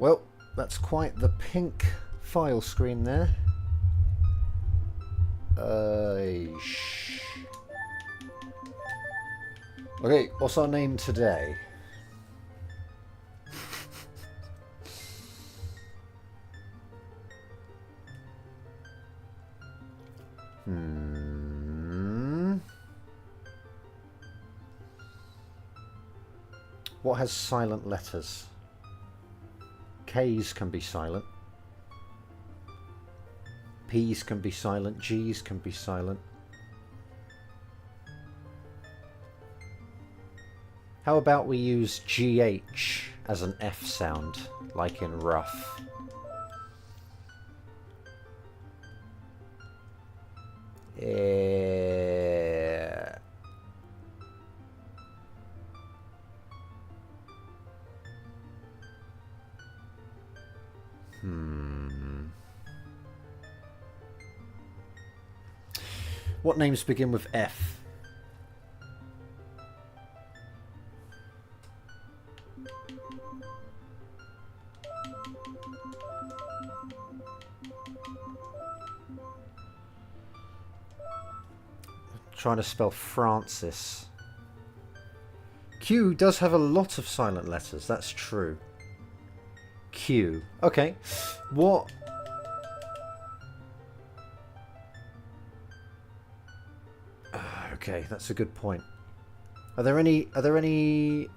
Well, that's quite the pink file screen there. Okay, what's our name today? What has silent letters? K's can be silent. P's can be silent. G's can be silent. How about we use GH as an F sound, like in rough? What names begin with F? Trying to spell Francis. Q does have a lot of silent letters, that's true. Q. Okay. What? Okay, that's a good point. Are there any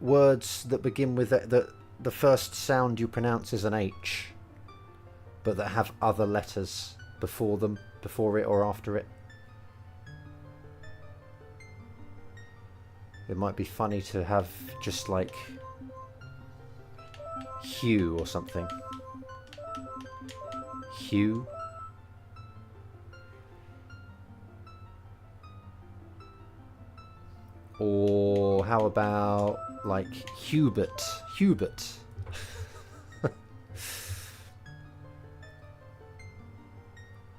words that begin with that the first sound you pronounce is an H, but that have other letters before them, before it or after it? It might be funny to have just like Hugh or something. Hugh. Or how about like Hubert? Hubert.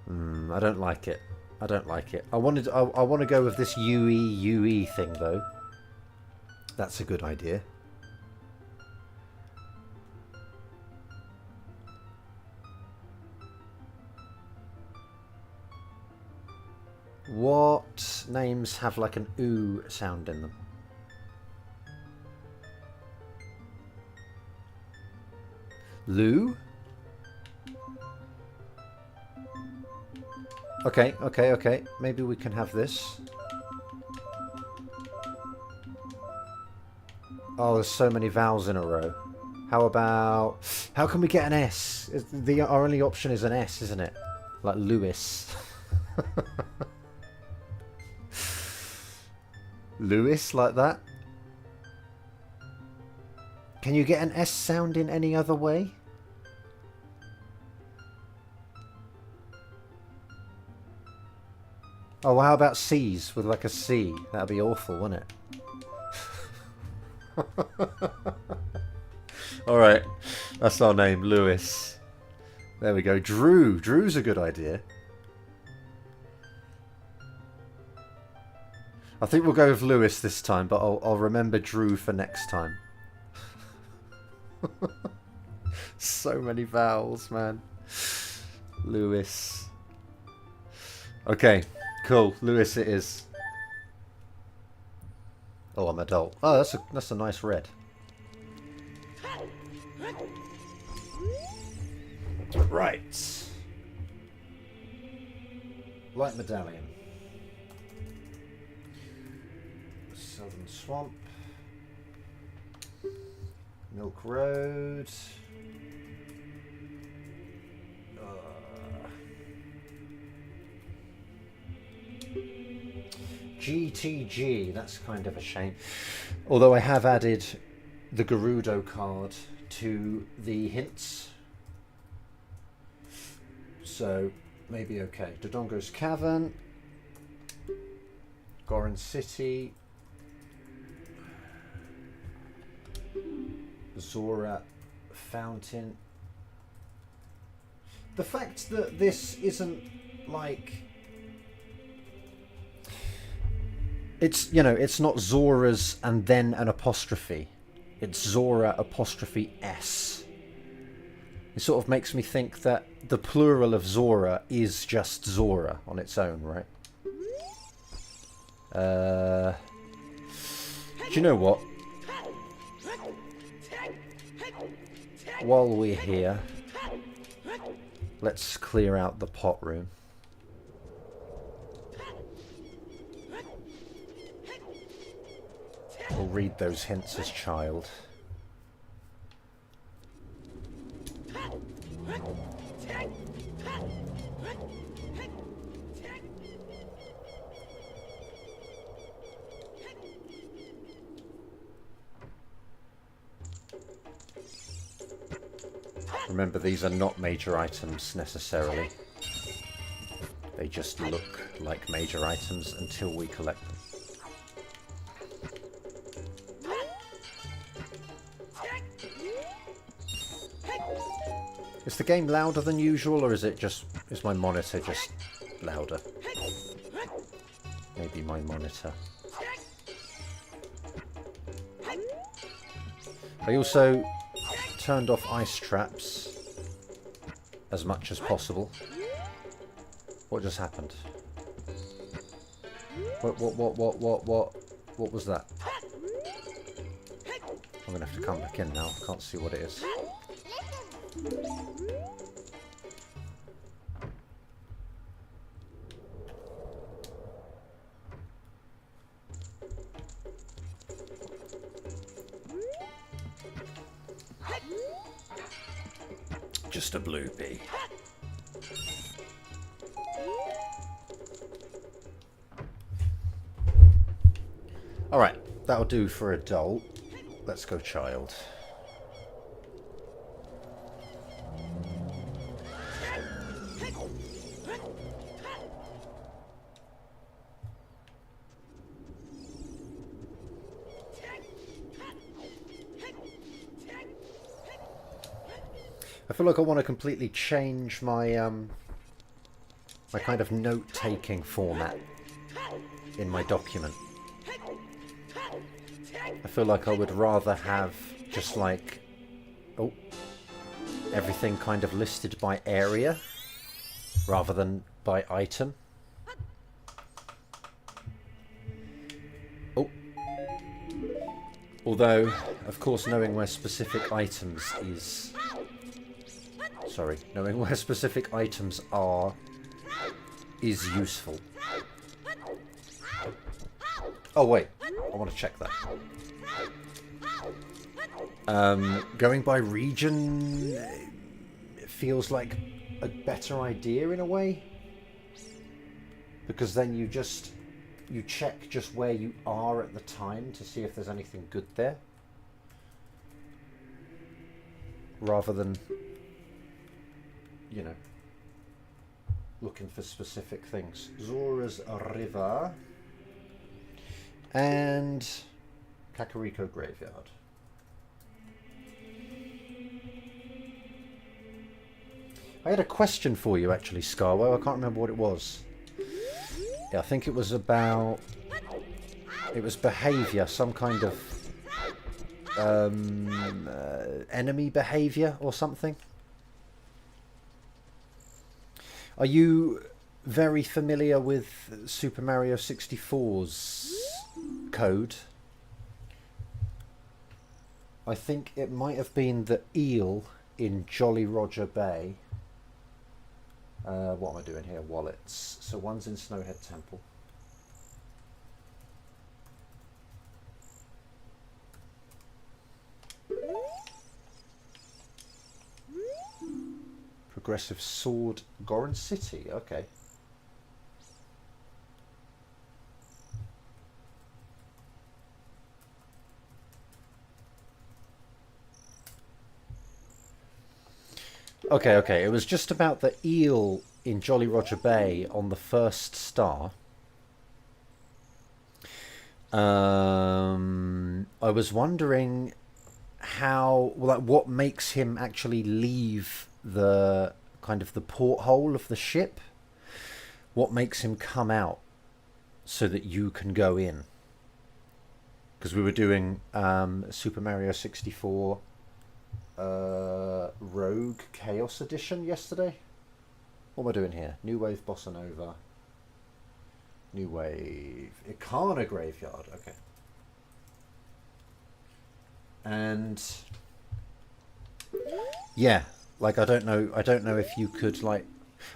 I don't like it. I don't like it. I want to go with this UE thing though. That's a good idea. What names have like an oo sound in them? Lou? Okay. Maybe we can have this. Oh, there's so many vowels in a row. How about... How can we get an S? Our only option is an S, isn't it? Like Lewis. Lewis, like that? Can you get an S sound in any other way? Oh, well, how about C's with like a C? That'd be awful, wouldn't it? Alright, that's our name, Lewis. There we go. Drew. Drew's a good idea. I think we'll go with Lewis this time, but I'll remember Drew for next time. So many vowels, man. Lewis. Okay, cool. Lewis it is. Oh, I'm adult. Oh, that's a nice red. Right. Light medallion. Southern Swamp. Milk Road. GTG, that's kind of a shame. Although I have added the Gerudo card to the hints. So, maybe okay. Dodongo's Cavern. Goron City. Zora Fountain. The fact that this isn't like... It's, you know, it's not Zora's and then an apostrophe. It's Zora apostrophe S. It sort of makes me think that the plural of Zora is just Zora on its own, right? Do you know what? While we're here, let's clear out the pot room. We'll read those hints as child. Remember, these are not major items necessarily. They just look like major items until we collect them. Is the game louder than usual, or is my monitor just louder? Maybe my monitor. I also turned off ice traps as much as possible. What just happened? What was that? I'm gonna have to come back in now. I can't see what it is. Just a blue pea. Alright, that'll do for adult. Let's go child. I feel like I want to completely change my my kind of note-taking format in my document. I feel like I would rather have just like, oh, everything kind of listed by area rather than by item. Oh. Although, of course, knowing where specific items is... Sorry, knowing where specific items are is useful. Oh wait, I want to check that. Going by region feels like a better idea in a way, because then you check just where you are at the time to see if there's anything good there, rather than, you know, looking for specific things. Zora's River and Kakariko Graveyard. I had a question for you actually, Scarwo. I can't remember what it was. Yeah, I think it was about... It was behaviour, some kind of enemy behaviour or something. Are you very familiar with Super Mario 64's code? I think it might have been the eel in Jolly Roger Bay. What am I doing here? Wallets. So one's in Snowhead Temple. Progressive Sword, Goron City. Okay. Okay. It was just about the eel in Jolly Roger Bay on the first star. I was wondering how, like, what makes him actually leave the kind of the porthole of the ship. What makes him come out so that you can go in? Because we were doing Super Mario 64 Rogue Chaos Edition yesterday. What am I doing here? New Wave Bossa Nova. New Wave Ikana Graveyard. Okay. And yeah, like I don't know if you could like,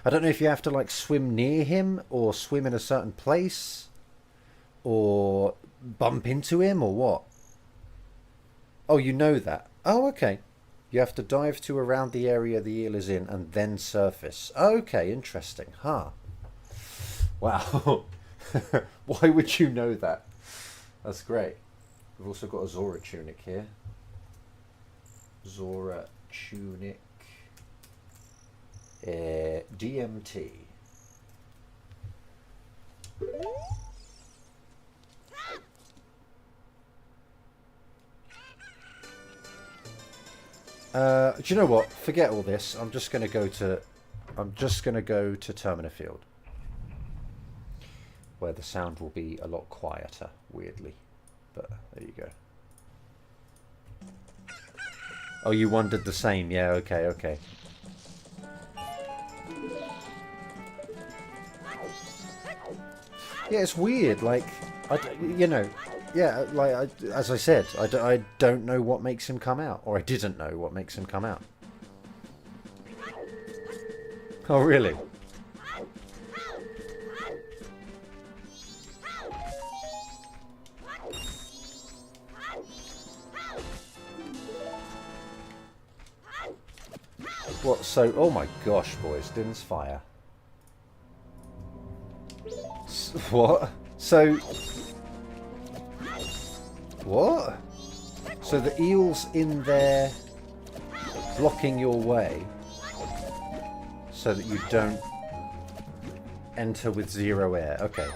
I don't know if you have to like swim near him or swim in a certain place or bump into him or what. Oh, you know that. Oh, okay. You have to dive to around the area the eel is in and then surface. Okay, interesting. Huh. Wow. Why would you know that? That's great. We've also got a Zora tunic here. Zora tunic. DMT. Do you know what? Forget all this. I'm just gonna go to Termina Field, where the sound will be a lot quieter, weirdly. But there you go. Oh, you wondered the same. Yeah, okay, okay. Yeah, it's weird. Like, yeah, like as I said, I don't know what makes him come out, or I didn't know what makes him come out. Oh, really? What? So, oh my gosh, boys, Din's fire. What? So, what? So the eel's in there blocking your way so that you don't enter with 0 air. Okay.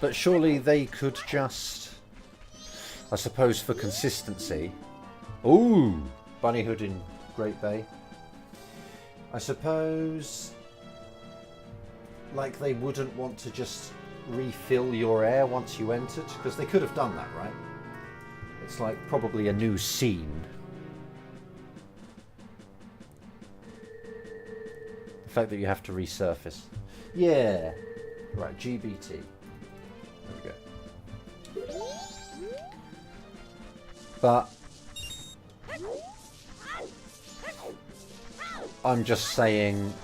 But surely they could just, I suppose for consistency. Ooh! Bunny Hood in Great Bay. I suppose like they wouldn't want to just refill your air once you entered, because they could have done that, right? It's like probably a new scene. The fact that you have to resurface. Yeah. Right, GBT. There we go. But I'm just saying,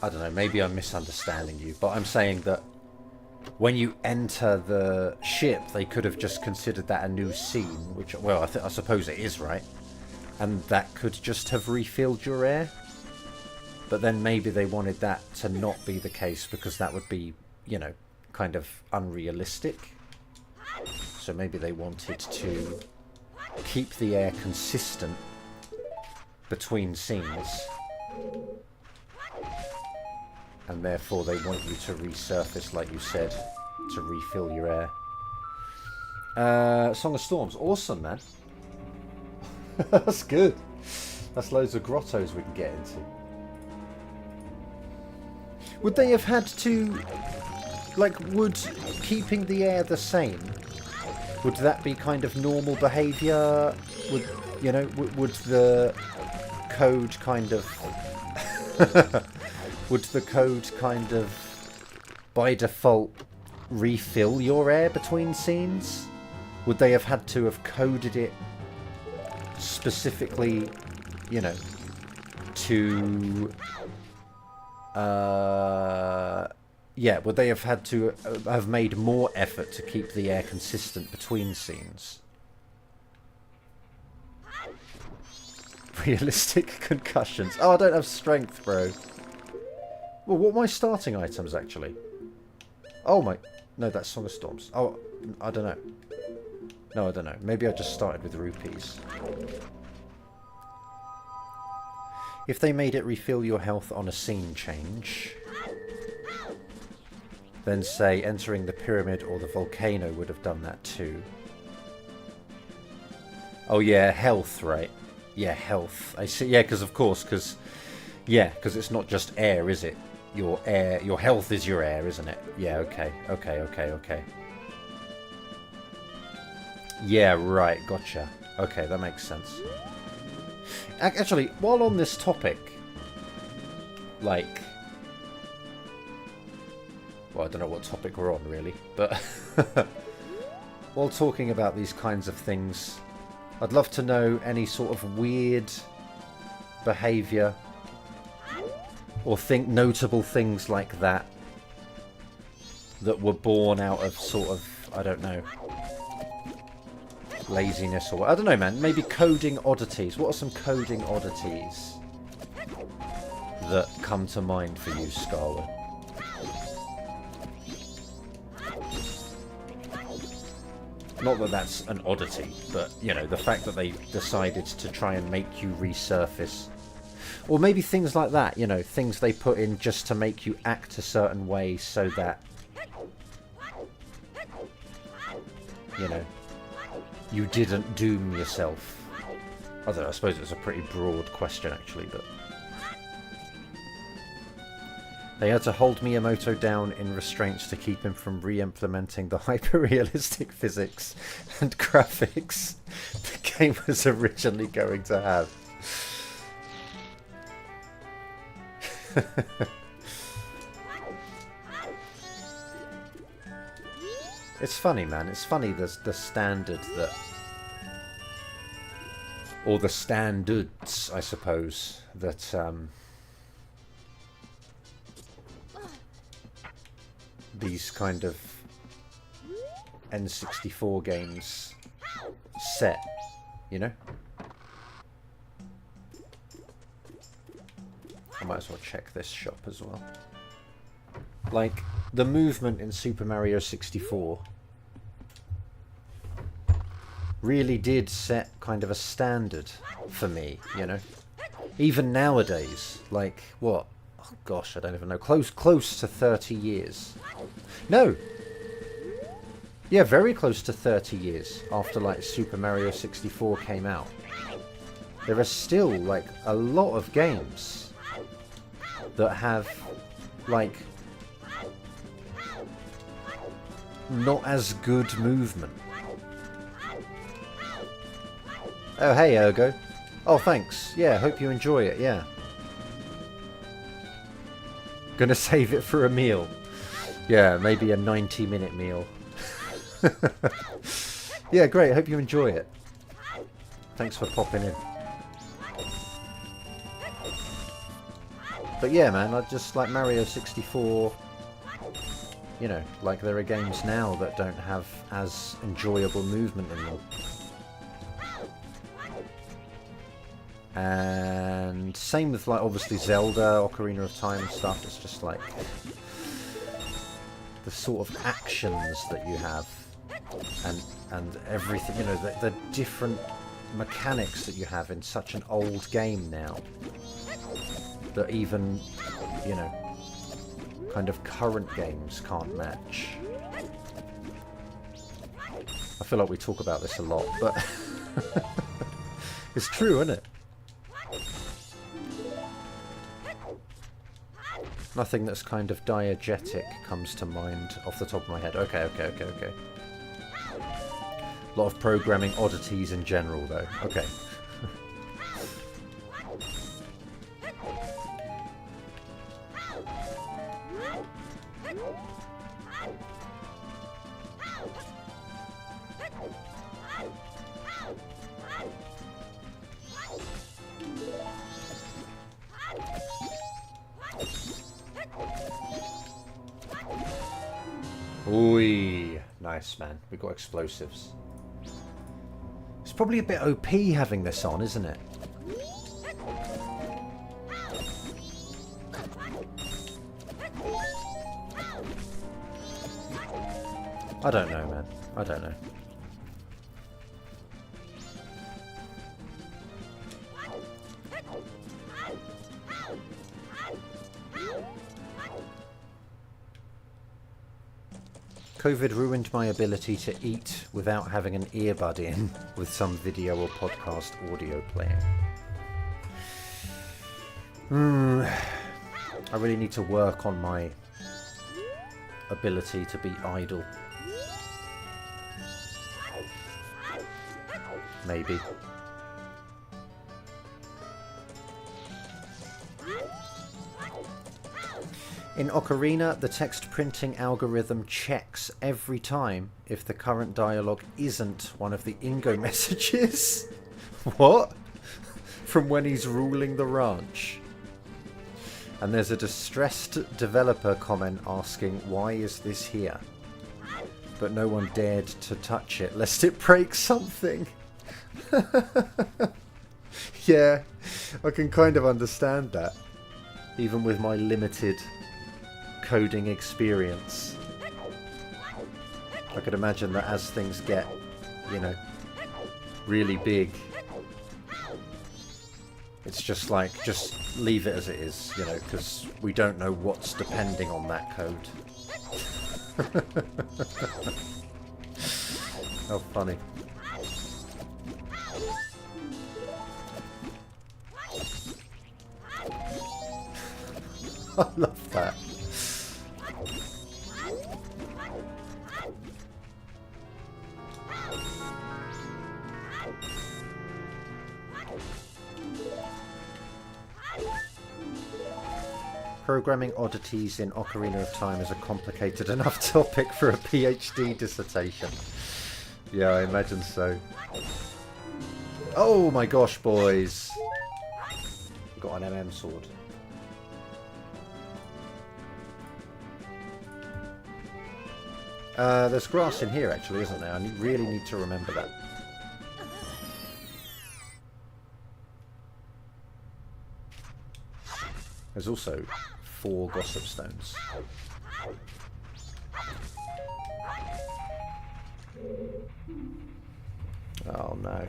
I don't know, maybe I'm misunderstanding you, but I'm saying that when you enter the ship, they could have just considered that a new scene, which, well, I suppose it is, right? And that could just have refilled your air. But then maybe they wanted that to not be the case because that would be, you know, kind of unrealistic. So maybe they wanted to keep the air consistent between scenes. And therefore they want you to resurface, like you said, to refill your air. Song of Storms. Awesome, man. That's good. That's loads of grottos we can get into. Would they have had to, like, would keeping the air the same, would that be kind of normal behaviour? Would, you know, would the code kind of would the code kind of by default refill your air between scenes? Would they have had to have coded it specifically, you know, to yeah, would they have had to have made more effort to keep the air consistent between scenes? Realistic concussions. Oh, I don't have strength, bro. Well, what are my starting items, actually? Oh, my... No, that's Song of Storms. Oh, I don't know. No, I don't know. Maybe I just started with rupees. If they made it refill your health on a scene change, then say entering the pyramid or the volcano would have done that too. Oh yeah, health, right? Yeah, health. I see. Yeah, because of course, because it's not just air, is it? Your air, your health is your air, isn't it? Yeah. Okay. Okay. Okay. Okay. Yeah, right, gotcha. Okay, that makes sense. Actually, while on this topic, like... Well, I don't know what topic we're on, really, but... while talking about these kinds of things, I'd love to know any sort of weird behaviour or notable things like that that were born out of sort of, I don't know, laziness or... I don't know, man. Maybe coding oddities. What are some coding oddities that come to mind for you, Scarlet? Not that that's an oddity, but, you know, the fact that they decided to try and make you resurface. Or maybe things like that, you know, things they put in just to make you act a certain way so that, you know, you didn't doom yourself. Although I suppose it's a pretty broad question, actually, but... They had to hold Miyamoto down in restraints to keep him from re-implementing the hyper-realistic physics and graphics the game was originally going to have. It's funny, man. It's funny the standard that... Or the standards, I suppose, that... these kind of N64 games set, you know? I might as well check this shop as well. Like, the movement in Super Mario 64 really did set kind of a standard for me, you know? Even nowadays, like, what? Oh gosh, I don't even know. Close to 30 years. No! Yeah, very close to 30 years after, like, Super Mario 64 came out. There are still, like, a lot of games that have, like, not as good movement. Oh, hey, Ergo. Oh, thanks. Yeah, hope you enjoy it, yeah. Gonna save it for a meal. Yeah, maybe a 90-minute meal. Yeah, great. Hope you enjoy it. Thanks for popping in. But yeah, man, I just like Mario 64. You know, like there are games now that don't have as enjoyable movement in them. And same with, like, obviously Zelda, Ocarina of Time and stuff. It's just like the sort of actions that you have and everything, you know, the different mechanics that you have in such an old game now that even, you know, kind of current games can't match. I feel like we talk about this a lot, but it's true, isn't it? Nothing that's kind of diegetic comes to mind off the top of my head. Okay. A lot of programming oddities in general, though. Okay. Ooh, nice, man. We got explosives. It's probably a bit OP having this on, isn't it? I don't know, man. I don't know. COVID ruined my ability to eat without having an earbud in with some video or podcast audio playing. I really need to work on my ability to be idle. maybe. In Ocarina, the text printing algorithm checks every time if the current dialogue isn't one of the Ingo messages. What? From when he's ruling the ranch. And there's a distressed developer comment asking, why is this here? But no one dared to touch it lest it break something. Yeah, I can kind of understand that. Even with my limited coding experience. I could imagine that as things get, you know, really big, it's just like, just leave it as it is, you know, because we don't know what's depending on that code. How funny. I love that. Programming oddities in Ocarina of Time is a complicated enough topic for a PhD dissertation. Yeah, I imagine so. Oh my gosh, boys! Got an MM sword. There's grass in here, actually, isn't there? I really need to remember that. There's also 4 gossip stones. Oh no.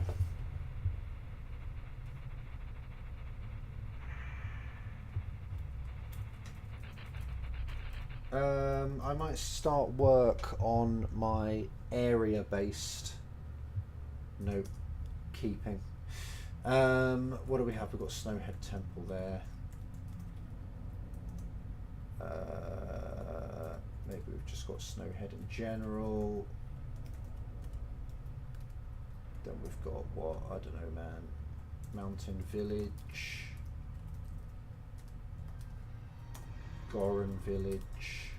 I might start work on my area-based note keeping. What do we have? We've got Snowhead Temple there. Maybe we've just got Snowhead in general. Then we've got what? I don't know, man. Mountain Village. Goron Village.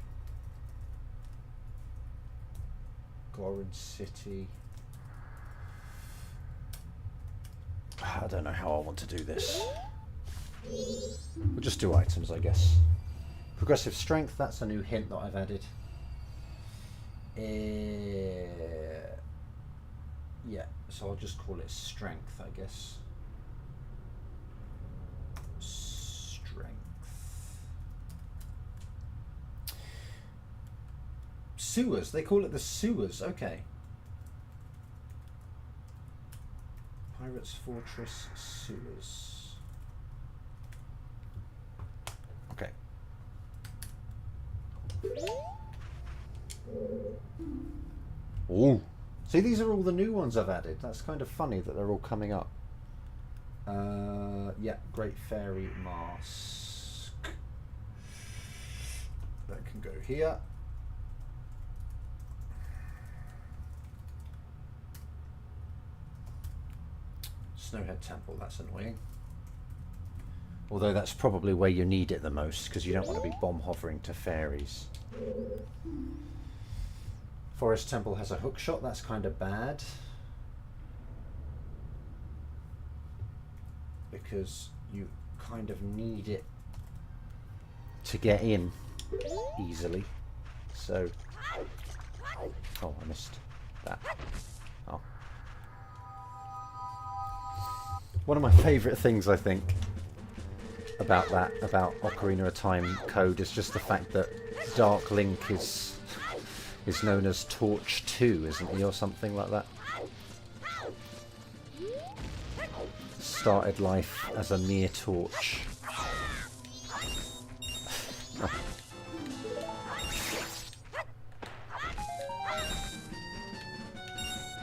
Goron City. I don't know how I want to do this. We'll just do items, I guess. Progressive strength, that's a new hint that I've added. Yeah, so I'll just call it strength, I guess. Strength. Sewers, they call it the sewers, okay. Pirates Fortress Sewers. Okay. Ooh. See, these are all the new ones I've added. That's kind of funny that they're all coming up. Yeah, Great Fairy Mask. That can go here. Snowhead Temple, that's annoying. Although that's probably where you need it the most, because you don't want to be bomb hovering to fairies. Forest Temple has a hook shot, that's kind of bad. Because you kind of need it to get in easily. So, oh, I missed that. Oh. One of my favourite things, I think, about that, about Ocarina of Time code, is just the fact that Dark Link is known as Torch 2, isn't he, or something like that? Started life as a mere torch.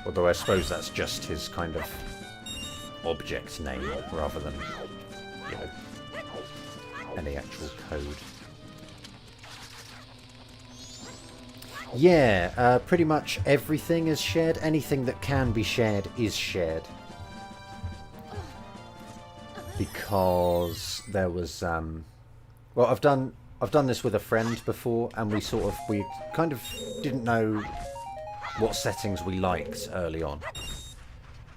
Although I suppose that's just his kind of object name rather than, you know, any actual code. Yeah, pretty much everything is shared. Anything that can be shared is shared. because there was well, I've done this with a friend before, and we kind of didn't know what settings we liked early on,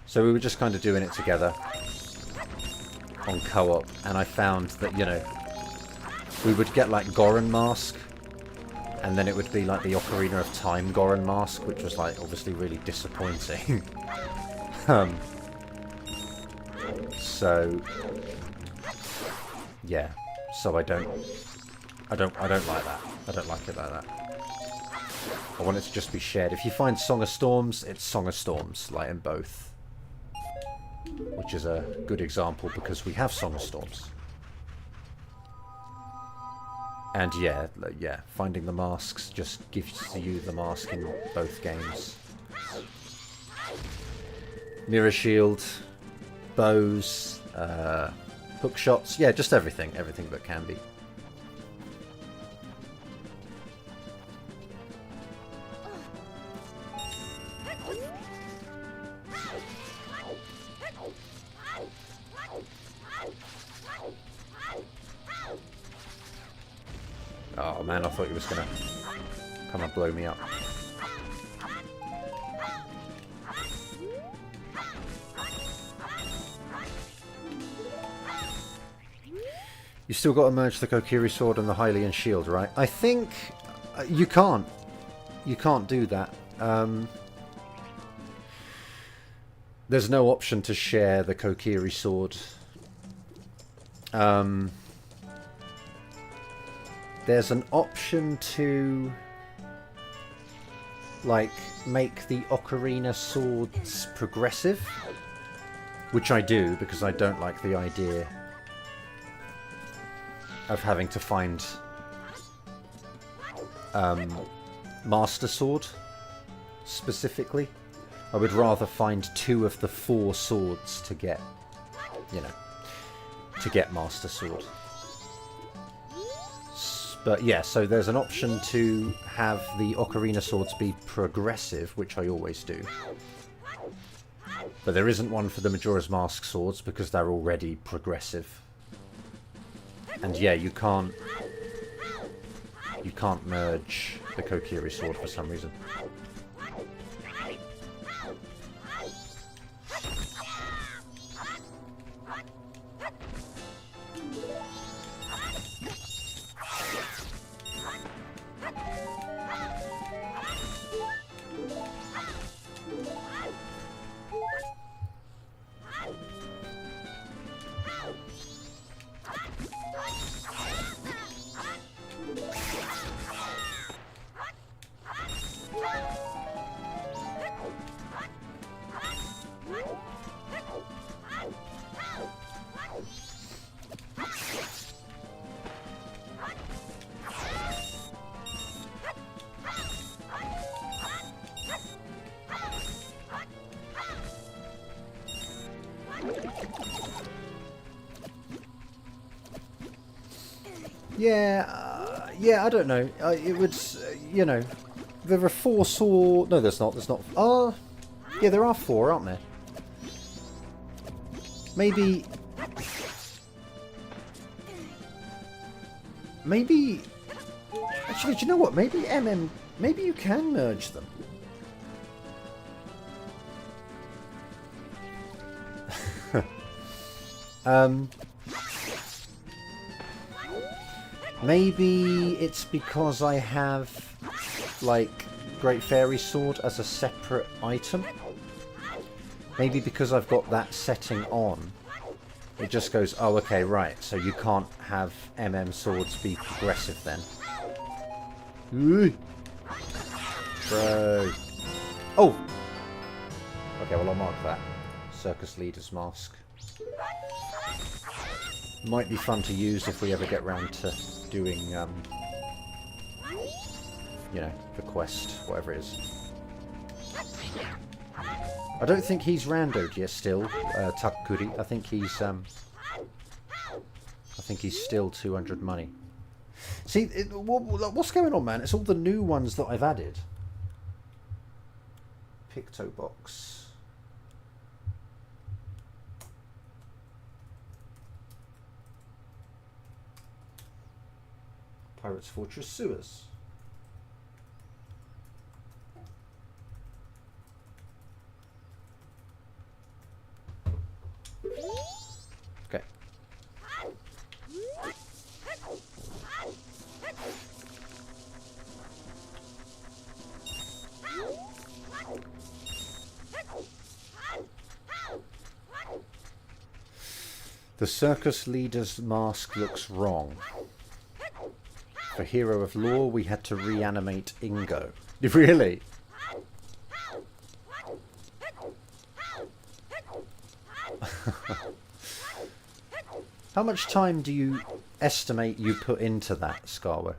so we were just kind of doing it together on co-op, and I found that, you know, we would get like Goron Mask, and then it would be like the Ocarina of Time Goron Mask, which was like obviously really disappointing. So yeah, so I don't like that. I don't like it like that. I want it to just be shared. If you find Song of Storms, it's Song of Storms, like in both, which is a good example because we have Song of Storms. And yeah, finding the masks just gives you the mask in both games. Mirror shield, bows, hook shots, yeah, just everything that can be. Oh man, I thought he was gonna come and blow me up. You still got to merge the Kokiri sword and the Hylian shield, right? I think you can't. You can't do that. There's no option to share the Kokiri sword. There's an option to, like, make the Ocarina swords progressive, which I do because I don't like the idea of having to find Master Sword specifically. I would rather find 2 of the 4 swords to get, you know, to get Master Sword. But yeah, so there's an option to have the Ocarina swords be progressive, which I always do. But there isn't one for the Majora's Mask swords because they're already progressive. And yeah, you can't merge the Kokiri sword for some reason. Yeah, I don't know. It would, you know, there are 4 swords. No, there's not. There's not. Yeah, there are 4, aren't there? Maybe. Actually, do you know what? Maybe Maybe you can merge them. Maybe it's because I have, like, Great Fairy Sword as a separate item. Maybe because I've got that setting on, it just goes, oh, okay, right, so you can't have swords be progressive then. Ooh. Bro. Oh! Okay, well, I'll mark that. Circus Leader's Mask. Might be fun to use if we ever get round to doing, you know, the quest, whatever it is. I don't think he's randoed yet still, Takuri. I think he's still 200 money. See, what's going on, man? It's all the new ones that I've added. Picto Box. Pirate's Fortress sewers. Okay. The circus leader's mask looks wrong. For Hero of Law, we had to reanimate Ingo. Really? How much time do you estimate you put into that, Scarwer?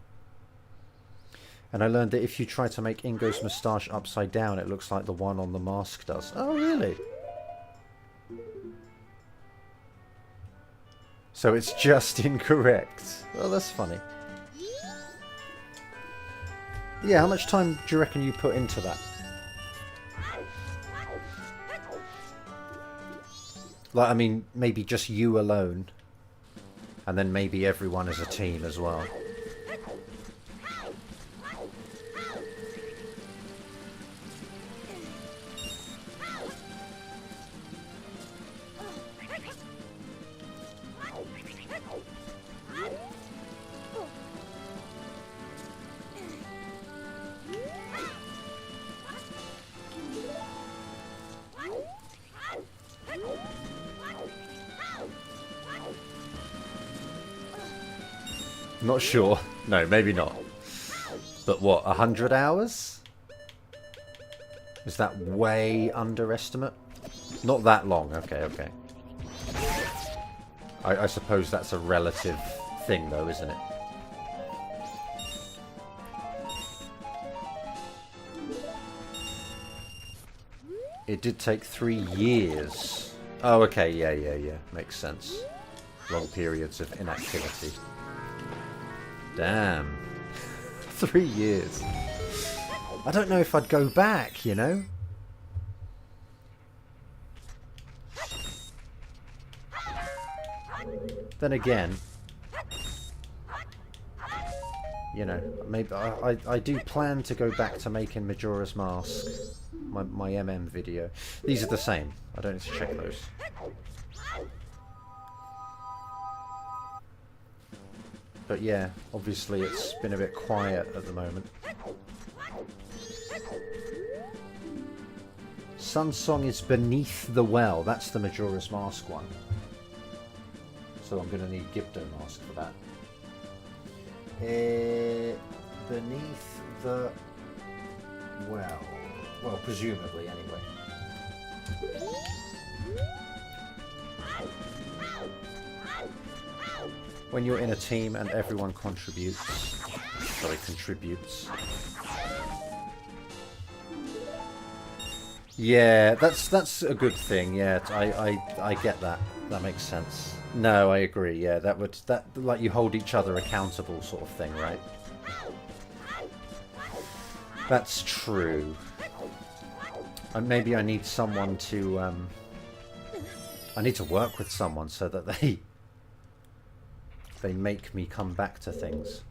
And I learned that if you try to make Ingo's moustache upside down, it looks like the one on the mask does. Oh, really? So it's just incorrect. Well, that's funny. Yeah, how much time do you reckon you put into that? Like, I mean, maybe just you alone. And then maybe everyone as a team as well. Not sure. No, maybe not. But what, 100 hours? Is that way underestimate? Not that long. Okay, okay. I suppose that's a relative thing, though, isn't it? It did take 3 years. Oh, okay. Yeah, yeah, yeah. Makes sense. Long periods of inactivity. Damn. 3 years. I don't know if I'd go back, you know? Then again, you know, maybe I do plan to go back to making Majora's Mask, my MM video. These are the same. I don't need to check those. But yeah, obviously it's been a bit quiet at the moment. Sun's Song is Beneath the Well. That's the Majora's Mask one. So I'm going to need Gibdo Mask for that. Beneath the Well. Well, presumably anyway. When you're in a team and everyone contributes. Yeah, that's a good thing. Yeah, I get that. That makes sense. No, I agree. Yeah, that like you hold each other accountable, sort of thing, right? That's true. And maybe I need someone to I need to work with someone so that they make me come back to things.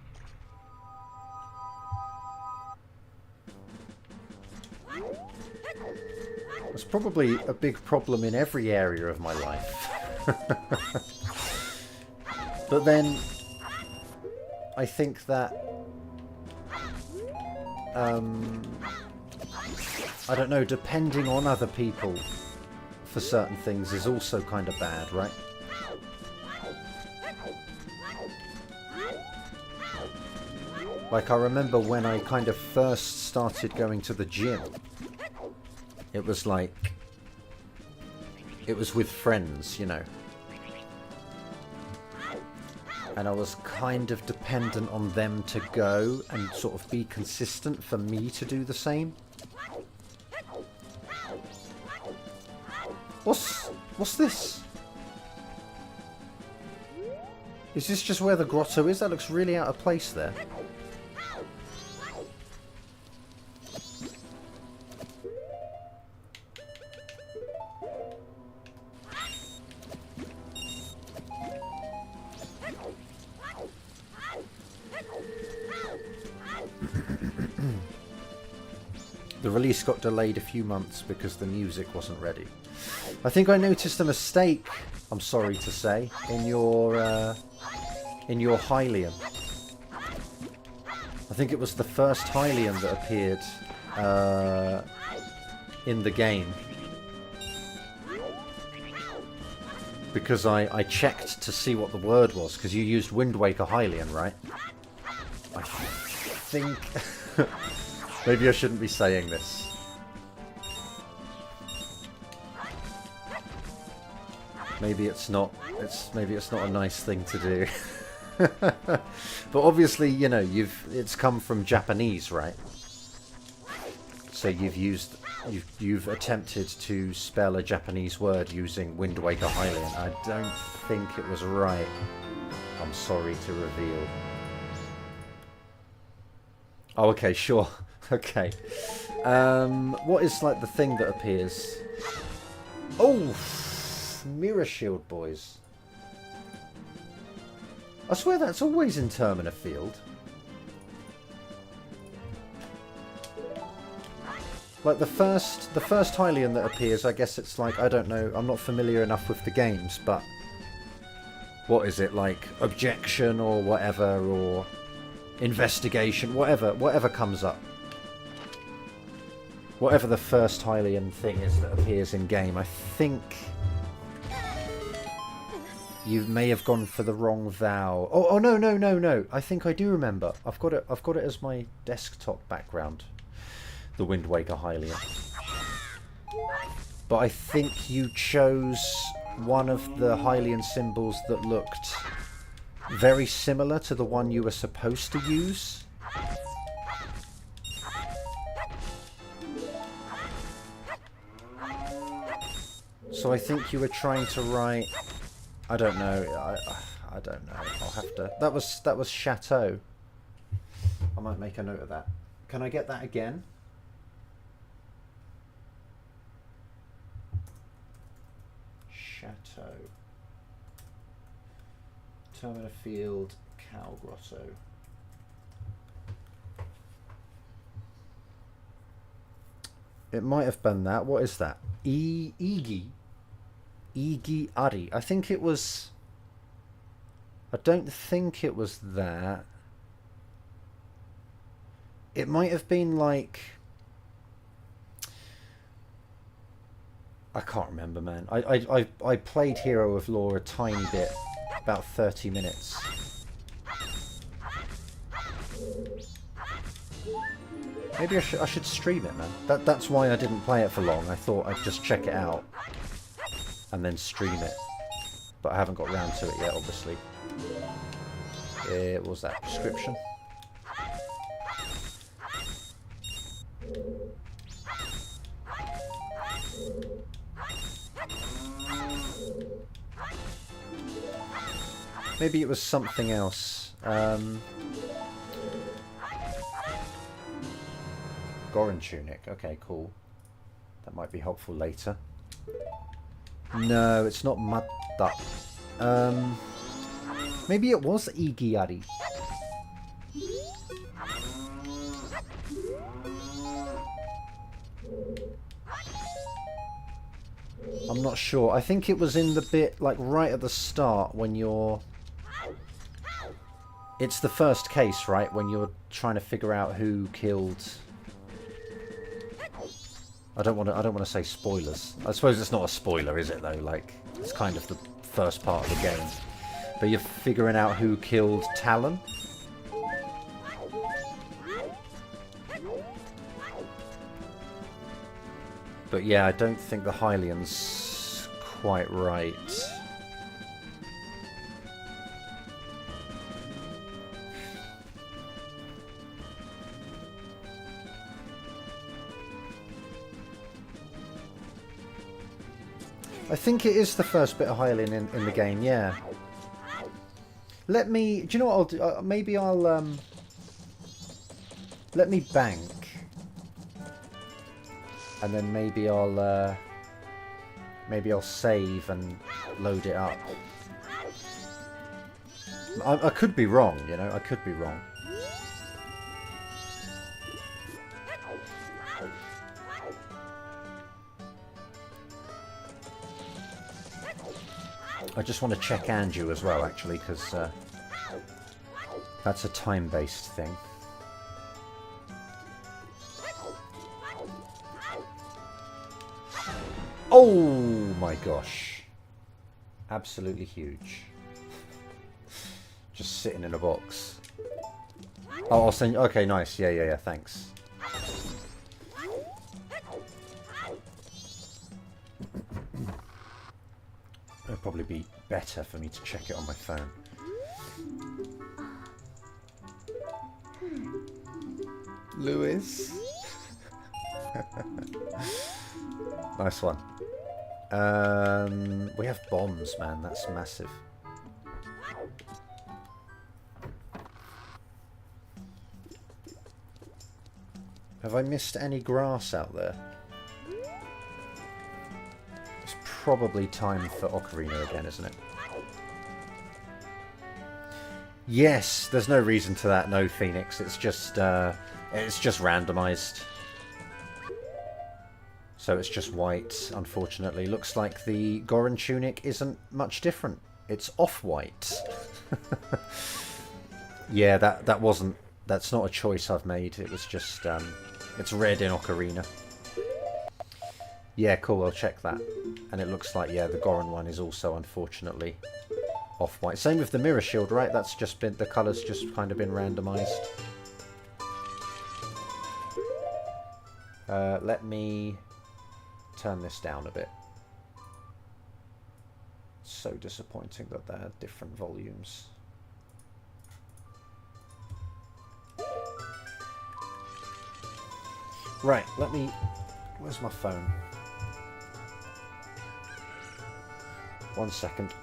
It's probably a big problem in every area of my life. But then I think that I don't know, depending on other people for certain things is also kind of bad, right? Like, I remember when I kind of first started going to the gym, it was like, it was with friends, you know. And I was kind of dependent on them to go and sort of be consistent for me to do the same. What's this? Is this just where the grotto is? That looks really out of place there. The release got delayed a few months because the music wasn't ready. I think I noticed a mistake, I'm sorry to say, in your Hylian. I think it was the first Hylian that appeared in the game. Because I checked to see what the word was, because you used Wind Waker Hylian, right? I think... Maybe I shouldn't be saying this. Maybe it's not a nice thing to do. But obviously, you know, it's come from Japanese, right? So you've attempted to spell a Japanese word using Wind Waker Hylian. I don't think it was right. I'm sorry to reveal. Oh, okay, sure. Okay. What is like the thing that appears? Oh, mirror shield, boys. I swear that's always in Termina Field. Like the first Hylian that appears, I guess it's like, I don't know, I'm not familiar enough with the games, but what is it, like objection or whatever, or investigation, whatever comes up. Whatever the first Hylian thing is that appears in game, I think you may have gone for the wrong vow. Oh no. I think I do remember. I've got it as my desktop background. The Wind Waker Hylian. But I think you chose one of the Hylian symbols that looked very similar to the one you were supposed to use. So I think you were trying to write... I don't know. I don't know. I'll have to... That was Chateau. I might make a note of that. Can I get that again? Chateau. Termina Field, Cow Grotto. It might have been that. What is that? Igi Ari. I think it was... I don't think it was that. It might have been like... I can't remember, man. I played Hero of Law a tiny bit. About 30 minutes. Maybe I should stream it, man. That's why I didn't play it for long. I thought I'd just check it out. And then stream it. But I haven't got round to it yet, obviously. What was that? Prescription? Maybe it was something else. Goran Tunic. Okay, cool. That might be helpful later. No, it's not Madda. Maybe it was Igiari. I'm not sure. I think it was in the bit, like, right at the start when you're... It's the first case, right? When you're trying to figure out who killed... I don't want to say spoilers. I suppose it's not a spoiler, is it, though? Like, it's kind of the first part of the game. But you're figuring out who killed Talon. But yeah, I don't think the Hylian's quite right. I think it is the first bit of Hylian in the game, yeah. Let me... Do you know what I'll do? Maybe I'll... let me bank. And then maybe I'll save and load it up. I could be wrong, you know. I could be wrong. I just want to check Anju as well, actually, because that's a time-based thing. Oh my gosh. Absolutely huge. Just sitting in a box. Oh, I'll send you... Okay, nice. Yeah, thanks. It'll probably be better for me to check it on my phone. Lewis. Nice one. We have bombs, man. That's massive. Have I missed any grass out there? It's probably time for Ocarina again, isn't it? Yes, there's no reason to that. No, Phoenix. It's just randomized. So it's just white, unfortunately. Looks like the Goron tunic isn't much different. It's off-white. Yeah, that's not a choice I've made. It was just, it's red in Ocarina. Yeah, cool, I'll check that. And it looks like, yeah, the Goron one is also, unfortunately, off-white. Same with the mirror shield, right? That's just been, the colour's just kind of been randomised. Let me turn this down a bit. So disappointing that they're different volumes. Right, let me... Where's my phone? 1 second.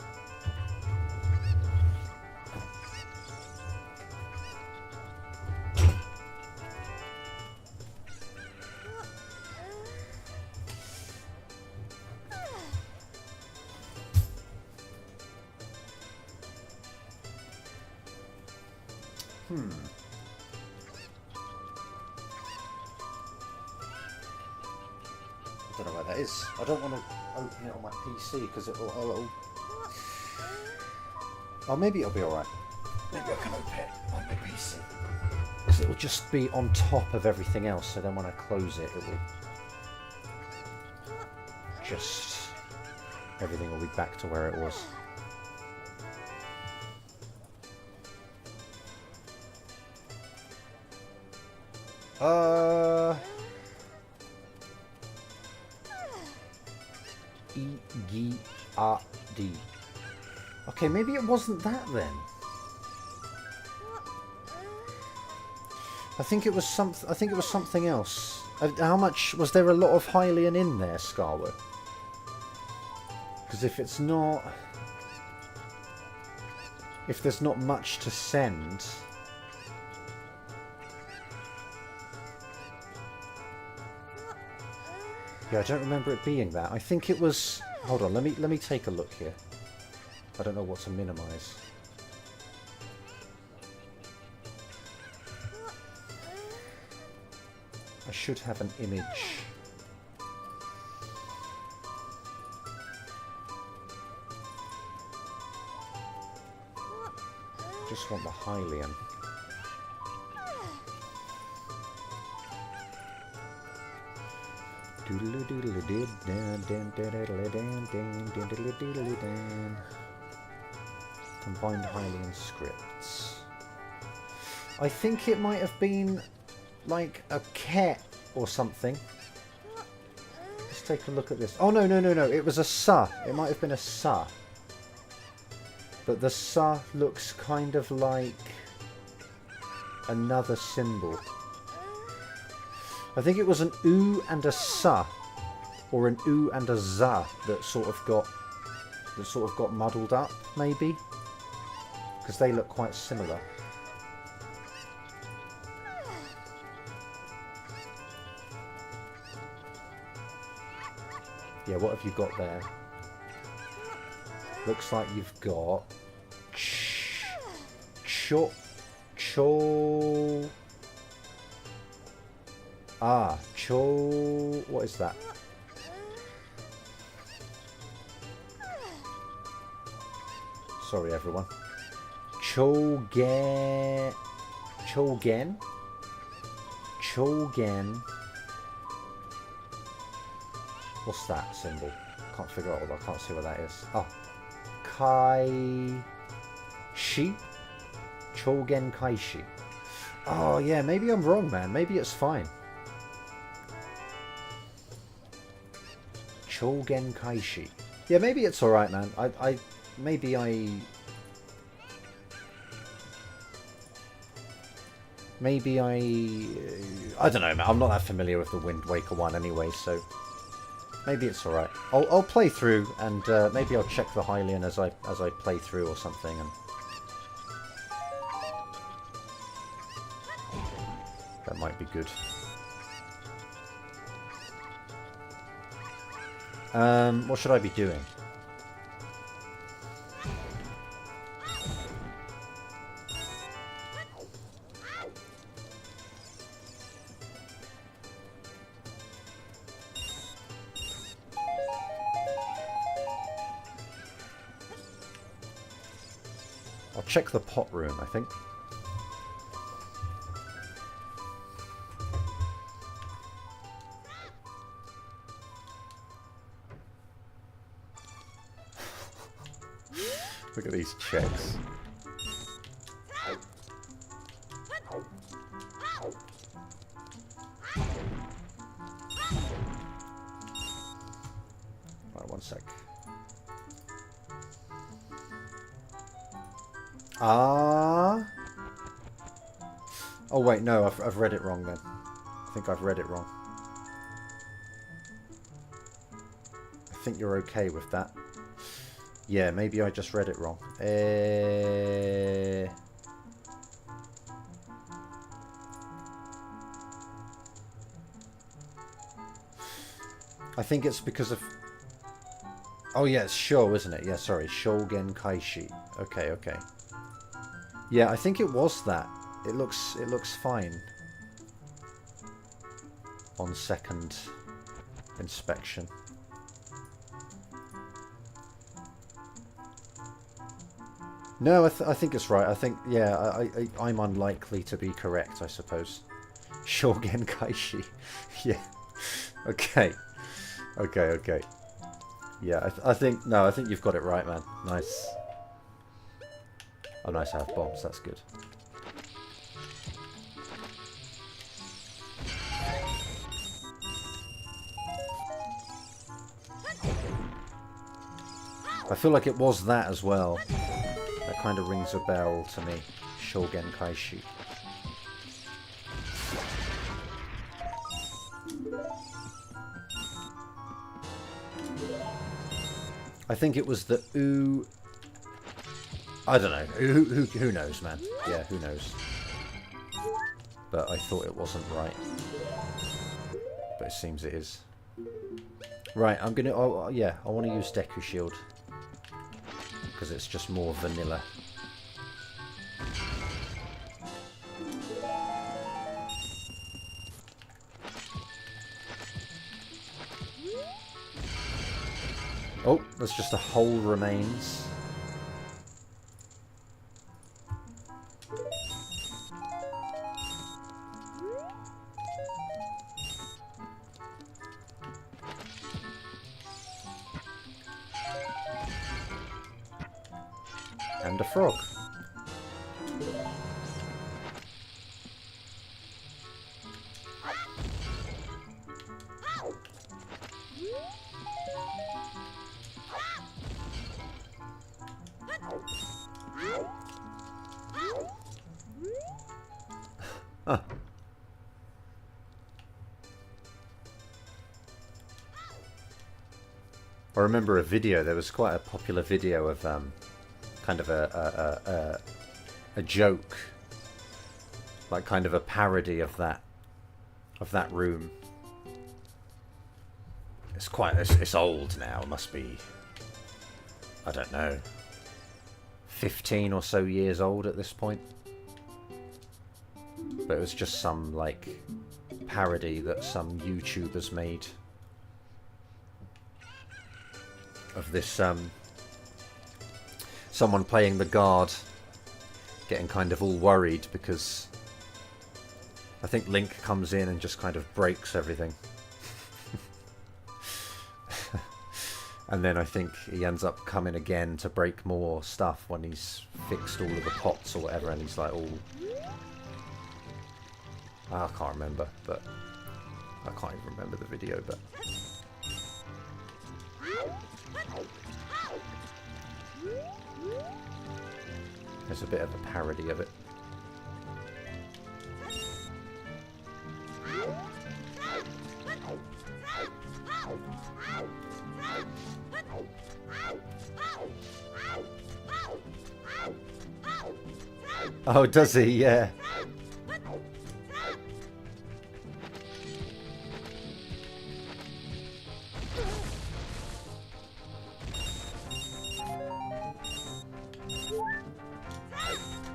I don't know where that is. I don't want to open it on my PC because it'll... Oh, maybe it'll be alright. Maybe I can open it on my PC. Because it'll just be on top of everything else, so then when I close it, it will... just... everything will be back to where it was. E-G-R-D. Okay, maybe it wasn't that then. I think it was something else. How much was there? A lot of Hylian in there, Scarwood? Because if it's not, if there's not much to send. Yeah, I don't remember it being that. I think it was... Hold on, let me take a look here. I don't know what to minimise. I should have an image. Just want the Hylian. Combined Hylian scripts. I think it might have been like a cat or something. Let's take a look at this. Oh no. It was a sa. It might have been a sa. But the sa looks kind of like another symbol. I think it was an oo and a sa, or an oo and a za that sort of got muddled up, maybe, because they look quite similar. Yeah, what have you got there? Looks like you've got what is that? Sorry, everyone. Chogen. Chogen. Chogen. What's that symbol? Can't figure out. I can't see what that is. Oh, Kaishi. Chogen Kaishi. Oh yeah, maybe I'm wrong, man. Maybe it's fine. Chogen Kaishi. Yeah, maybe it's alright, man. Maybe I don't know, man. I'm not that familiar with the Wind Waker one anyway, so maybe it's alright. I'll play through, and maybe I'll check the Hylian as I play through or something, and that might be good. What should I be doing? I'll check the pot room, I think. Look at these checks. Right, one sec. Ah. Oh wait, no, I've read it wrong then. I think I've read it wrong. I think you're okay with that. Yeah, maybe I just read it wrong. I think it's because of... Oh yeah, it's Sho, isn't it? Yeah, sorry, Shogen Kaishi. Okay, okay. Yeah, I think it was that. It looks fine on second inspection. No, I think it's right. I think, yeah, I'm unlikely to be correct, I suppose. Shogen Kaishi. Yeah. Okay. Okay, okay. Yeah, I think, no, I think you've got it right, man. Nice. Oh, nice to have bombs. That's good. I feel like it was that as well. That kind of rings a bell to me. Shogen Kaishi. I think it was the ooh. I don't know. Who knows, man? Yeah, who knows? But I thought it wasn't right. But it seems it is. Right, I'm gonna. Oh, yeah, I want to use Deku Shield because it's just more vanilla. Oh, there's just a hole remains. And a frog. Huh. I remember a video, there was quite a popular video of kind of a joke, like kind of a parody of that room. It's quite, it's old now, it must be, I don't know, 15 or so years old at this point. But it was just some like parody that some YouTubers made of this. So someone playing the guard getting kind of all worried because I think Link comes in and just kind of breaks everything. And then I think he ends up coming again to break more stuff when he's fixed all of the pots or whatever, and he's like, oh... I can't remember, but... I can't even remember the video, but... There's a bit of a parody of it. Oh, does he? Yeah.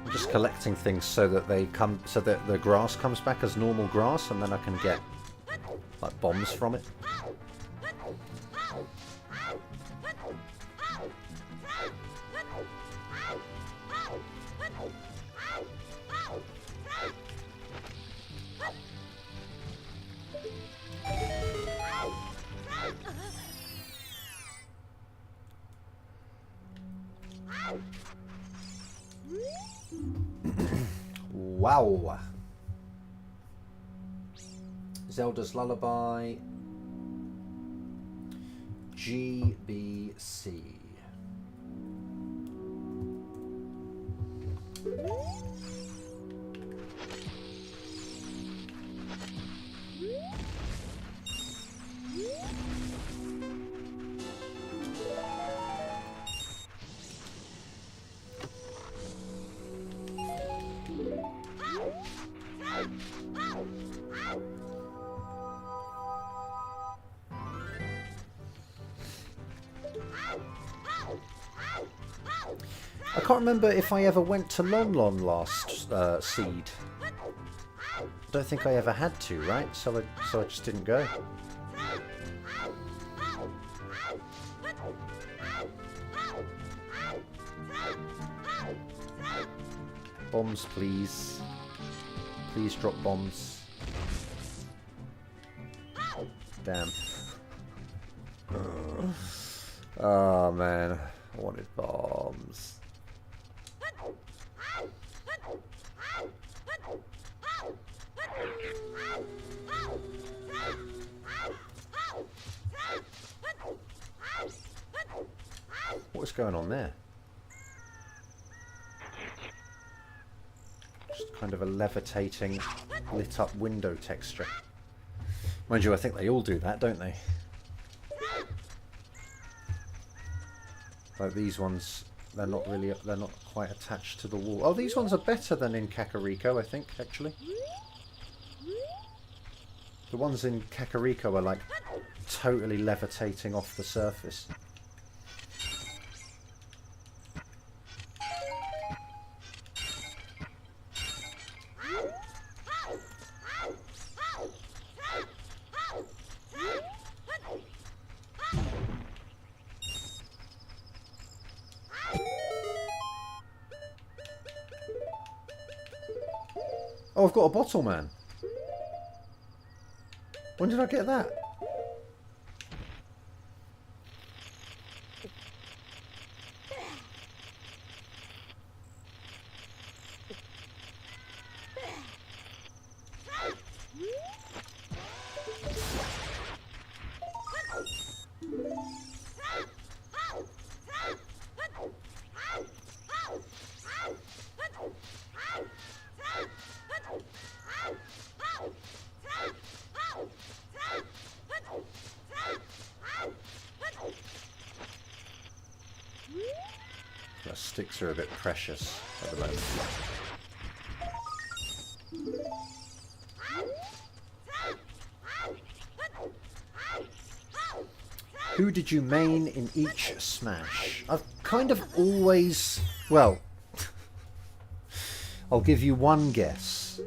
I'm just collecting things so that they come, so that the grass comes back as normal grass, and then I can get like bombs from it. Wow. Zelda's Lullaby. GBC. I can't remember if I ever went to Lon Lon last seed. I don't think I ever had to, right? So I just didn't go. Bombs, please. Please drop bombs. Damn. Oh man, I wanted bombs. What's going on there? Just kind of a levitating, lit up window texture. Mind you, I think they all do that, don't they? Like these ones, they're not quite attached to the wall. Oh, these ones are better than in Kakariko, I think, actually. The ones in Kakariko are like totally levitating off the surface. Oh, I've got a bottle, man. When did I get that? The sticks are a bit precious at the moment. Who did you main in each Smash? I've kind of always... Well, I'll give you one guess.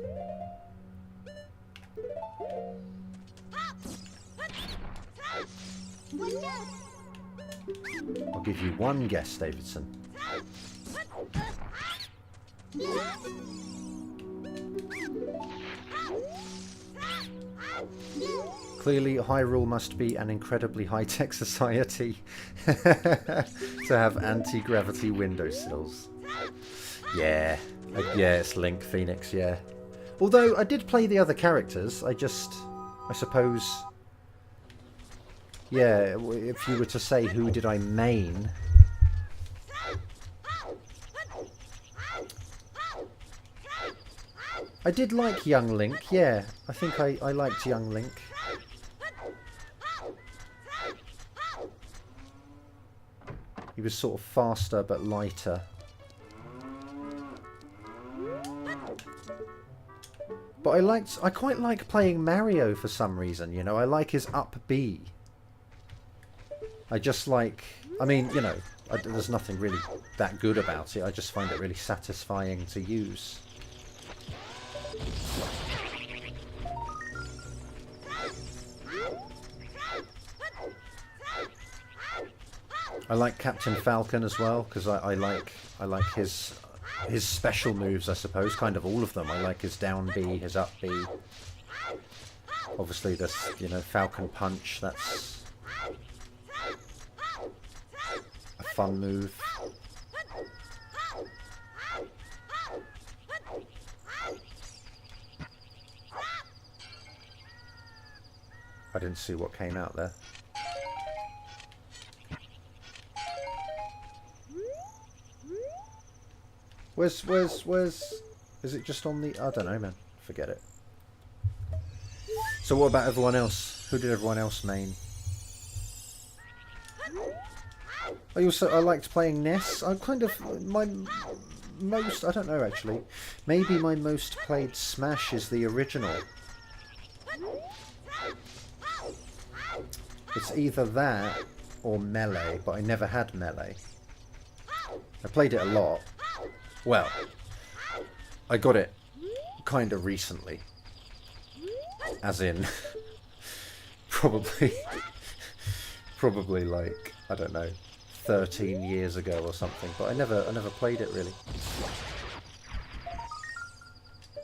I'll give you one guess, Davidson. Clearly, Hyrule must be an incredibly high-tech society to have anti-gravity windowsills. Yeah. Yeah, it's Link, Phoenix, yeah. Although, I did play the other characters, I suppose... Yeah, if you were to say who did I main... I did like young Link, yeah. I think I liked young Link. He was sort of faster but lighter. But I quite like playing Mario for some reason, you know. I like his up B. I just like... I mean, you know, there's nothing really that good about it. I just find it really satisfying to use. I like Captain Falcon as well, because I like his special moves, I suppose, kind of all of them. I like his down B, his up B. Obviously this, you know, Falcon Punch, that's a fun move. I didn't see what came out there. Where's... Is it just on the... I don't know, man. Forget it. So what about everyone else? Who did everyone else main? I liked playing Ness. I kind of... My most... I don't know, actually. Maybe my most played Smash is the original. It's either that or Melee, but I never had Melee. I played it a lot. Well, I got it kind of recently. As in, probably like, I don't know, 13 years ago or something, but I never played it really.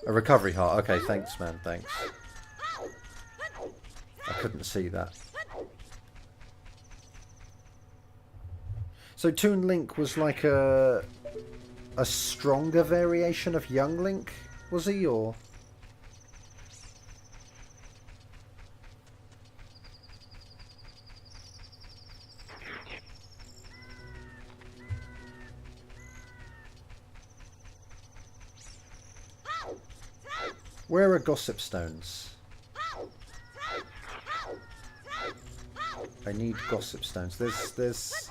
A recovery heart, okay, thanks man, thanks. I couldn't see that. So Toon Link was like a stronger variation of Young Link, was he, or? Where are Gossip Stones? I need Gossip Stones. There's...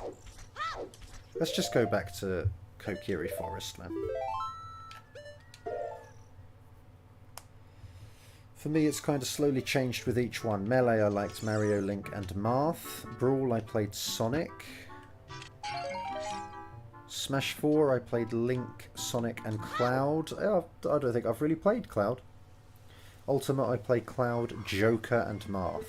Let's just go back to Kokiri Forest now. For me, it's kind of slowly changed with each one. Melee, I liked Mario, Link, and Marth. Brawl, I played Sonic. Smash 4, I played Link, Sonic, and Cloud. I don't think I've really played Cloud. Ultimate, I played Cloud, Joker, and Marth.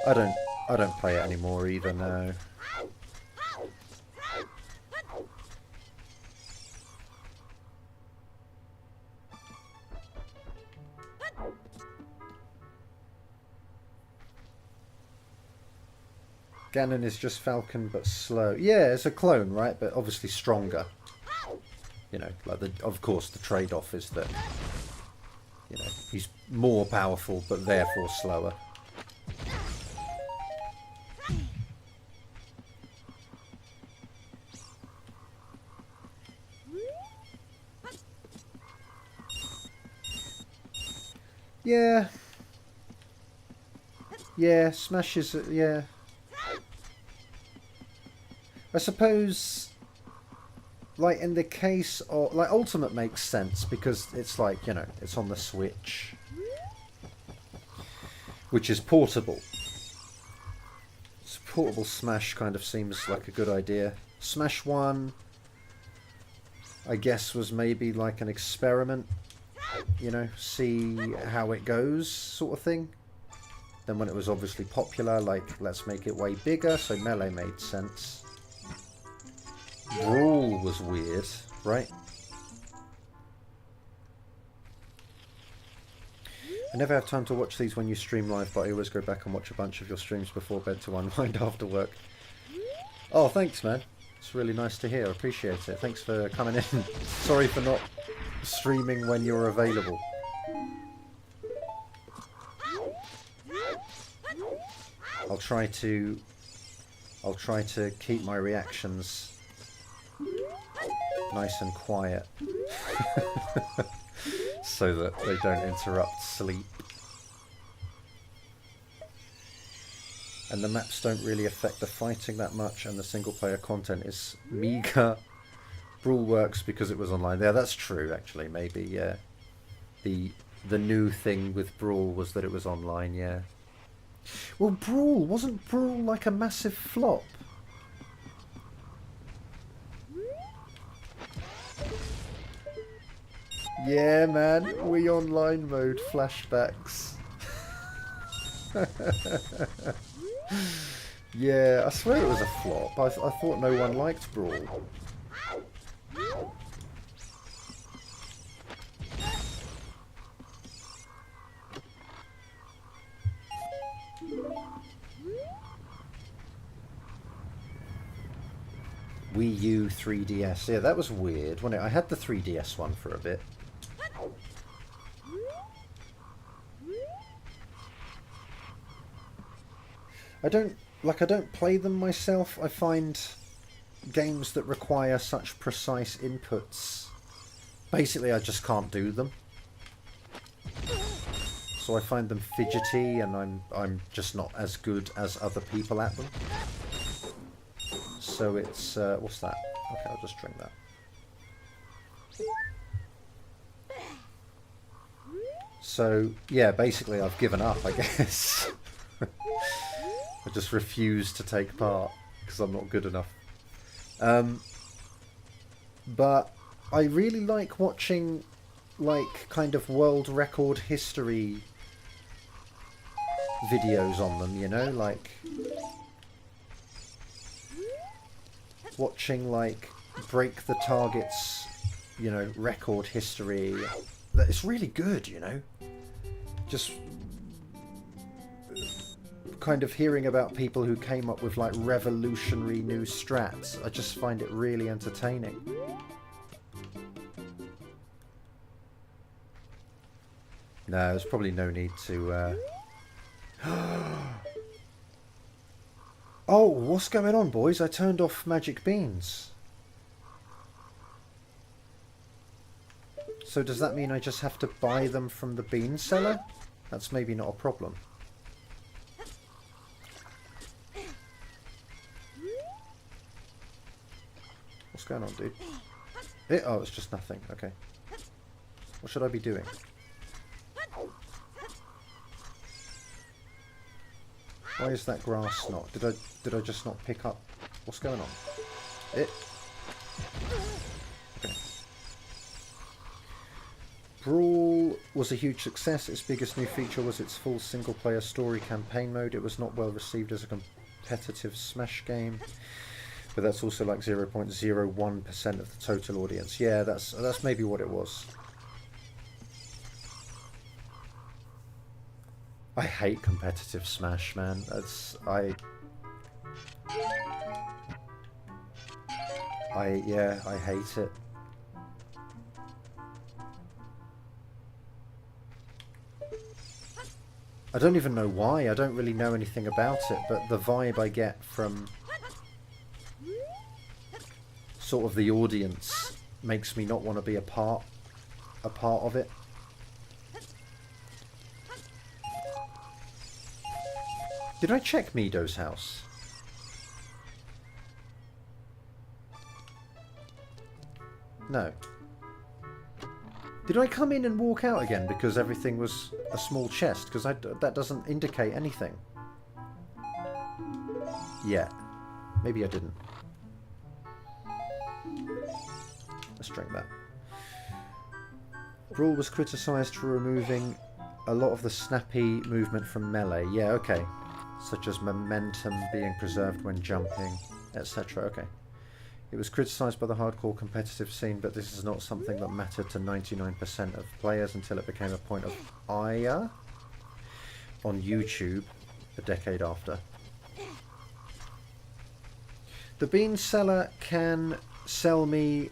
I don't play it anymore either, no. Ganon is just Falcon but slow. Yeah, it's a clone, right? But obviously stronger. You know, like of course the trade-off is that, you know, he's more powerful but therefore slower. Yeah. Yeah, Smash is... yeah. I suppose, like, in the case of... like, Ultimate makes sense because it's like, you know, it's on the Switch. Which is portable. So portable Smash kind of seems like a good idea. Smash 1, I guess, was maybe like an experiment. You know, see how it goes, sort of thing. Then when it was obviously popular, like, let's make it way bigger, so Melee made sense. Brawl was weird, right? I never have time to watch these when you stream live, but I always go back and watch a bunch of your streams before bed to unwind after work. Oh, thanks, man. It's really nice to hear. I appreciate it. Thanks for coming in. Sorry for not streaming when you're available. I'll try to keep my reactions nice and quiet so that they don't interrupt sleep. And the maps don't really affect the fighting that much, and the single player content is meager. Brawl works because it was online. Yeah, that's true actually, maybe, yeah. The new thing with Brawl was that it was online, yeah. Well, wasn't Brawl like a massive flop? Yeah, man, Wii Online mode flashbacks. Yeah, I swear it was a flop. I thought no one liked Brawl. Wii U 3DS. Yeah, that was weird, wasn't it? I had the 3DS one for a bit. I don't play them myself. I find games that require such precise inputs, basically I just can't do them. So I find them fidgety, and I'm just not as good as other people at them. So it's what's that? Okay, I'll just drink that. So yeah, basically I've given up, I guess. I just refuse to take part because I'm not good enough. But I really like watching, like, kind of world record history videos on them, you know, like watching, like, break the targets, you know, record history. It's really good, you know, just kind of hearing about people who came up with, like, revolutionary new strats. I just find it really entertaining. No, there's probably no need to Oh, what's going on, boys? I turned off magic beans. So does that mean I just have to buy them from the bean seller? That's maybe not a problem. What's going on, dude? Oh, it's just nothing. Okay. What should I be doing? Why is that grass not? Did I just not pick up? What's going on? Okay. Brawl was a huge success. Its biggest new feature was its full single-player story campaign mode. It was not well received as a competitive Smash game, but that's also like 0.01% of the total audience. Yeah, that's maybe what it was. I hate competitive Smash, man. Yeah, I hate it. I don't even know why. I don't really know anything about it, but the vibe I get from sort of the audience makes me not want to be a part of it. Did I check Mido's house? No. Did I come in and walk out again because everything was a small chest? Because that doesn't indicate anything. Yeah. Maybe I didn't. Let's drink that. Brawl was criticised for removing a lot of the snappy movement from Melee. Yeah, okay. Such as momentum being preserved when jumping, etc. Okay. It was criticised by the hardcore competitive scene, but this is not something that mattered to 99% of players until it became a point of ire on YouTube a decade after. The bean seller can sell me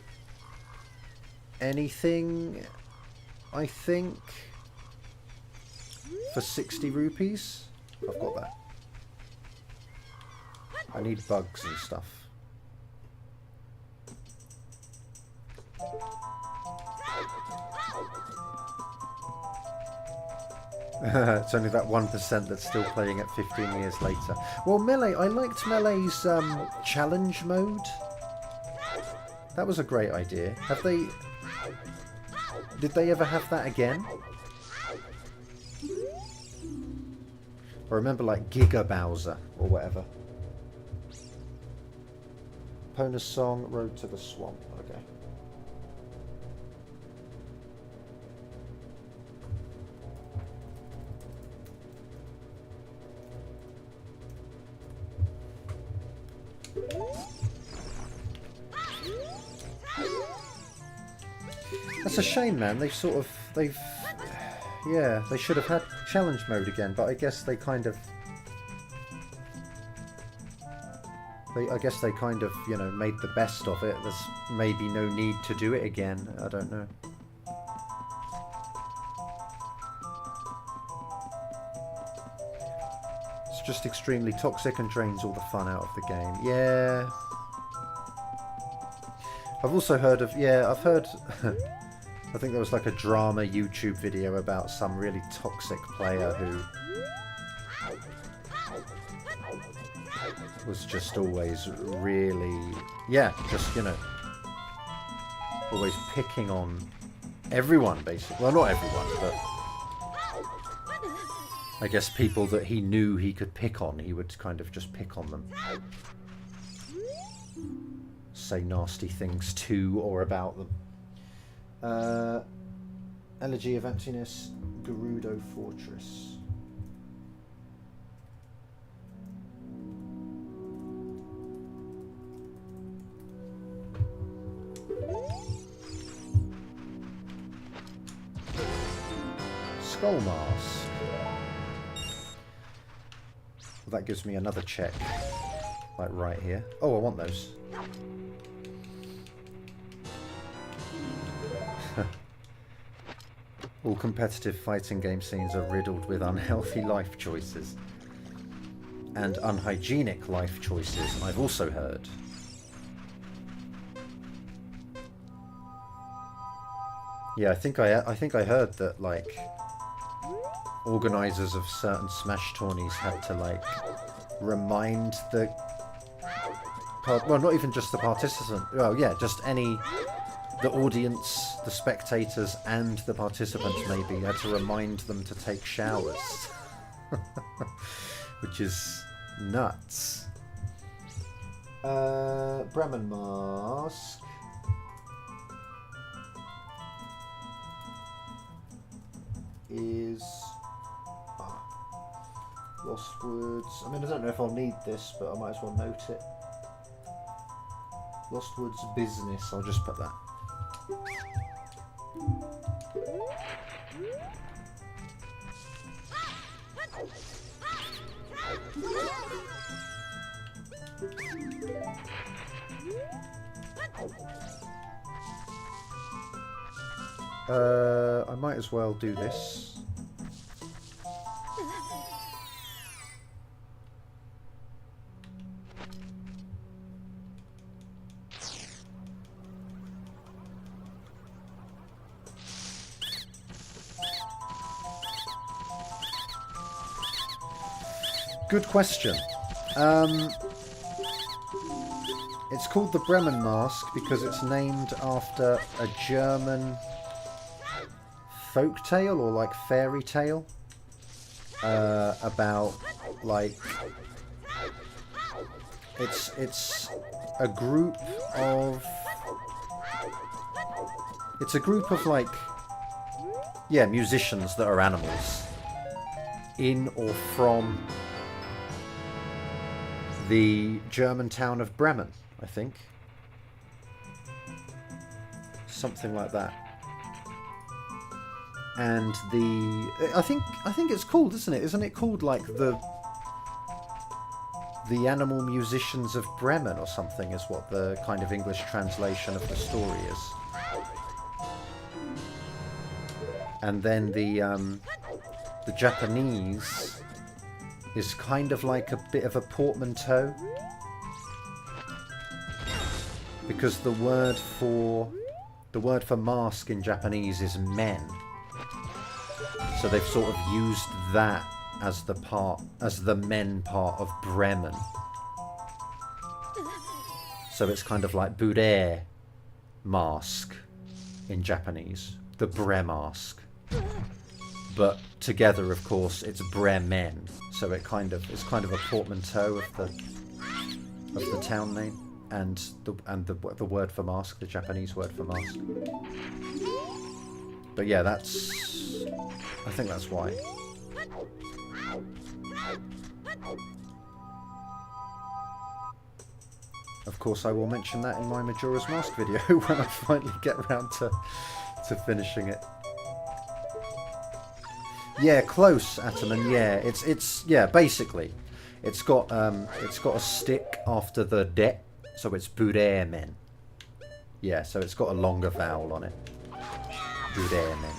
anything, I think, for 60 rupees. I've got that. I need bugs and stuff. It's only that 1% that's still playing it 15 years later. Well, Melee, I liked Melee's challenge mode. That was a great idea. Have they... Did they ever have that again? I remember like Giga Bowser or whatever. Pona's song, Road to the Swamp. Okay. That's a shame, man. Yeah, they should have had challenge mode again, but I guess they kind of... I guess they kind of, you know, made the best of it. There's maybe no need to do it again. I don't know. It's just extremely toxic and drains all the fun out of the game. Yeah. I've also heard of... Yeah, I've heard... I think there was like a drama YouTube video about some really toxic player who was just always really, yeah, just, you know, always picking on everyone, basically. Well, not everyone, but I guess people that he knew he could pick on, he would kind of just pick on them. Say nasty things to or about them. Elegy of Emptiness, Gerudo Fortress. Skull Mask. Well, that gives me another check. Like right here. Oh, I want those. All competitive fighting game scenes are riddled with unhealthy life choices. And unhygienic life choices, I've also heard. Yeah, I think I heard that, like, organisers of certain Smash tourneys had to, like, remind the... well, not even just the participant. Well, yeah, just any... The audience, the spectators, and the participants maybe had to remind them to take showers. Which is nuts. Bremen Mask. Is... Lost Woods. I mean, I don't know if I'll need this, but I might as well note it. Lost Woods Business. I'll just put that. I might as well do this. Good question. It's called the Bremen Mask because it's named after a German folk tale or like fairy tale about like it's a group of like, yeah, musicians that are animals. in or from the German town of Bremen, I think. Something like that. And I think it's called, isn't it? Isn't it called like the Animal Musicians of Bremen or something is what the kind of English translation of the story is. And then the Japanese is kind of like a bit of a portmanteau, because the word for mask in Japanese is men. So they've sort of used that as the men part of Bremen. So it's kind of like Bude mask in Japanese, the Bre mask. But together, of course, it's Bremen. So it's kind of a portmanteau of the town name and the word for mask, the Japanese word for mask. But yeah, I think that's why. Of course, I will mention that in my Majora's Mask video when I finally get around to finishing it. Yeah, close, Ataman. Yeah, it's basically, it's got a stick after the de, so it's Budemen. Yeah, so it's got a longer vowel on it. Budemen.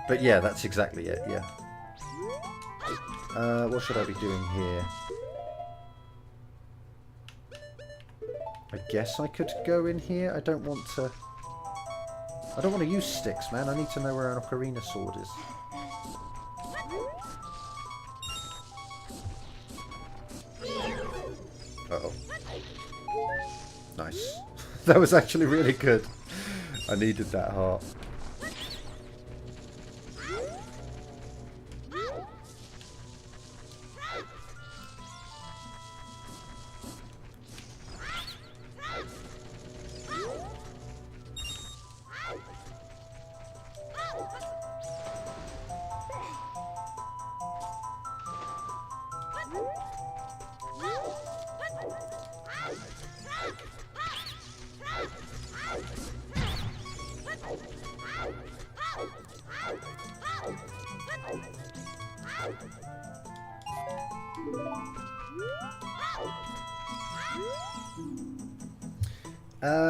But yeah, that's exactly it. Yeah. What should I be doing here? I guess I could go in here. I don't want to use sticks, man. I need to know where an ocarina sword is. Uh-oh. Nice. That was actually really good. I needed that heart.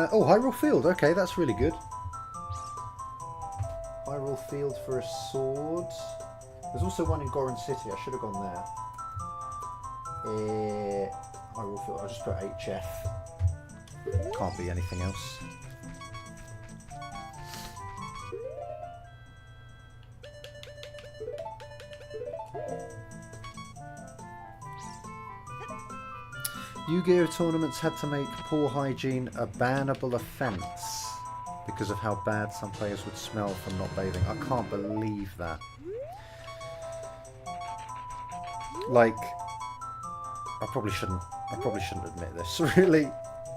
Oh, Hyrule Field. Okay, that's really good. Hyrule Field for a sword. There's also one in Goron City. I should have gone there. Hyrule Field. I'll just put HF. Can't be anything else. Yu-Gi-Oh! Tournaments had to make poor hygiene a bannable offence because of how bad some players would smell from not bathing. I can't believe that. Like, I probably shouldn't admit this, really,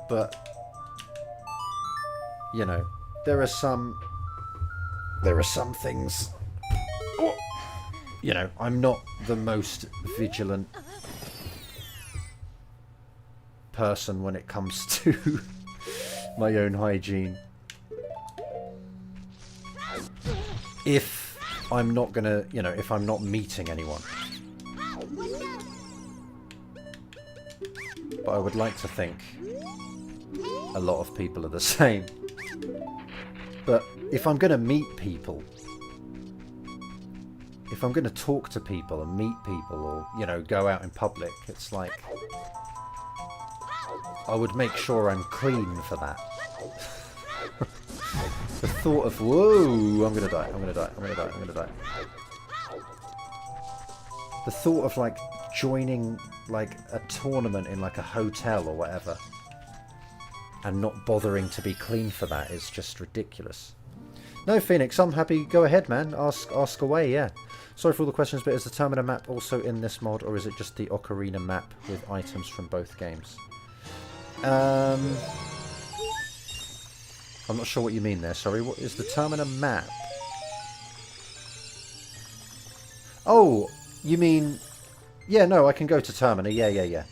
but you know, there are some things. You know, I'm not the most vigilant person when it comes to my own hygiene. If I'm not gonna, you know, if I'm not meeting anyone. But I would like to think a lot of people are the same. But if I'm gonna meet people, if I'm gonna talk to people and meet people, or, you know, go out in public, it's like, I would make sure I'm clean for that. The thought of, whoa, I'm gonna die, I'm gonna die, I'm gonna die, I'm gonna die. The thought of, like, joining, like, a tournament in, like, a hotel or whatever, and not bothering to be clean for that is just ridiculous. No, Phoenix, I'm happy. Go ahead, man. Ask away, yeah. Sorry for all the questions, but is the Termina map also in this mod, or is it just the Ocarina map with items from both games? I'm not sure what you mean there, sorry. What is the Termina map? Oh, you mean... Yeah, no, I can go to Termina. Yeah.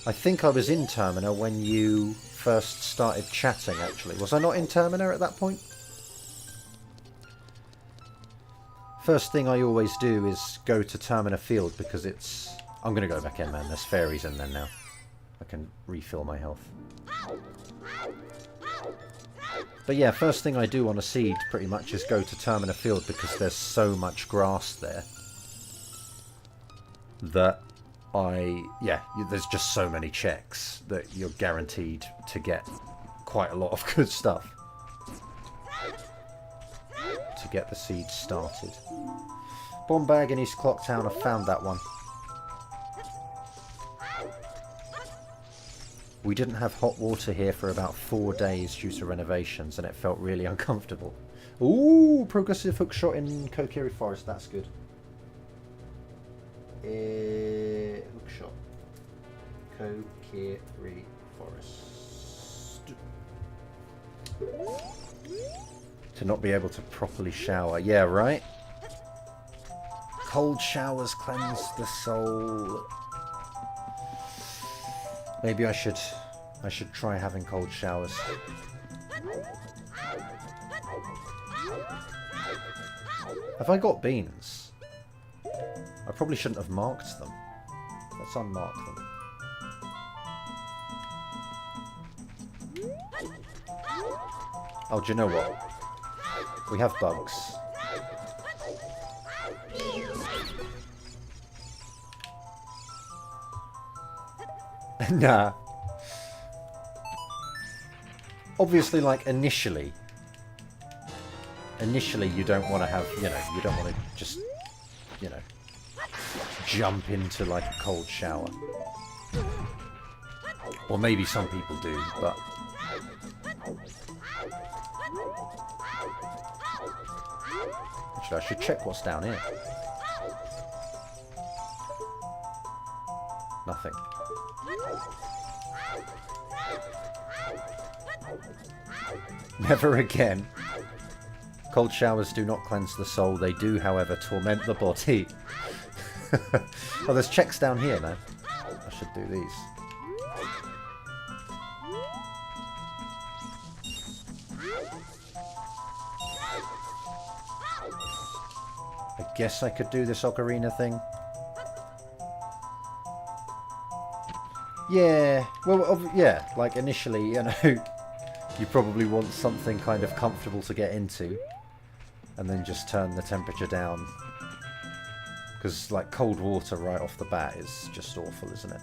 I think I was in Termina when you first started chatting, actually. Was I not in Termina at that point? First thing I always do is go to Termina Field because it's... I'm going to go back in, man. There's fairies in there now. I can refill my health. But yeah, first thing I do on a seed pretty much is go to Termina Field because there's so much grass there that there's just so many checks that you're guaranteed to get quite a lot of good stuff to get the seeds started. Bomb bag in East Clocktown, I found that one. We didn't have hot water here for about 4 days due to renovations, and it felt really uncomfortable. Ooh, progressive hookshot in Kokiri Forest, that's good. Hookshot. Kokiri Forest. To not be able to properly shower. Yeah, right? Cold showers cleanse the soul. Maybe I should try having cold showers. Have I got beans? I probably shouldn't have marked them. Let's unmark them. Oh, do you know what? We have bugs. Nah. Obviously, like, initially you don't want to have, you don't want to just, jump into, like, a cold shower. Or maybe some people do, but... Actually, I should check what's down here. Nothing. Never again. Cold showers do not cleanse the soul. They do, however, torment the body. Oh, there's checks down here, man. I should do these. I guess I could do this ocarina thing. Yeah, well, yeah, like initially, you probably want something kind of comfortable to get into, and then just turn the temperature down. Because, like, cold water right off the bat is just awful, isn't it?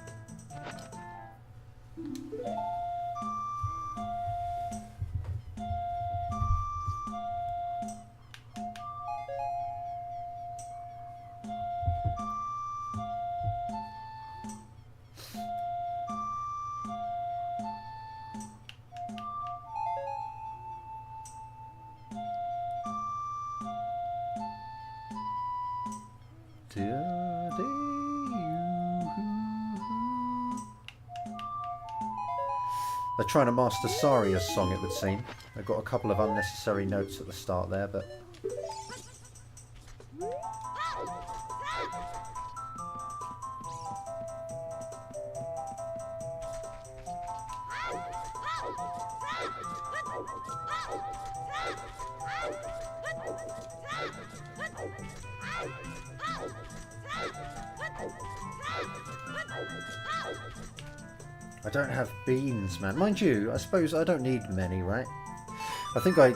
They're trying to master Saria's song, it would seem. They've got a couple of unnecessary notes at the start there, but... I don't have beans, man. Mind you, I suppose I don't need many, right? I think I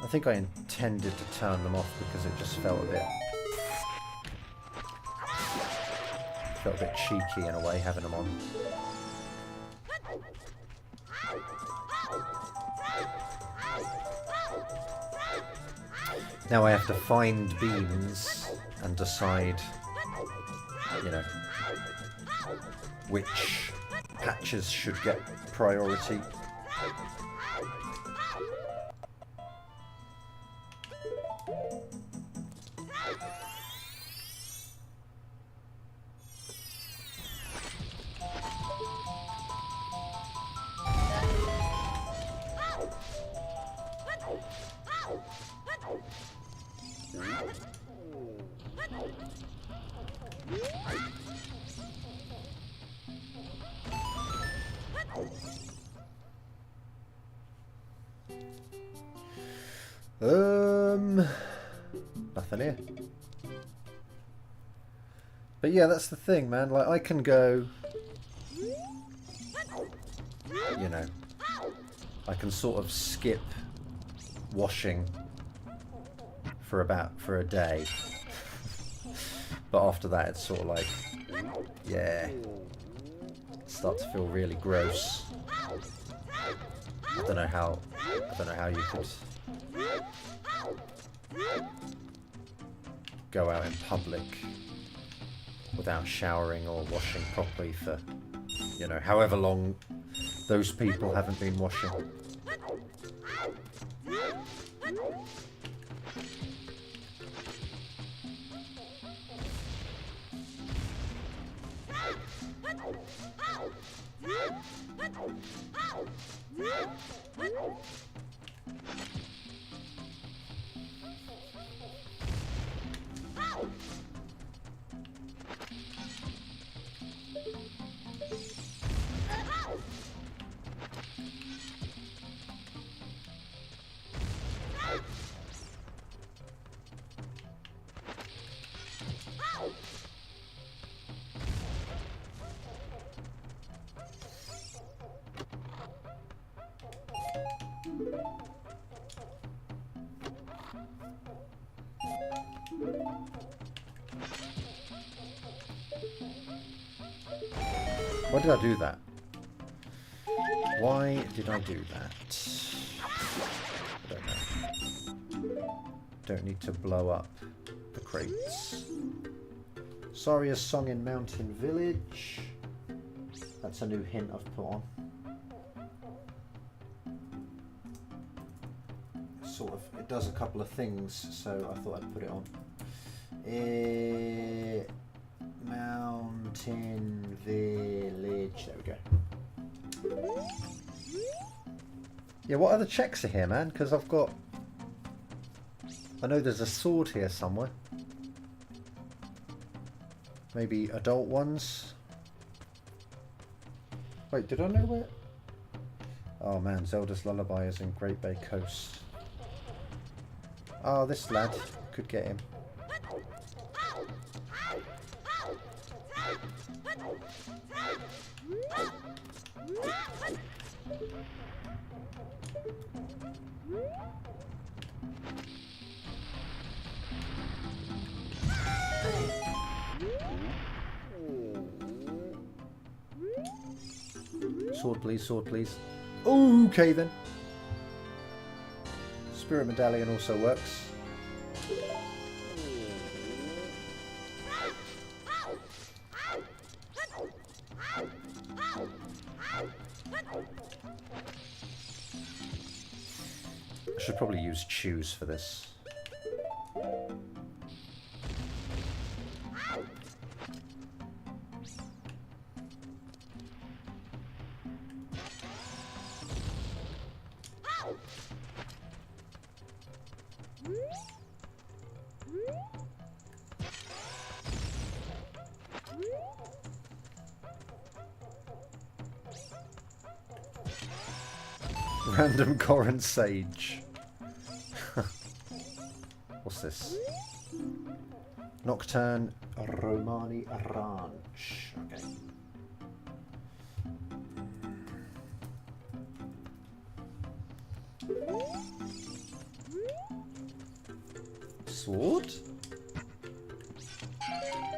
think I intended to turn them off because it just felt a bit cheeky in a way, having them on. Now I have to find beans and decide, which patches should get priority. Nothing here. But yeah, that's the thing, man. Like, I can go, you know, I can sort of skip washing for a day. But after that, it's sort of like, yeah, start to feel really gross. I don't know how you could go out in public without showering or washing properly for, you know, however long those people haven't been washing. Why did I do that? Why did I do that? I don't know. Don't need to blow up the crates. Sorry, a song in Mountain Village. That's a new hint I've put on. Sort of, it does a couple of things, so I thought I'd put it on. Mountain Village. There we go. Yeah, what other checks are here, man? Because I've got... I know there's a sword here somewhere. Maybe adult ones? Wait, did I know where... Oh man, Zelda's Lullaby is in Great Bay Coast. Oh, this lad. Could get him. Sword please, sword please. Okay then. Spirit Medallion also works. I should probably use choose for this. Random Corin Sage. What's this? Nocturne Romani Ranch. Okay. Sword?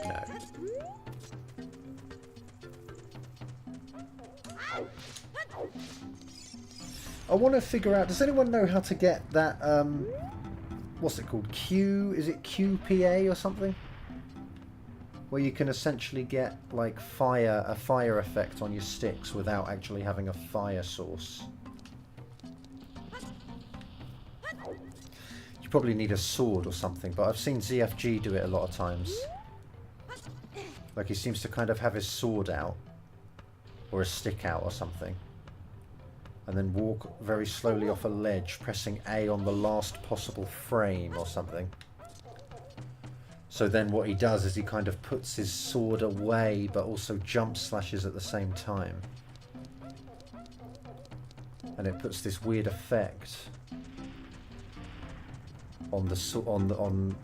No. I want to figure out, does anyone know how to get that, what's it called? Is it QPA or something? Where you can essentially get, like, a fire effect on your sticks without actually having a fire source. You probably need a sword or something, but I've seen ZFG do it a lot of times. Like, he seems to kind of have his sword out, or a stick out or something. And then walk very slowly off a ledge, pressing A on the last possible frame or something. So then what he does is he kind of puts his sword away, but also jump slashes at the same time. And it puts this weird effect on the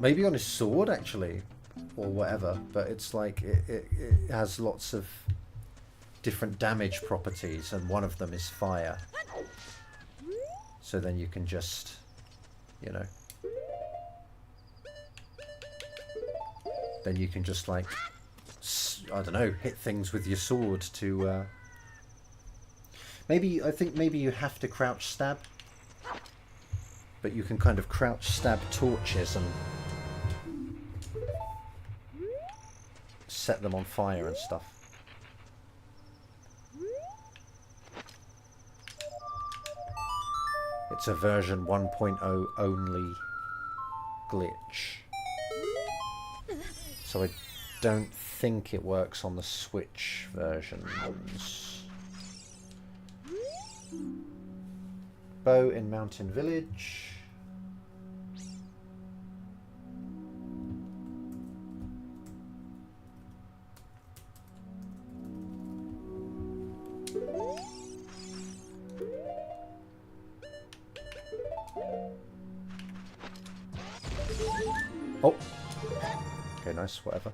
maybe on his sword actually, or whatever. But it's like it has lots of different damage properties, and one of them is fire. So then you can just, you know, then you can just like, I don't know, hit things with your sword to. I think maybe you have to crouch stab, but you can kind of crouch stab torches and set them on fire and stuff. It's a version 1.0 only glitch. So I don't think it works on the Switch versions. Bow in Mountain Village. Oh. Okay, nice, whatever.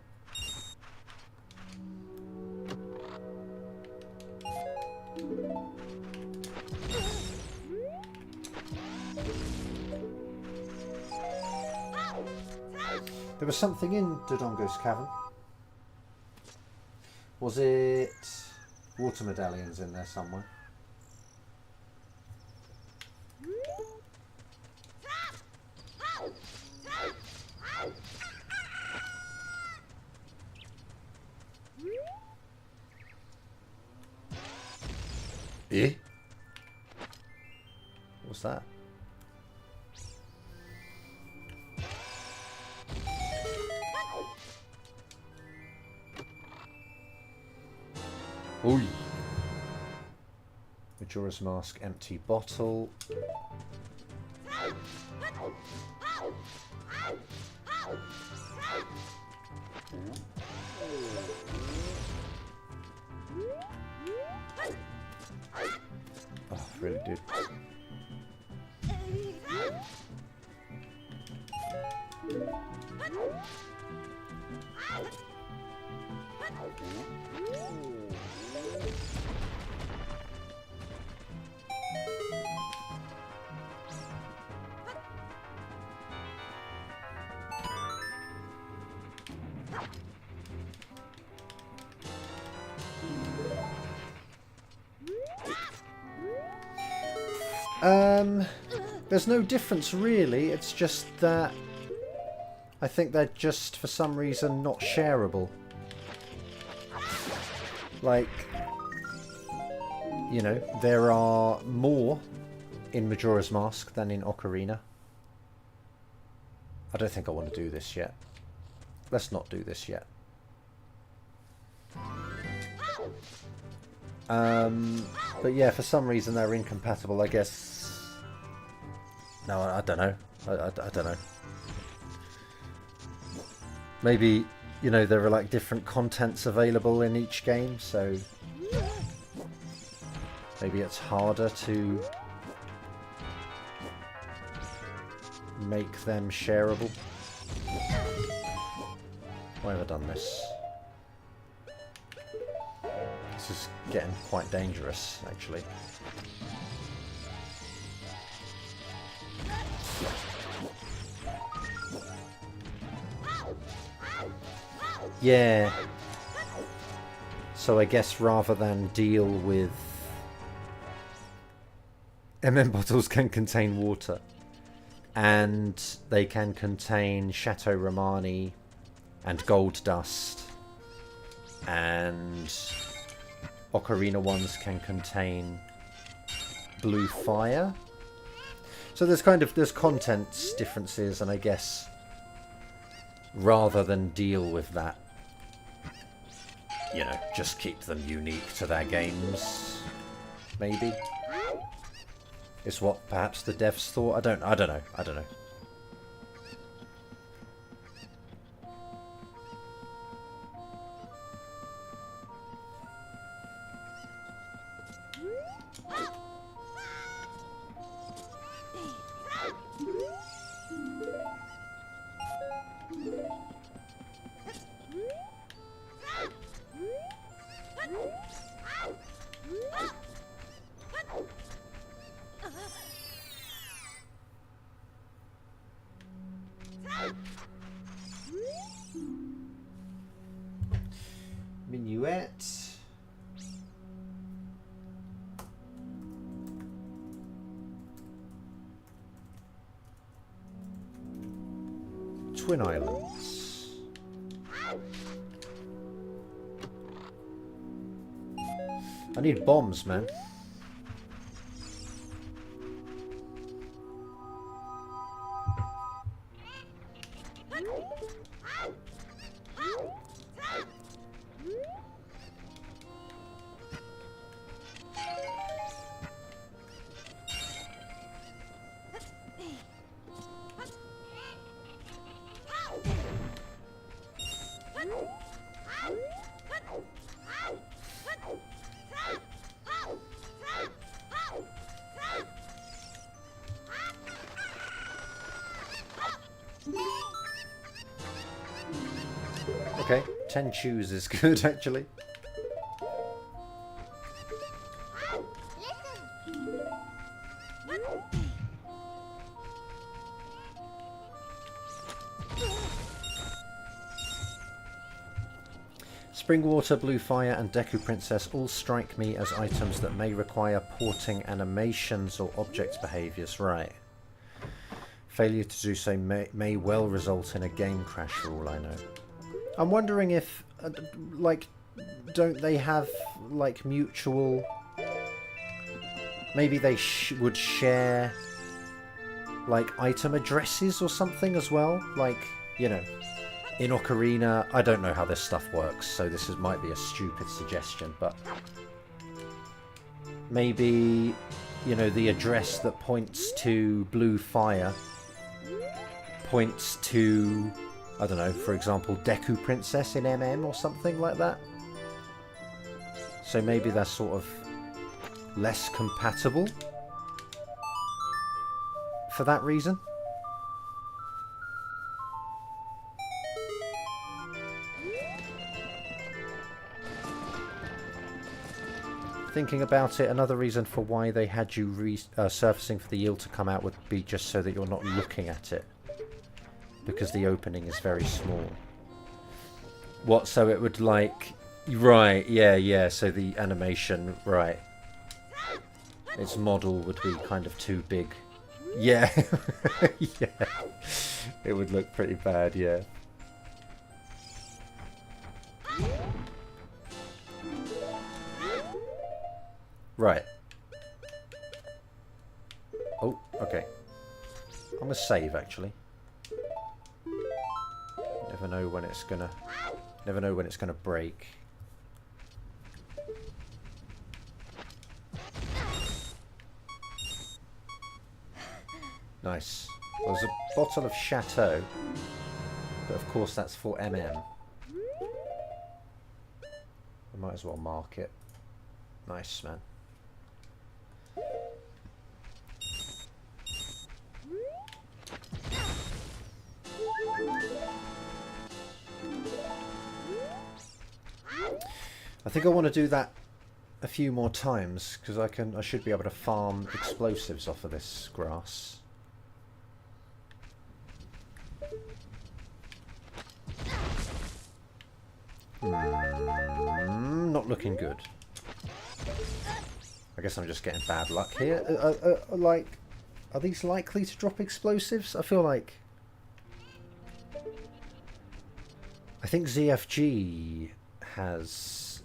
There was something in Dodongo's cavern. Was it water medallions in there somewhere? Eh? What's that? Ooh. Majora's Mask, empty bottle. Oh, really, dude. There's no difference really, it's just that I think they're just for some reason not shareable. Like, you know, there are more in Majora's Mask than in Ocarina. I don't think I want to do this yet. Let's not do this yet. But yeah, for some reason they're incompatible, I guess. No, I don't know. I don't know. Maybe, you know, there are like different contents available in each game, so maybe it's harder to make them shareable. Why have I done this? This is getting quite dangerous, actually. Yeah. So I guess rather than deal with... MM bottles can contain water. And they can contain Chateau Romani and gold dust. And Ocarina ones can contain blue fire. So there's contents differences, and I guess rather than deal with that, you know, just keep them unique to their games, maybe. Is what perhaps the devs thought. I don't know. Twin Islands. I need bombs, man. Okay, 10 chews is good, actually. Springwater, Blue Fire, and Deku Princess all strike me as items that may require porting animations or object behaviours. Right. Failure to do so may well result in a game crash, for all I know. I'm wondering if, like, don't they have, like, mutual... Maybe they would share, like, item addresses or something as well? Like, you know, in Ocarina... I don't know how this stuff works, so this might be a stupid suggestion, but... Maybe, you know, the address that points to Blue Fire points to... I don't know, for example, Deku Princess in MM or something like that. So maybe they're sort of less compatible for that reason. Thinking about it, another reason for why they had you surfacing for the yield to come out would be just so that you're not looking at it. Because the opening is very small. What, so it would like... Right, yeah, so the animation, right. Its model would be kind of too big. Yeah, yeah. It would look pretty bad, yeah. Right. Oh, okay. I'm gonna save, actually. Never know when it's gonna break. Nice. Well, there's a bottle of Chateau, but of course that's for MM. I might as well mark it. Nice, man. I think I want to do that a few more times because I should be able to farm explosives off of this grass. Not looking good. I guess I'm just getting bad luck here. Like, are these likely to drop explosives? I feel like... I think ZFG has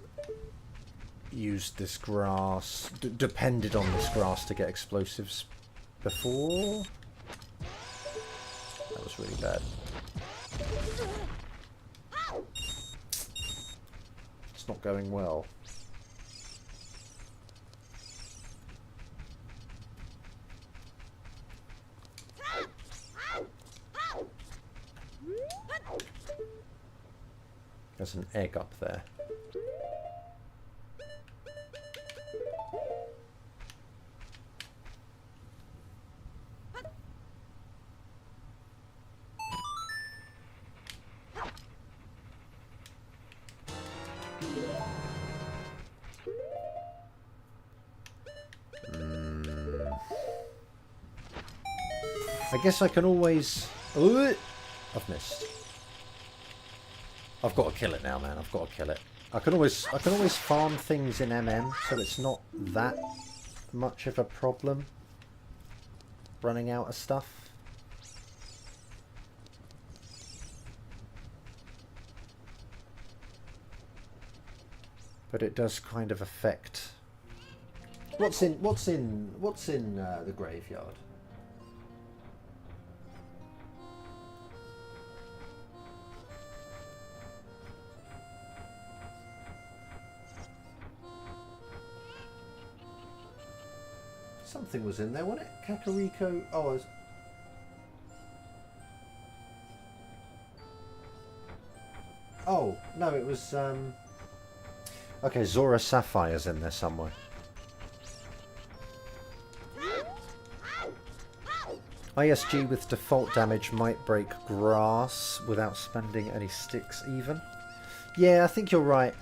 used this grass, depended on this grass to get explosives before. That was really bad. It's not going well. There's an egg up there. I guess I can always... Ooh, I've missed. I've got to kill it now, man. I've got to kill it. I can always farm things in MM, so it's not that much of a problem running out of stuff. but it does kind of affect. What's in the graveyard? Something was in there, wasn't it? Kakariko. Oh, I was... Oh no, it was. Okay, Zora Sapphire's in there somewhere. ISG with default damage might break grass without spending any sticks even. Yeah, I think you're right.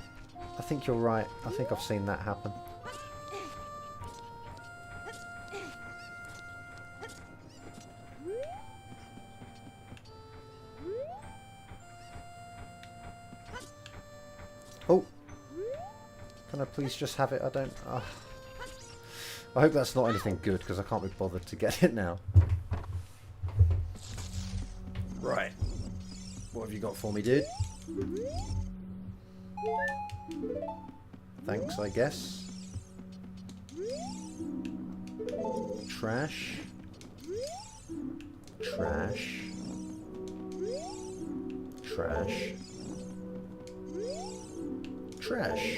I think you're right. I think I've seen that happen. Oh! Can I please just have it? I don't... I hope that's not anything good, because I can't be bothered to get it now. Right. What have you got for me, dude? Thanks, I guess. Trash. Trash. Trash. Trash.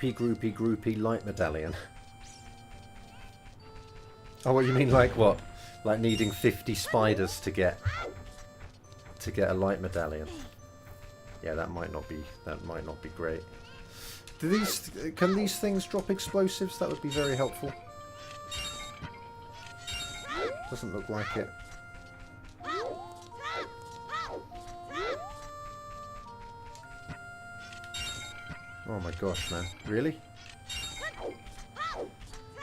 Groupie light medallion. Oh, what you mean, like what? Like needing 50 spiders to get a light medallion? Yeah, that might not be great. Can these things drop explosives? That would be very helpful. Doesn't look like it. Oh my gosh, man. Really?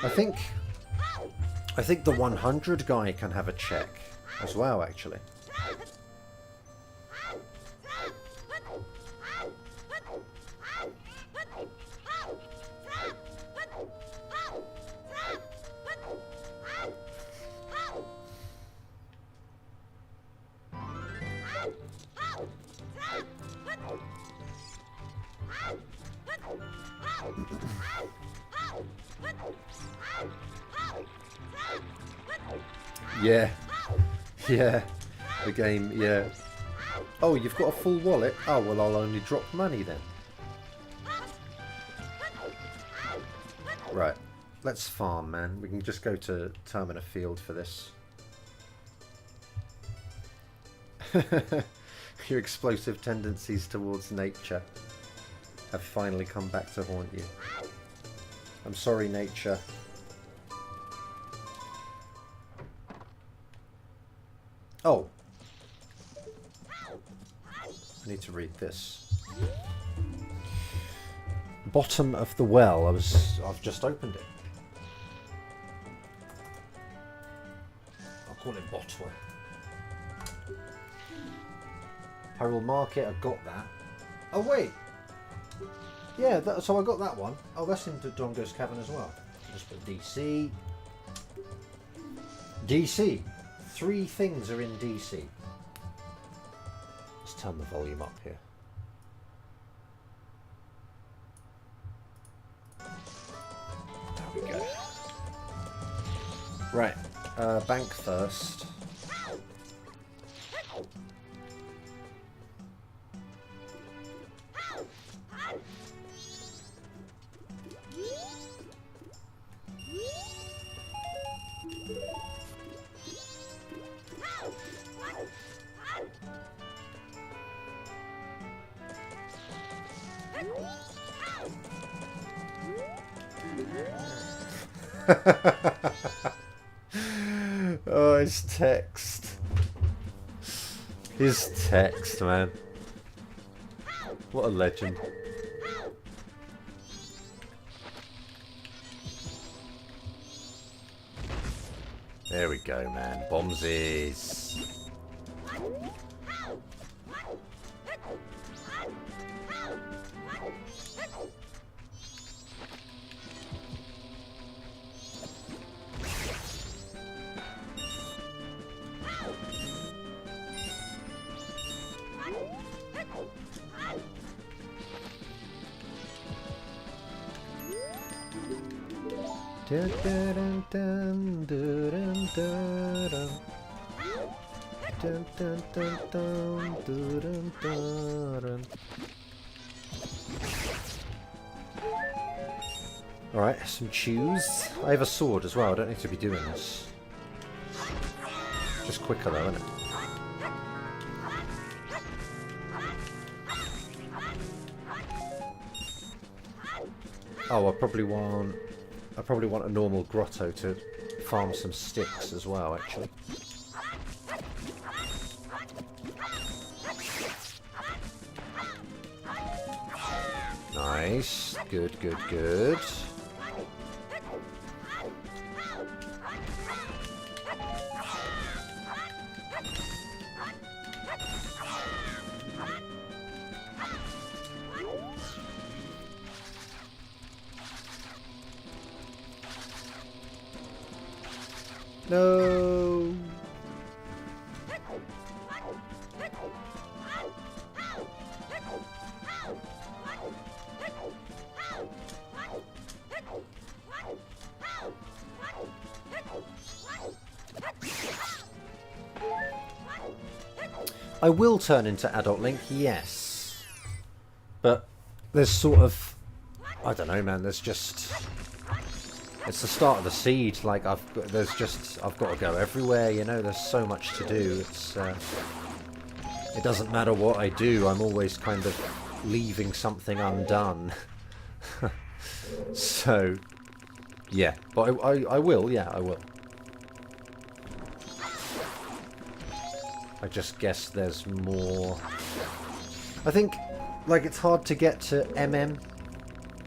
I think the 100 guy can have a check as well, actually. Yeah. Yeah. The game, yeah. Oh, you've got a full wallet? Oh, well, I'll only drop money then. Right. Let's farm, man. We can just go to Termina Field for this. Your explosive tendencies towards nature have finally come back to haunt you. I'm sorry, nature. Oh. I need to read this. Bottom of the well. I've just opened it. I'll call it Botwell. Hyrule Market, I got that. Oh wait. Yeah, so I got that one. Oh, that's into Dongo's Cavern as well. Just put DC. DC. 3 things are in DC. Let's turn the volume up here. There we go. Right, bank first. Oh, his text. His text, man. What a legend. There we go, man. Bombsies. Alright, some chews. I have a sword as well, I don't need to be doing this. Just quicker though, isn't it? Oh, I probably want a normal grotto to farm some sticks as well, actually. Nice. Good, good, good. No. I will turn into Adult Link, yes. But there's sort of, I don't know, man, there's just, it's the start of the seed. Like I've got to go everywhere, you know, there's so much to do. It's it doesn't matter what I do, I'm always kind of leaving something undone. So yeah, but I will, yeah, I will. I just guess there's more. I think, like, it's hard to get to MM,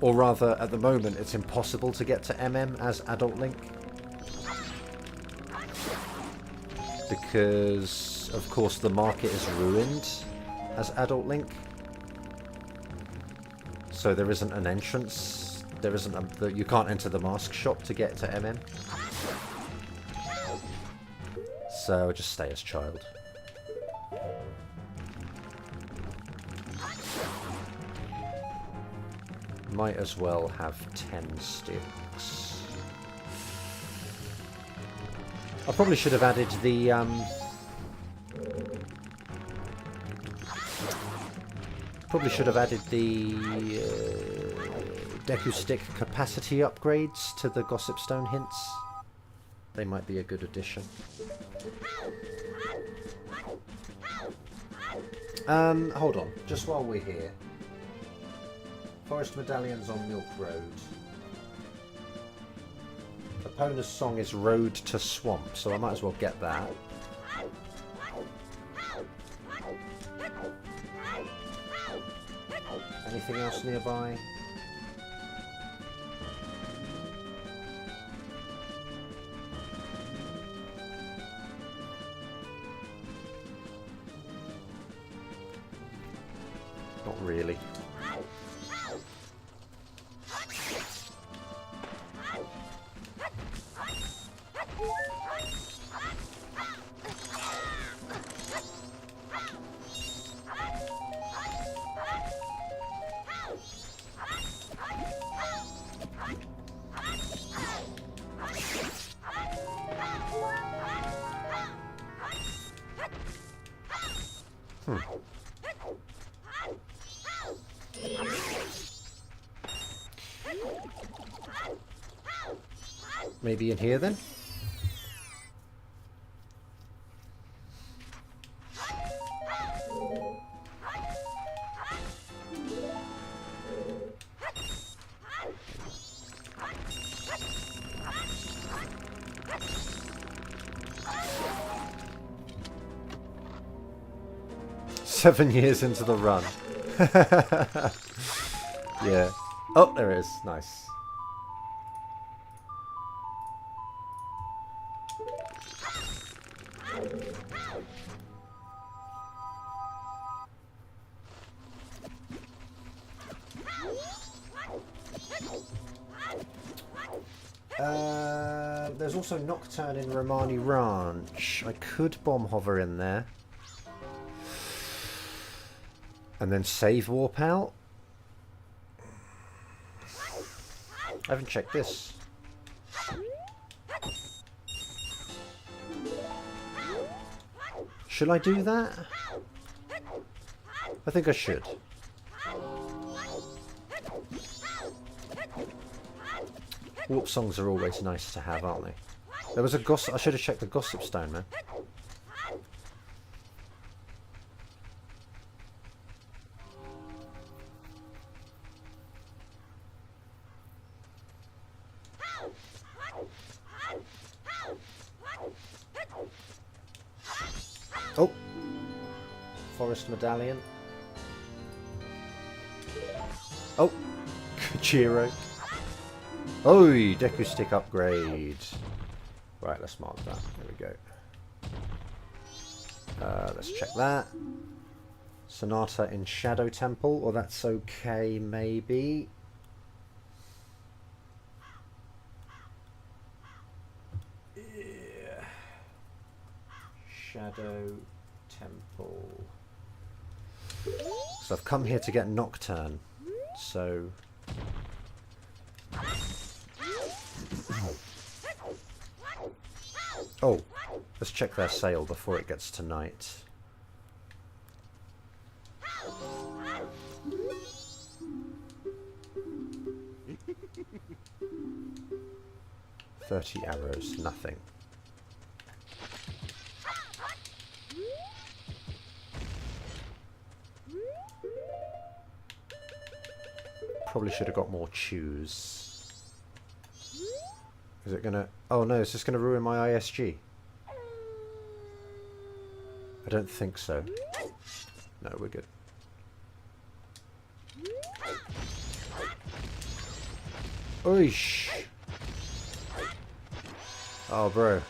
or rather, at the moment, it's impossible to get to MM as Adult Link. Because, of course, the market is ruined as Adult Link. So there isn't an entrance. There isn't a, you can't enter the mask shop to get to MM. So just stay as child. Might as well have 10 sticks. I probably should have added the Deku stick capacity upgrades to the Gossip Stone hints. They might be a good addition. Hold on, just while we're here. Forest Medallions on Milk Road. Epona's song is Road to Swamp, so I might as well get that. Anything else nearby? Not really. Maybe in here then? 7 years into the run. Yeah. Oh, there it is. Nice. There's also Nocturne in Romani Ranch. I could bomb hover in there. And then save warp out. I haven't checked this. Should I do that? I think I should. Warp songs are always nice to have, aren't they? There was a gossip. I should have checked the gossip stone, man. Oh! Forest medallion. Oh! Kachiro. Oh, Deku stick upgrade. Right, let's mark that. There we go. Let's check that. Sonata in Shadow Temple. Well, that's okay, maybe. Yeah. Shadow Temple. So I've come here to get Nocturne. So... Oh, let's check their sale before it gets to night. $30 arrows, nothing. Probably should have got more chews. Is it gonna... Oh no, is this gonna ruin my ISG? I don't think so. No, we're good. Oish! Oh, bro.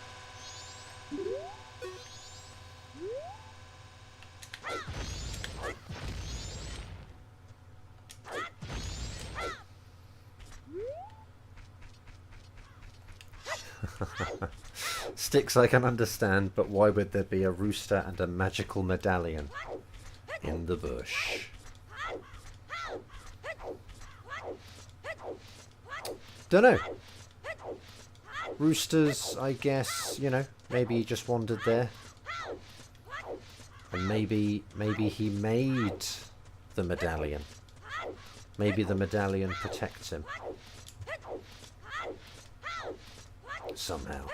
Sticks I can understand, but why would there be a rooster and a magical medallion in the bush? Dunno. Roosters, I guess, you know, maybe he just wandered there. And maybe he made the medallion. Maybe the medallion protects him. Somehow.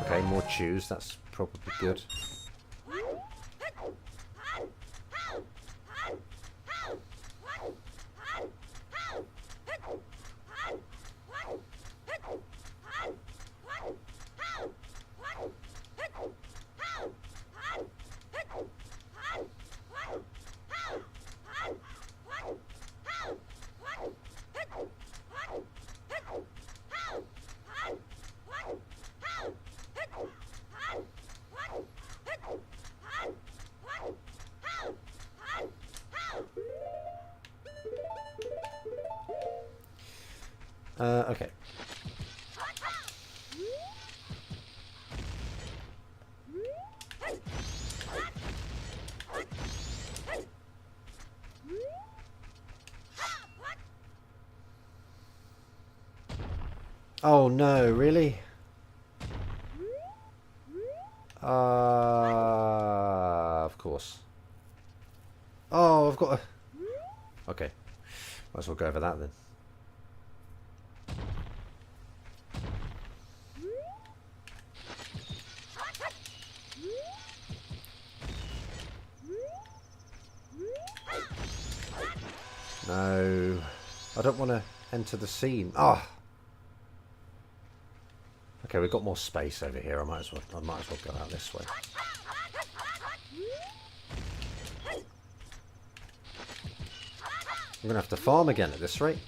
Okay, more chews, that's probably good. Okay. Oh no, really? Of course. Oh, I've got a... Okay. Might as well go over that then. No. I don't want to enter the scene. Ah! Oh. Okay, we've got more space over here. I might as well go out this way. I'm going to have to farm again at this rate.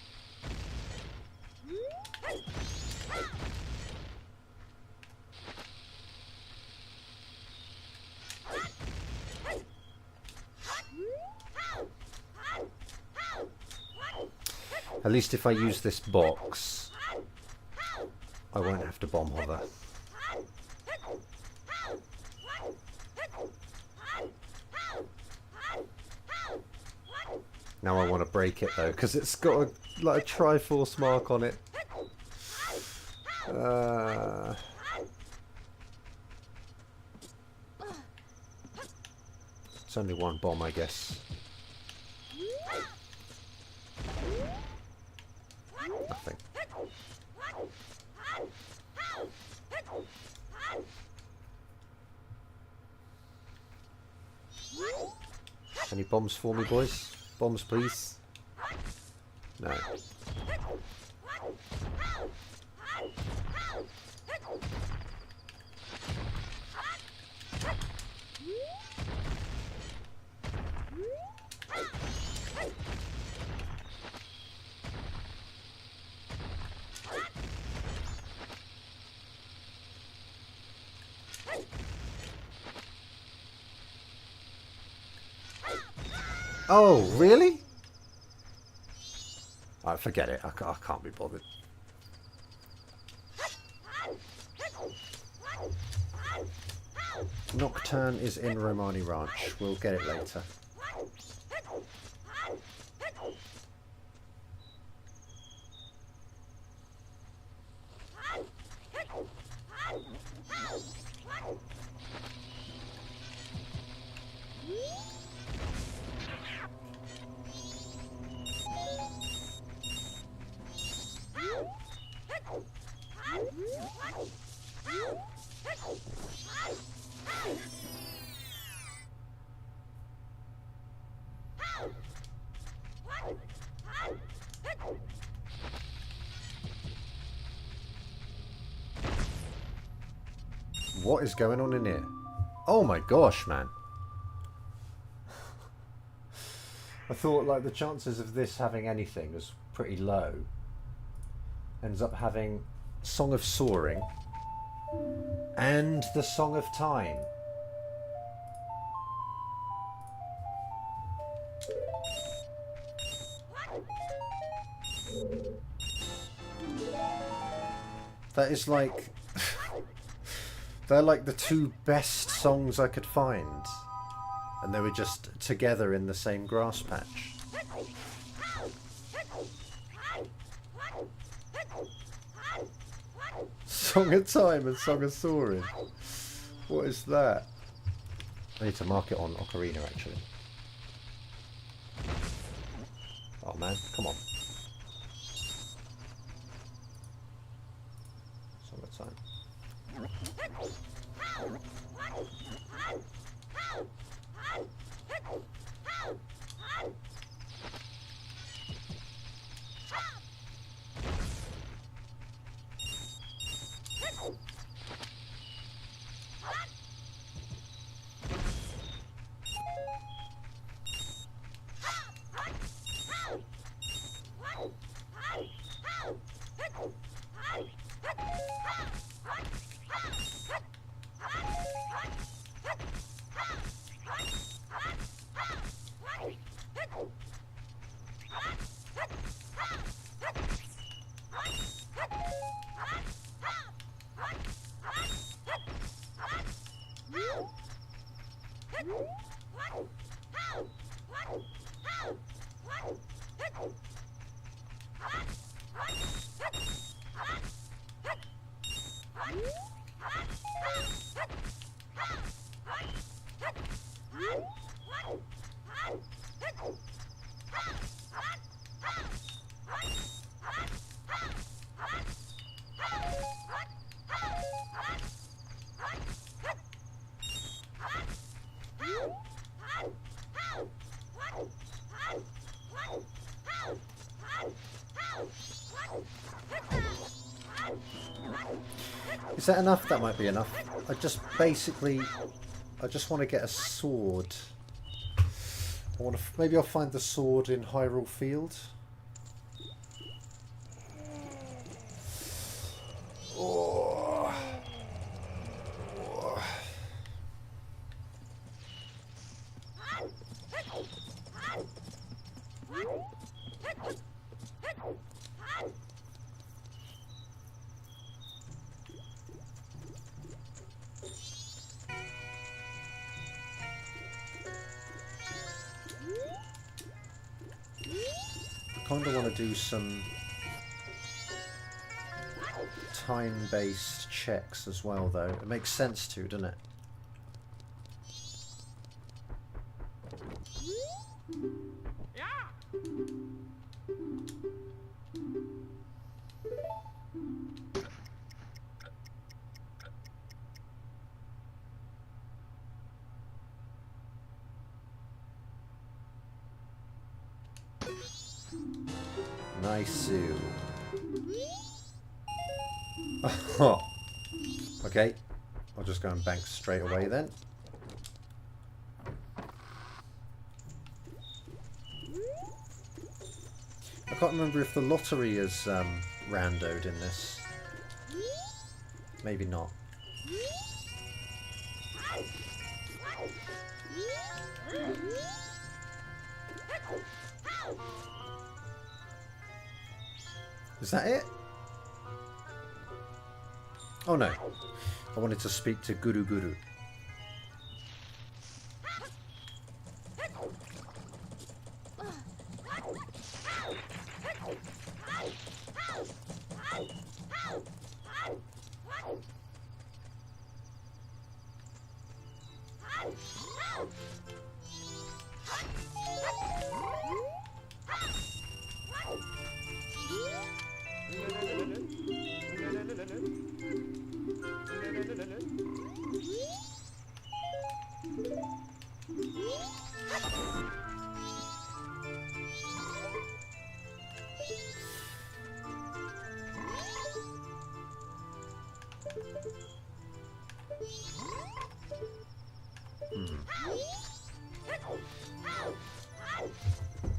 At least if I use this box, I won't have to bomb hover. Now I want to break it though, because it's got a Triforce mark on it. It's only one bomb, I guess. Nothing. Any bombs for me, boys? Bombs, please. No. Oh, really? I forget it. I can't be bothered. Nocturne is in Romani Ranch. We'll get it later. What is going on in here? Oh my gosh, man. I thought like the chances of this having anything was pretty low. Ends up having Song of Soaring and the Song of Time. That is like... They're like the two best songs I could find. And they were just together in the same grass patch. Song of Time and Song of Soaring. What is that? I need to mark it on Ocarina actually. Oh man, come on. Song of Time. Is that enough? That might be enough. I just want to get a sword. Maybe I'll find the sword in Hyrule Field. Oh. Oh. I kind of want to do some time-based checks as well, though. It makes sense to, doesn't it? Nice. Oh. Okay. I'll just go and bank straight away then. I can't remember if the lottery is randoed in this. Maybe not. Is that it? Oh no. I wanted to speak to Guru Guru.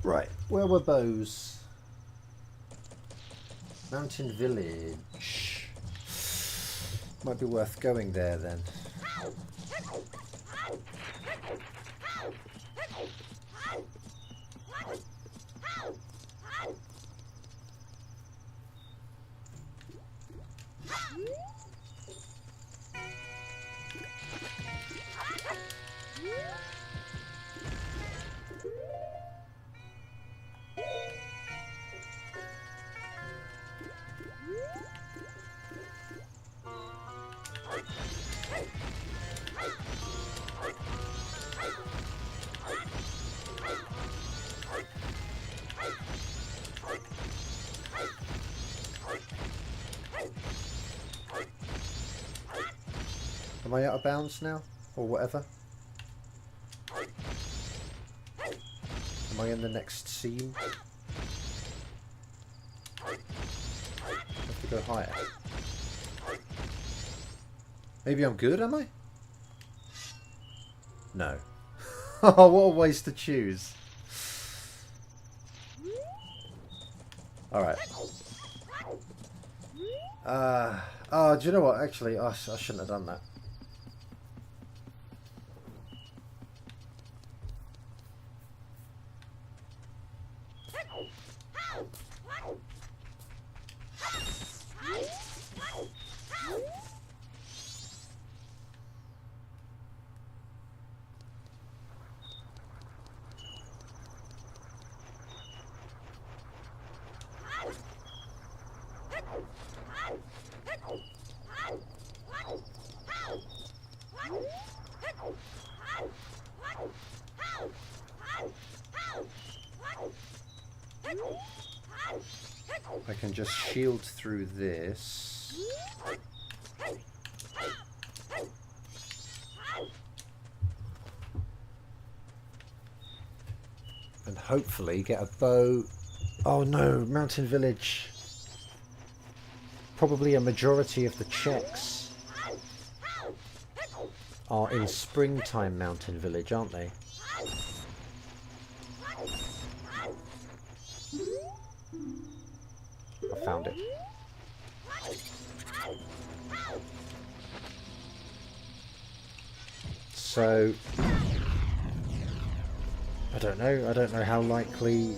Right, where were those? Mountain Village. Might be worth going there then. Am I out of bounds now? Or whatever? Am I in the next scene? I have to go higher. Maybe I'm good, am I? No. Oh, what a waste to choose. Alright. Oh, do you know what? Actually, I shouldn't have done that. I can just shield through this. And hopefully get a bow Oh no, Mountain Village. Probably a majority of the checks are in springtime Mountain Village, aren't they? I found it. So I don't know. I don't know how likely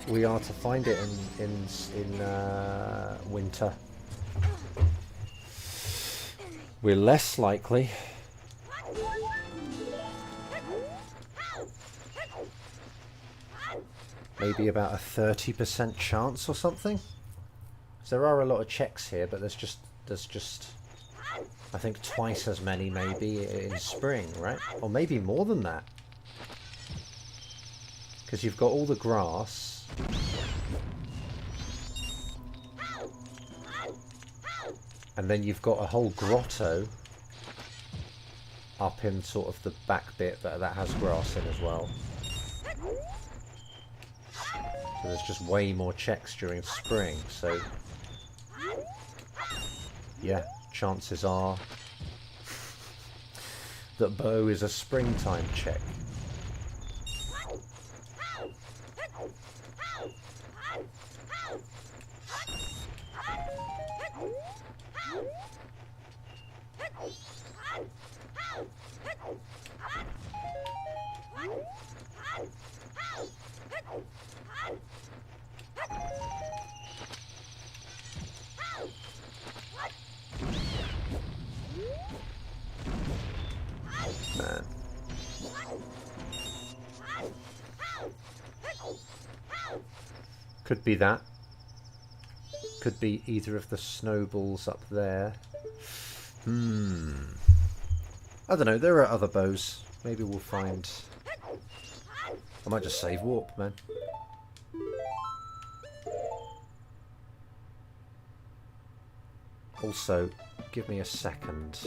we are to find it in winter. We're less likely. Maybe about a 30% chance or something. So there are a lot of checks here, but there's just I think twice as many maybe in spring, right? Or maybe more than that. Because you've got all the grass. And then you've got a whole grotto up in sort of the back bit that has grass in as well. So there's just way more checks during spring, so yeah, chances are that Bow is a springtime check. Man. Could be that. Could be either of the snowballs up there. I don't know, there are other bows. Maybe we'll find... I might just save warp, man. Also, give me a second.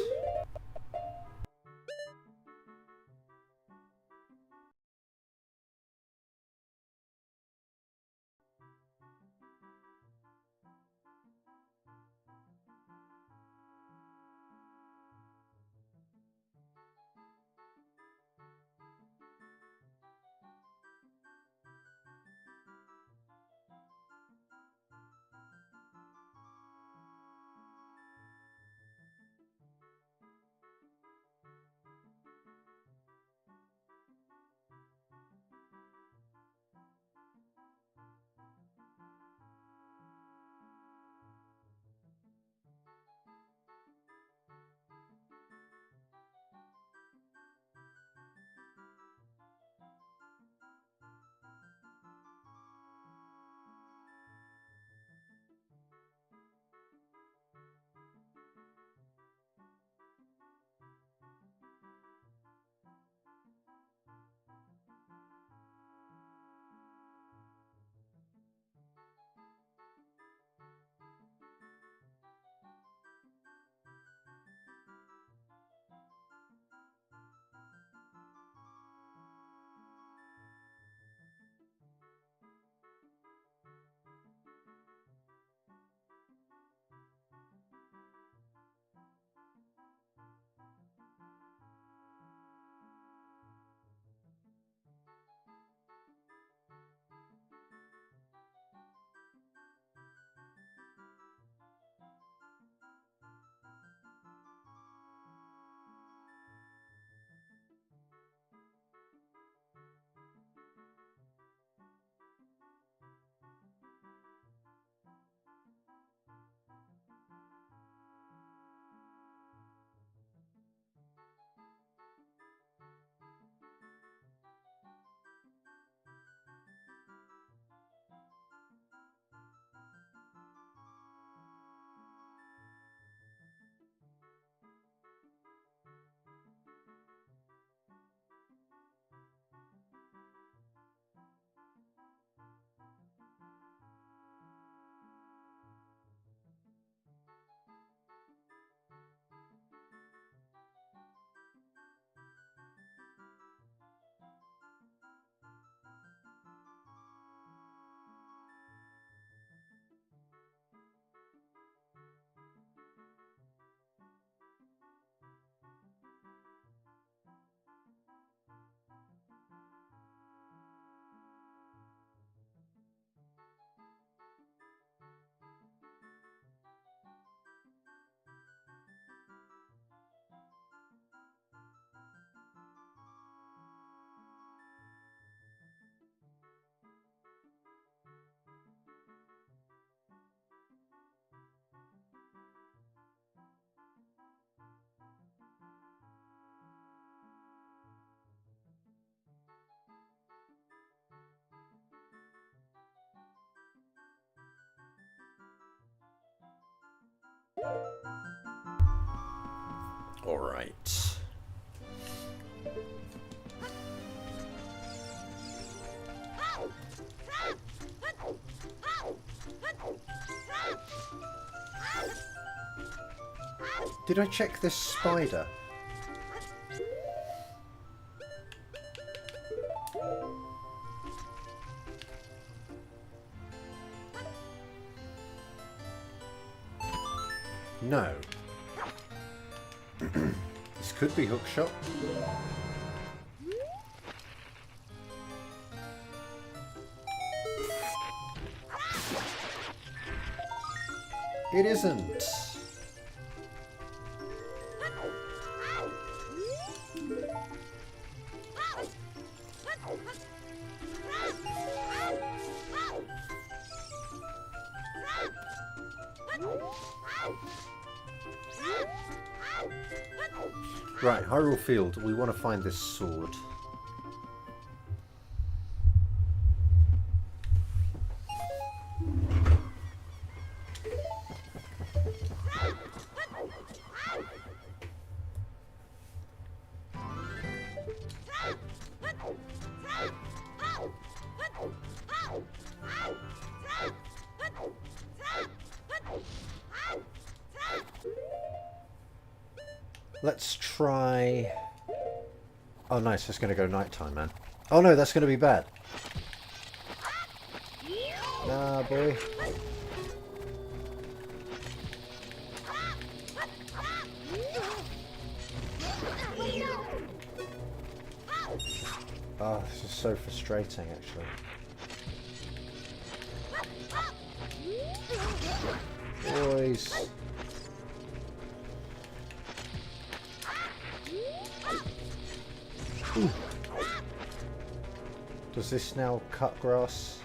All right. Did I check this spider? No. This could be hookshot. It isn't. Right, Hyrule Field, we want to find this sword. Let's try... Oh nice, it's going to go nighttime, man. Oh no, that's going to be bad. Nah, boy. Oh, this is so frustrating, actually. Boys. Ooh. Does this now cut grass?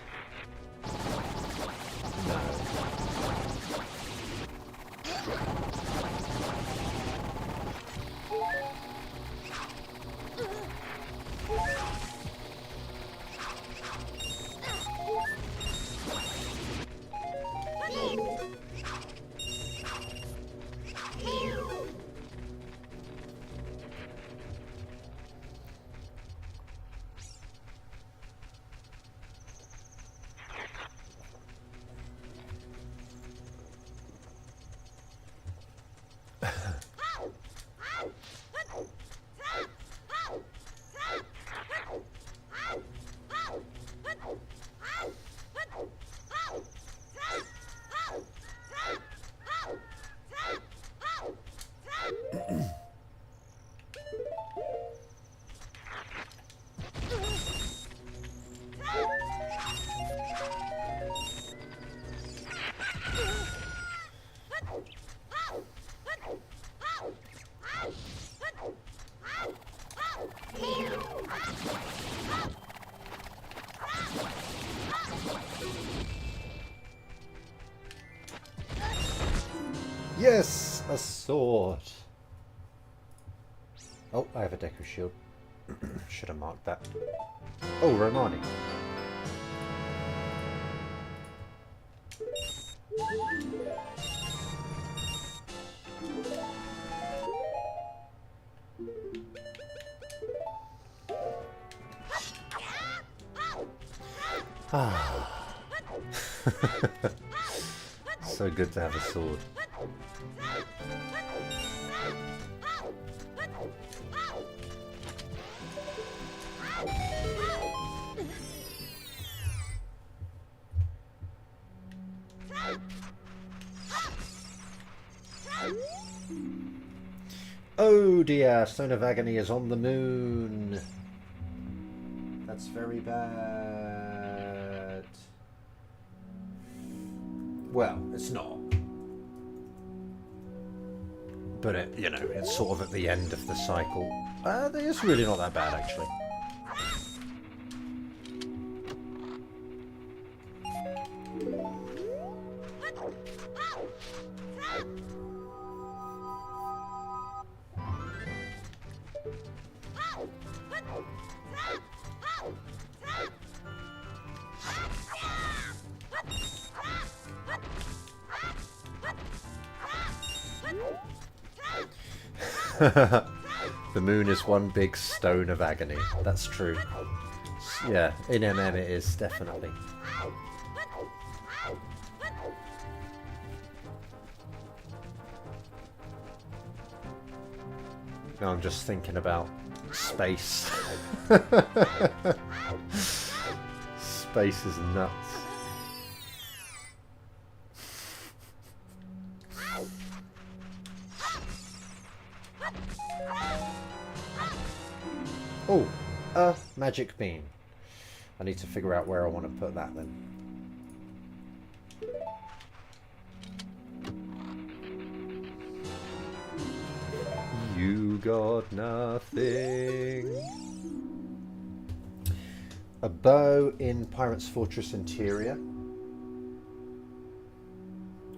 No. Yes, a sword. Oh, I have a Deku Shield. Should have marked that. Oh, Romani. Ah. So good to have a sword. Oh dear, Stone of Agony is on the moon. That's very bad. Well, it's not. But it, you know, it's sort of at the end of the cycle. It's really not that bad, actually. The moon is one big stone of agony. That's true. Yeah, in MM it is, definitely. Now I'm just thinking about space. Space is nuts. Oh, a magic bean. I need to figure out where I want to put that then. You got nothing. A bow in Pirate's Fortress interior.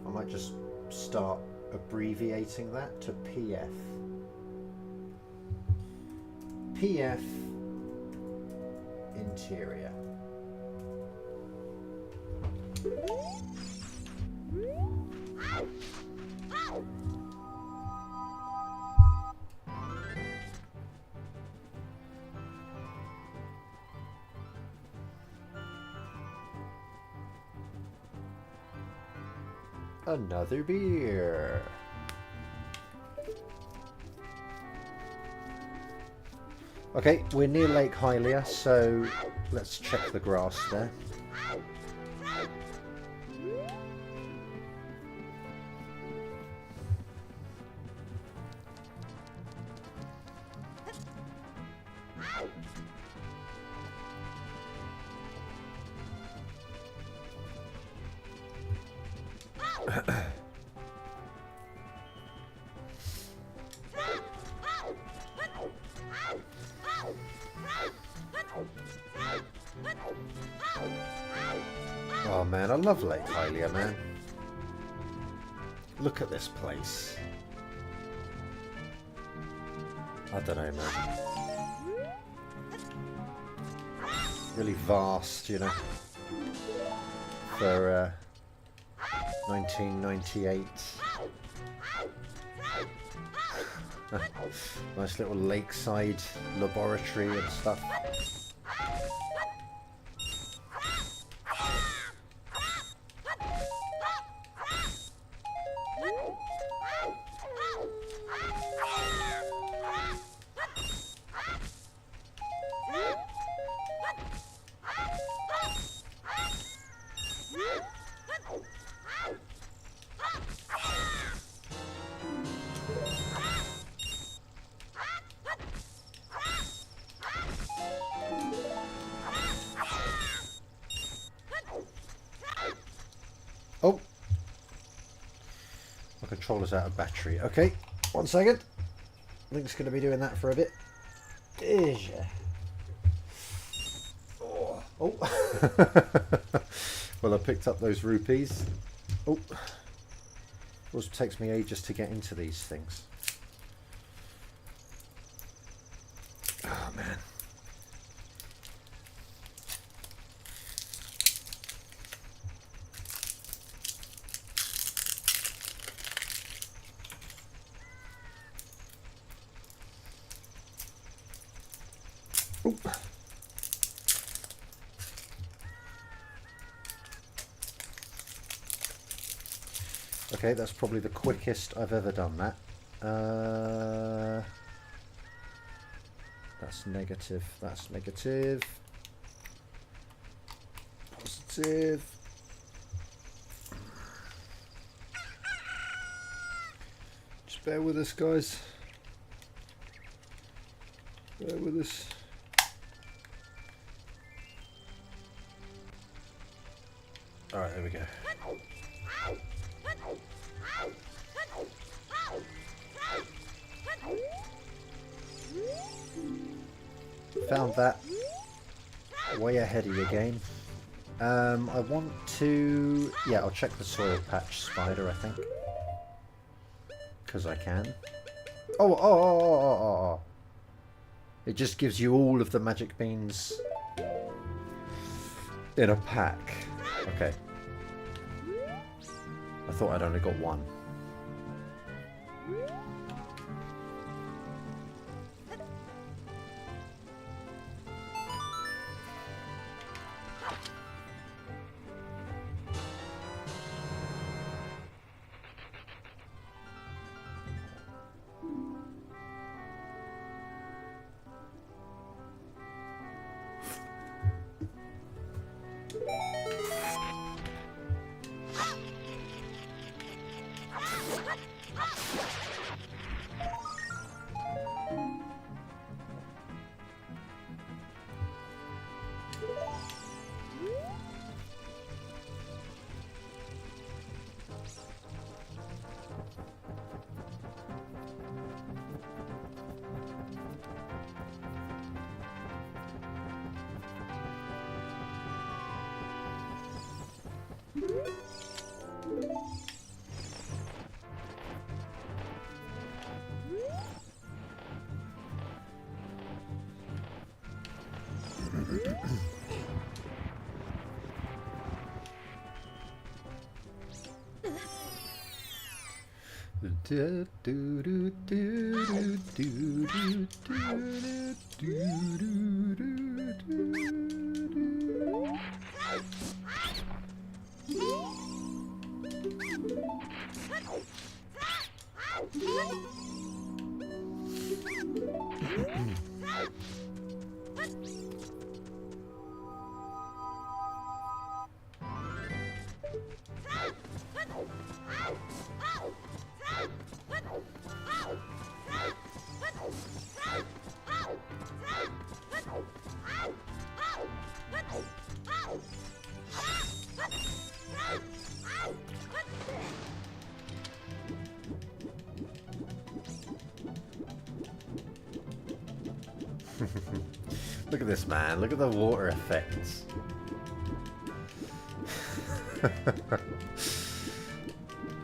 I might just start abbreviating that to PF. PF interior. Another beer. Okay, we're near Lake Hylia, so let's check the grass there. Oh man, I love Lake Hylia, man. Look at this place. I don't know, man. Really vast, you know, for 1998. Nice little lakeside laboratory and stuff. Oh, my controller's out of battery. Okay, 1 second. I think it's going to be doing that for a bit. Is ya? Oh. Well, I picked up those rupees. Oh, it takes me ages to get into these things. Oh man. Ooh. Okay, that's probably the quickest I've ever done that. That's negative. That's negative. Positive. Just bear with us, guys. Bear with us. Alright, there we go. Found that. Way ahead of your game. I want to... Yeah, I'll check the soil patch spider, I think. Because I can. Oh. It just gives you all of the magic beans in a pack. Okay. I thought I'd only got one. Look at this, man. Look at the water effects.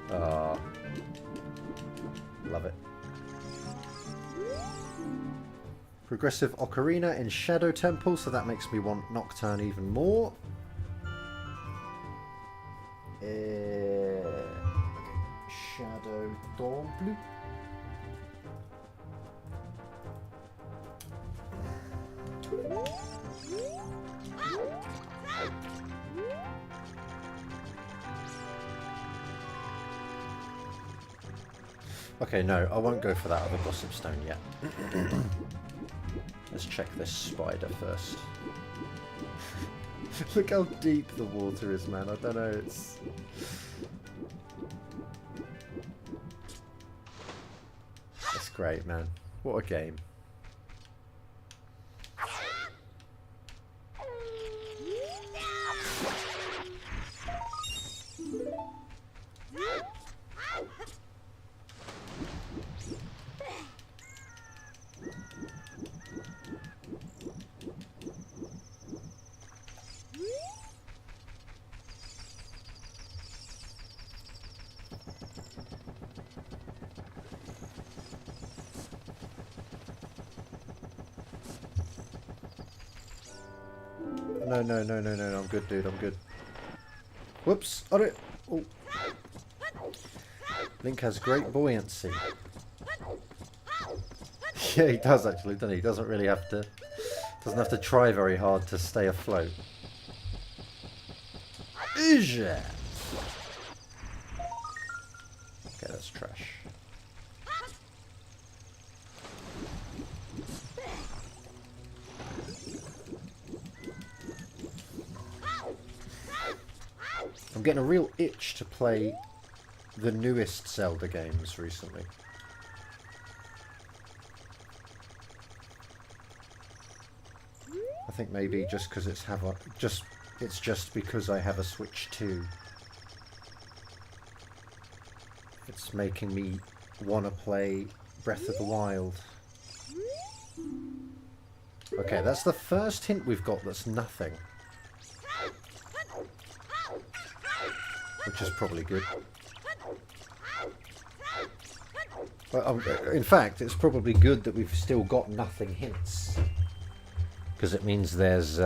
Oh, love it. Progressive Ocarina in Shadow Temple, so that makes me want Nocturne even more. Okay. Shadow Temple. Okay, no, I won't go for that other Gossip Stone yet. Let's check this spider first. Look how deep the water is, man. I don't know, it's... That's great, man. What a game. No, I'm good, dude, I'm good. Whoops, I don't... Oh. Link has great buoyancy. Yeah, he does actually, doesn't he? He doesn't really have to... Doesn't have to try very hard to stay afloat. Okay, that's trash. I'm getting a real itch to play the newest Zelda games recently. I think maybe just because it's just because I have a Switch 2. It's making me want to play Breath of the Wild. Okay, that's the first hint we've got that's nothing. Which is probably good. Well, in fact, it's probably good that we've still got nothing hints. Because it means there's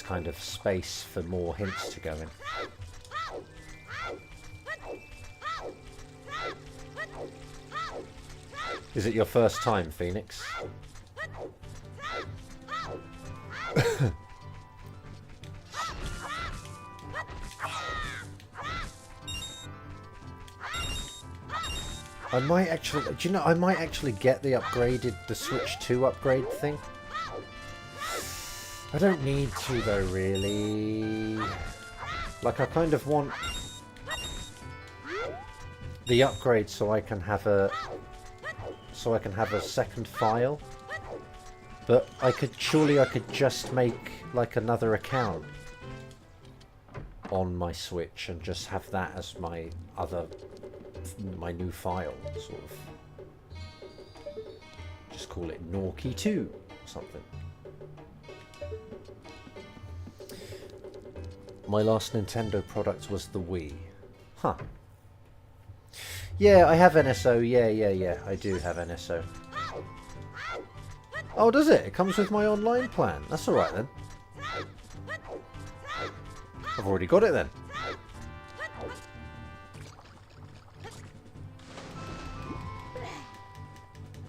kind of space for more hints to go in. Is it your first time, Phoenix? I might actually, do you know, I might actually get the Switch 2 upgrade thing. I don't need to though, really. Like, I kind of want the upgrade so I can have a second file. But surely I could just make like another account on my Switch and just have that as my new file, sort of. Just call it Norky2 or something. My last Nintendo product was the Wii. Huh. Yeah, I have NSO. Yeah. I do have NSO. Oh, does it? It comes with my online plan. That's alright then. I've already got it then.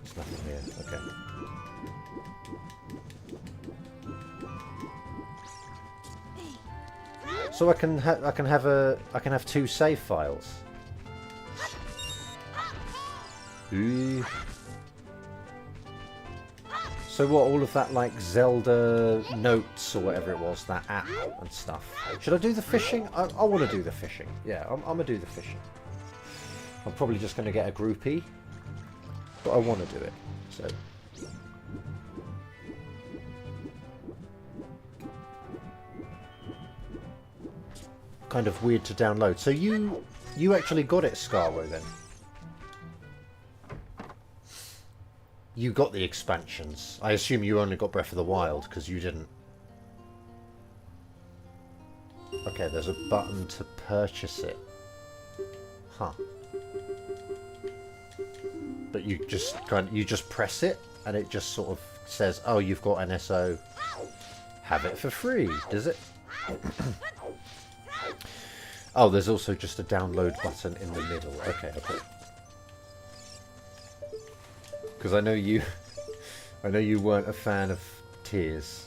There's nothing here. Okay. So I can have two save files. Ooh. So what, all of that like Zelda notes or whatever it was, that app and stuff. Should I do the fishing? I want to do the fishing. Yeah, I'm going to do the fishing. I'm probably just going to get a groupie, but I want to do it. So. Kind of weird to download. So you actually got it, Scarwo, then? You got the expansions. I assume you only got Breath of the Wild, because you didn't. Okay, there's a button to purchase it. Huh. But you just press it, and it just sort of says, oh, you've got NSO. Have it for free, does it? Oh, there's also just a download button in the middle. Okay. Because I know you weren't a fan of Tears.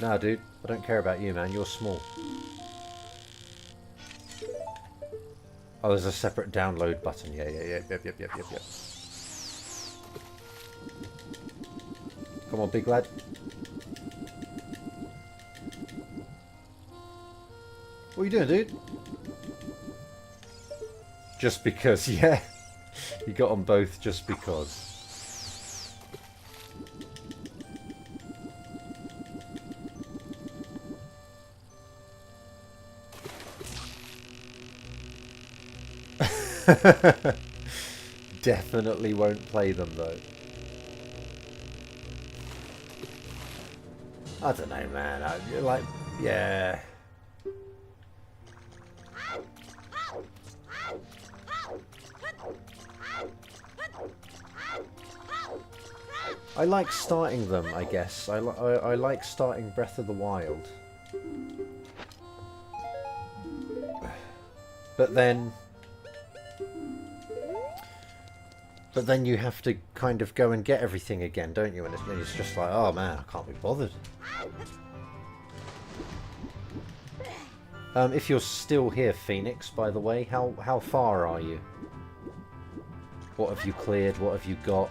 Nah, dude, I don't care about you, man. You're small. Oh, there's a separate download button. Yeah. Yep. Come on, big lad. What are you doing, dude? Just because, yeah. You got on both just because. Definitely won't play them, though. I don't know, man. Yeah. I like starting them, I guess. I like starting Breath of the Wild. But then you have to kind of go and get everything again, don't you? And it's just like, oh man, I can't be bothered. If you're still here, Phoenix, by the way, how far are you? What have you cleared? What have you got?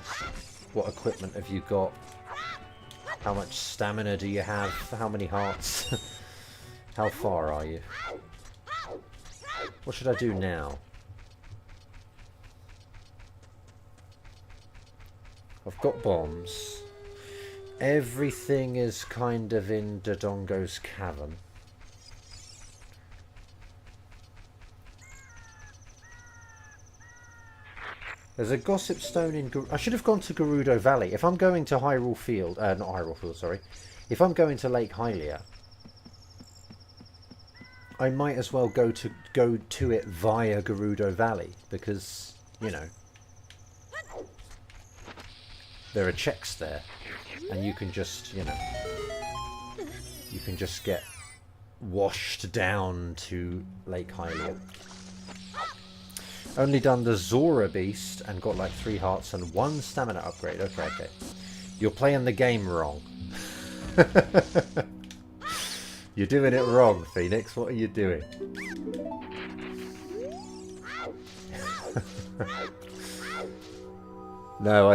What equipment have you got? How much stamina do you have? How many hearts? How far are you? What should I do now? I've got bombs. Everything is kind of in Dodongo's cavern. There's a gossip stone in... I should have gone to Gerudo Valley. If I'm going to Hyrule Field... not Hyrule Field, sorry. If I'm going to Lake Hylia, I might as well go to it via Gerudo Valley. Because, you know, there are checks there. And you can just, you know... You can just get washed down to Lake Hylia. Only done the Zora Beast and got like 3 hearts and 1 stamina upgrade. Okay. You're playing the game wrong. You're doing it wrong, Phoenix. What are you doing? No,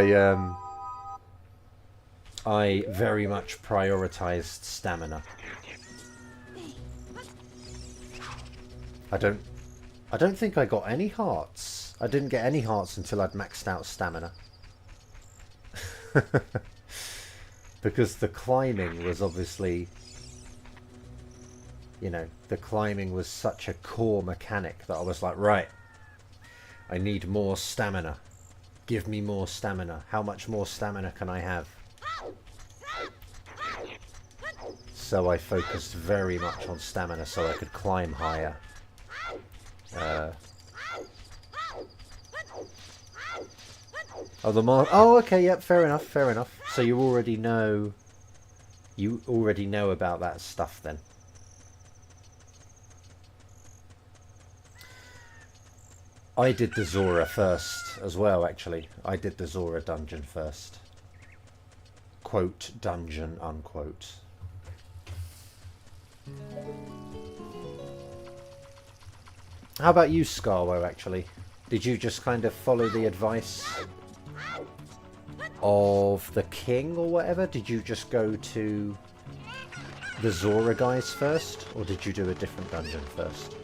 I very much prioritized stamina. I don't think I got any hearts. I didn't get any hearts until I'd maxed out stamina. Because the climbing was obviously, you know, the climbing was such a core mechanic that I was like, right, I need more stamina. Give me more stamina. How much more stamina can I have? So I focused very much on stamina so I could climb higher. Oh, okay, yep, fair enough, fair enough. So you already know about that stuff then. I did the Zora first as well, actually. I did the Zora dungeon first. Quote, dungeon, unquote. How about you, Scarwo, actually? Did you just kind of follow the advice of the king or whatever? Did you just go to the Zora guys first? Or did you do a different dungeon first?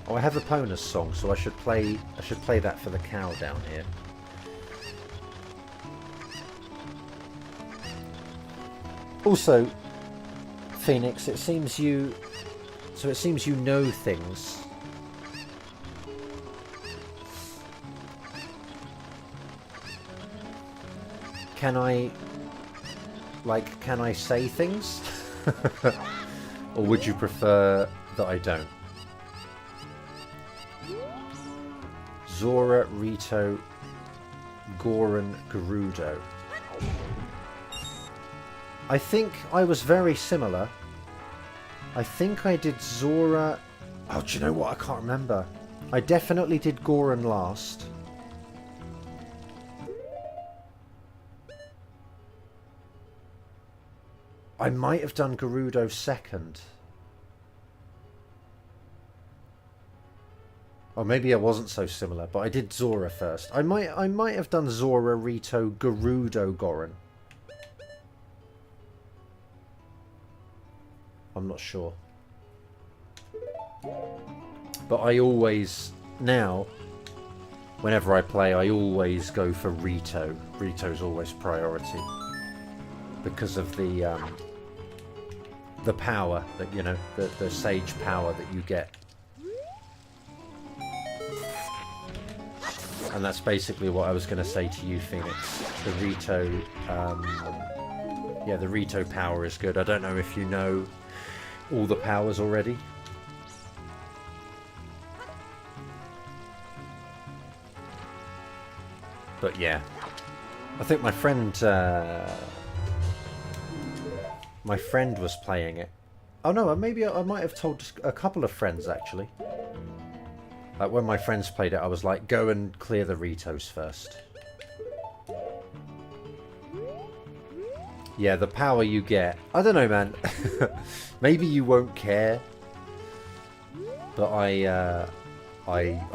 Oh, I have a Epona song, so I should play that for the cow down here. Also, Phoenix, it seems you know things. Can I say things? Or would you prefer that I don't? Zora, Rito, Goran, Gerudo. I think I was very similar. I think I did Zora... Oh, do you know what? I can't remember. I definitely did Goran last. I might have done Gerudo second. Or maybe I wasn't so similar, but I did Zora first. I might have done Zora, Rito, Gerudo, Goran. I'm not sure. But I always, now, whenever I play, I always go for Rito. Rito's always priority. Because of the power that, you know, the sage power that you get. And that's basically what I was going to say to you, Phoenix. The Rito, yeah, the Rito power is good. I don't know if you know all the powers already. But yeah, I think my friend was playing it. Oh no, maybe I might have told a couple of friends actually. Like when my friends played it, I was like, go and clear the Ritos first. Yeah, the power you get. I don't know, man. Maybe you won't care. But I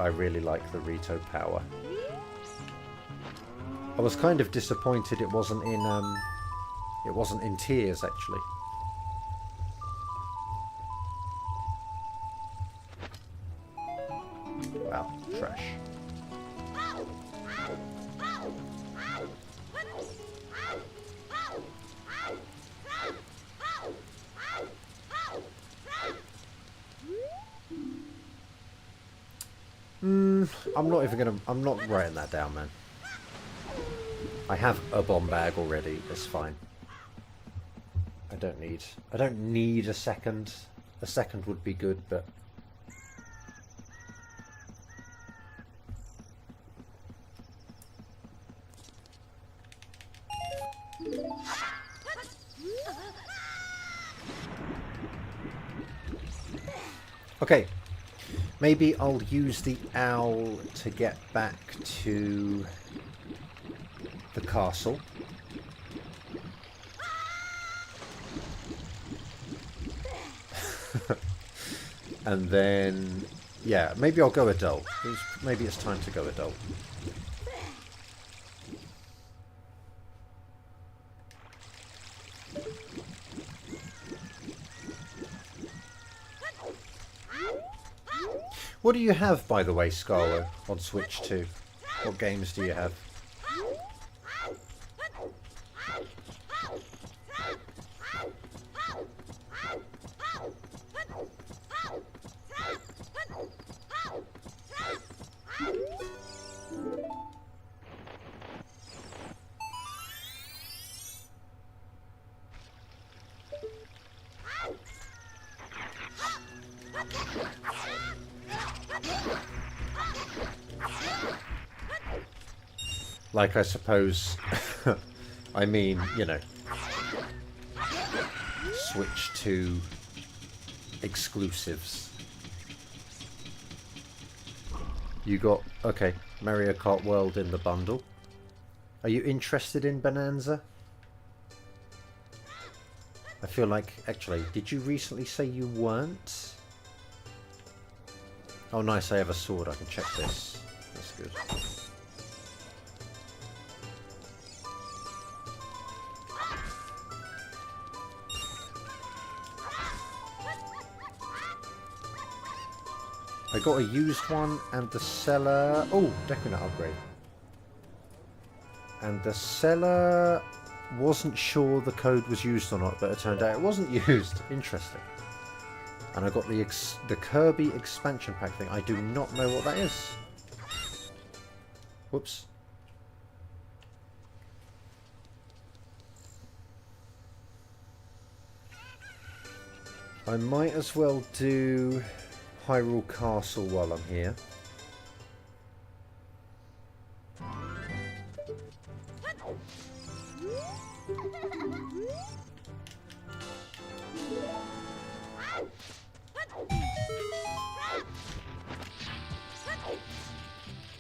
really like the Rito power. I was kind of disappointed it wasn't in Tears actually. Wow, trash. I'm not writing that down, man. I have a bomb bag already, it's fine. I don't need a second. A second would be good, but okay, Maybe I'll use the owl to get back to the castle. And then, yeah, maybe I'll go adult. Maybe it's time to go adult. What do you have, by the way, Scarlo, on Switch 2? What games do you have? Like, I suppose, I mean, you know, Switch 2 exclusives. You got, okay, Mario Kart World in the bundle. Are you interested in Bonanza? I feel like, actually, did you recently say you weren't? Oh, nice, I have a sword. I can check this. That's good. I got a used one, and the seller... Oh, Decorator upgrade. And the seller wasn't sure the code was used or not, but it turned out it wasn't used. Interesting. And I got the Kirby expansion pack thing. I do not know what that is. Whoops. I might as well do Hyrule Castle while I'm here.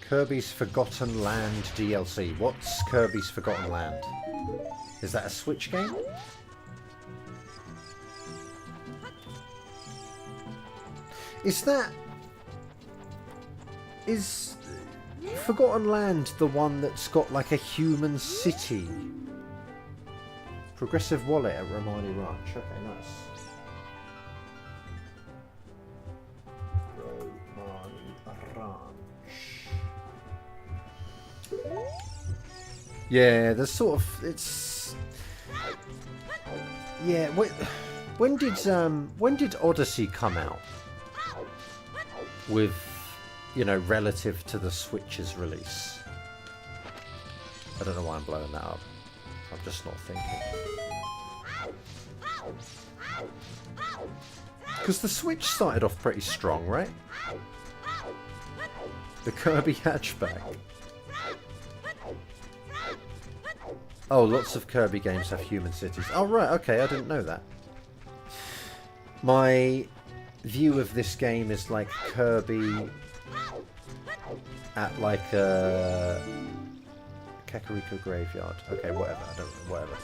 Kirby's Forgotten Land DLC. What's Kirby's Forgotten Land? Is that a Switch game? Is Forgotten Land the one that's got like a human city? Progressive Wallet at Romani Ranch. Okay, nice. Yeah, there's sort of, it's, yeah. When did Odyssey come out? With, you know, relative to the Switch's release. I don't know why I'm blowing that up. I'm just not thinking. Because the Switch started off pretty strong, right? The Kirby hatchback. Oh, lots of Kirby games have human cities. Oh, right, okay, I didn't know that. My view of this game is like Kirby at like a Kakariko graveyard. Okay, whatever, whatever.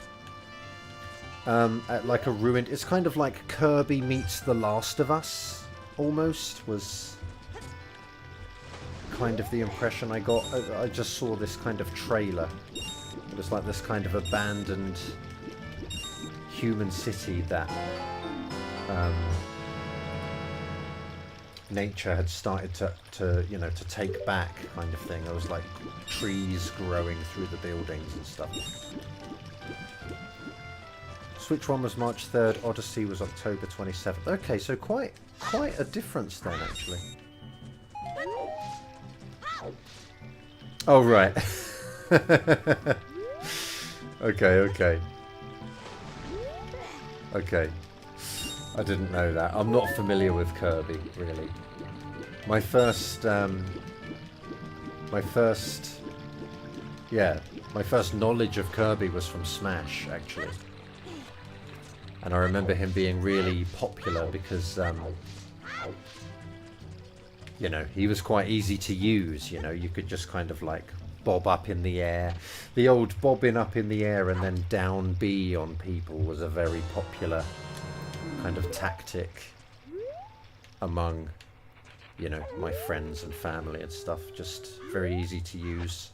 At like a ruined... It's kind of like Kirby meets The Last of Us, almost, was kind of the impression I got. I just saw this kind of trailer. It was like this kind of abandoned human city that nature had started to you know, to take back, kind of thing. There was like trees growing through the buildings and stuff. Switch 1 was March 3rd, Odyssey was October 27th. Okay, so quite a difference then, actually. Oh, right. Okay. I didn't know that. I'm not familiar with Kirby, really. My first knowledge of Kirby was from Smash, actually. And I remember him being really popular because You know, he was quite easy to use. You know, you could just kind of like bob up in the air. The old bobbing up in the air and then down B on people was a very popular kind of tactic among, you know, my friends and family and stuff. Just very easy to use.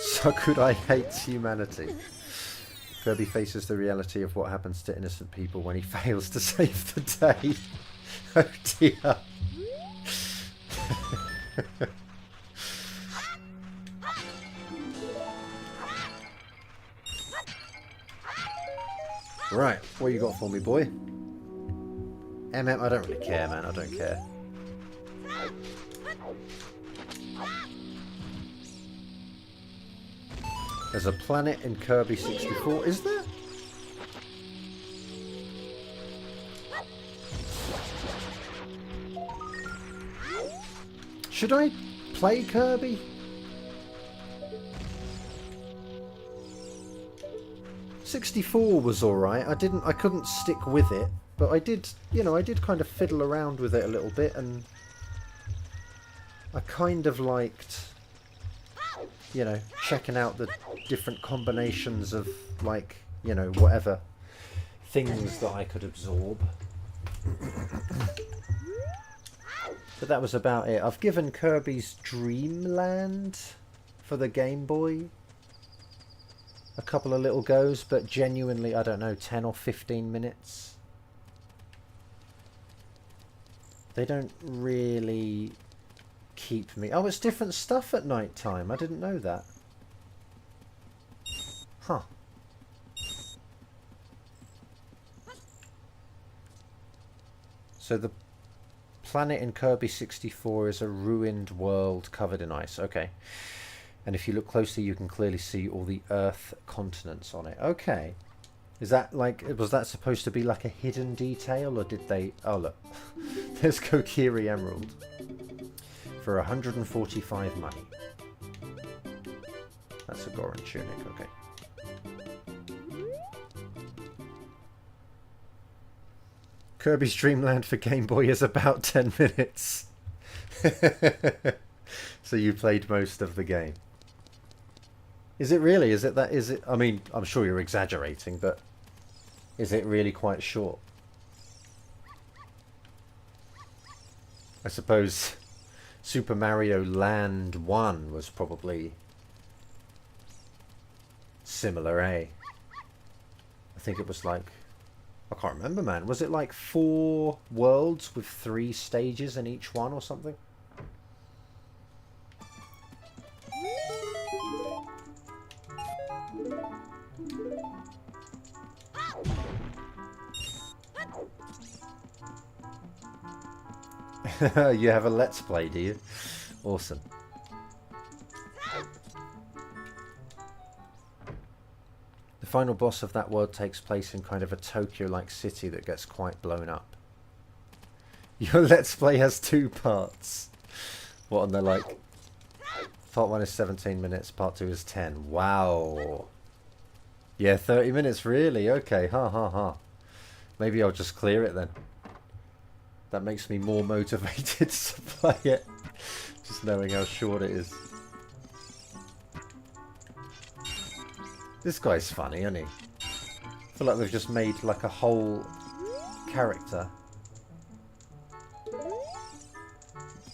So could I hate humanity? Kirby faces the reality of what happens to innocent people when he fails to save the day. Oh dear. Right, what you got for me, boy? MM, I don't really care, man. I don't care. There's a planet in Kirby 64, is there? Should I play Kirby? '64 was alright. I couldn't stick with it, but I did, you know, I did kind of fiddle around with it a little bit, and I kind of liked, you know, checking out the different combinations of, like, you know, whatever things that I could absorb. But that was about it. I've given Kirby's Dream Land for the Game Boy a couple of little goes, but genuinely, I don't know, 10 or 15 minutes. They don't really keep me. Oh, it's different stuff at night time. I didn't know that. Huh. So the planet in Kirby 64 is a ruined world covered in ice. Okay. And if you look closely, you can clearly see all the Earth continents on it. Okay. Is that like, was that supposed to be like a hidden detail, or did they... Oh, look. There's Kokiri Emerald. For 145 money. That's a Goron tunic, okay. Kirby's Dream Land for Game Boy is about 10 minutes. So you played most of the game. Is it really? Is it that? Is it? I mean, I'm sure you're exaggerating, but is it really quite short? I suppose Super Mario Land 1 was probably similar, eh? I think it was like, I can't remember, man. Was it like 4 worlds with 3 stages in each one or something? You have a Let's Play, do you? Awesome. The final boss of that world takes place in kind of a Tokyo-like city that gets quite blown up. Your Let's Play has 2 parts. What, and they're like... Part 1 is 17 minutes, part 2 is 10. Wow. Yeah, 30 minutes, really? Okay, ha ha ha. Maybe I'll just clear it then. That makes me more motivated to play it. Just knowing how short it is. This guy's funny, isn't he? I feel like they've just made like a whole character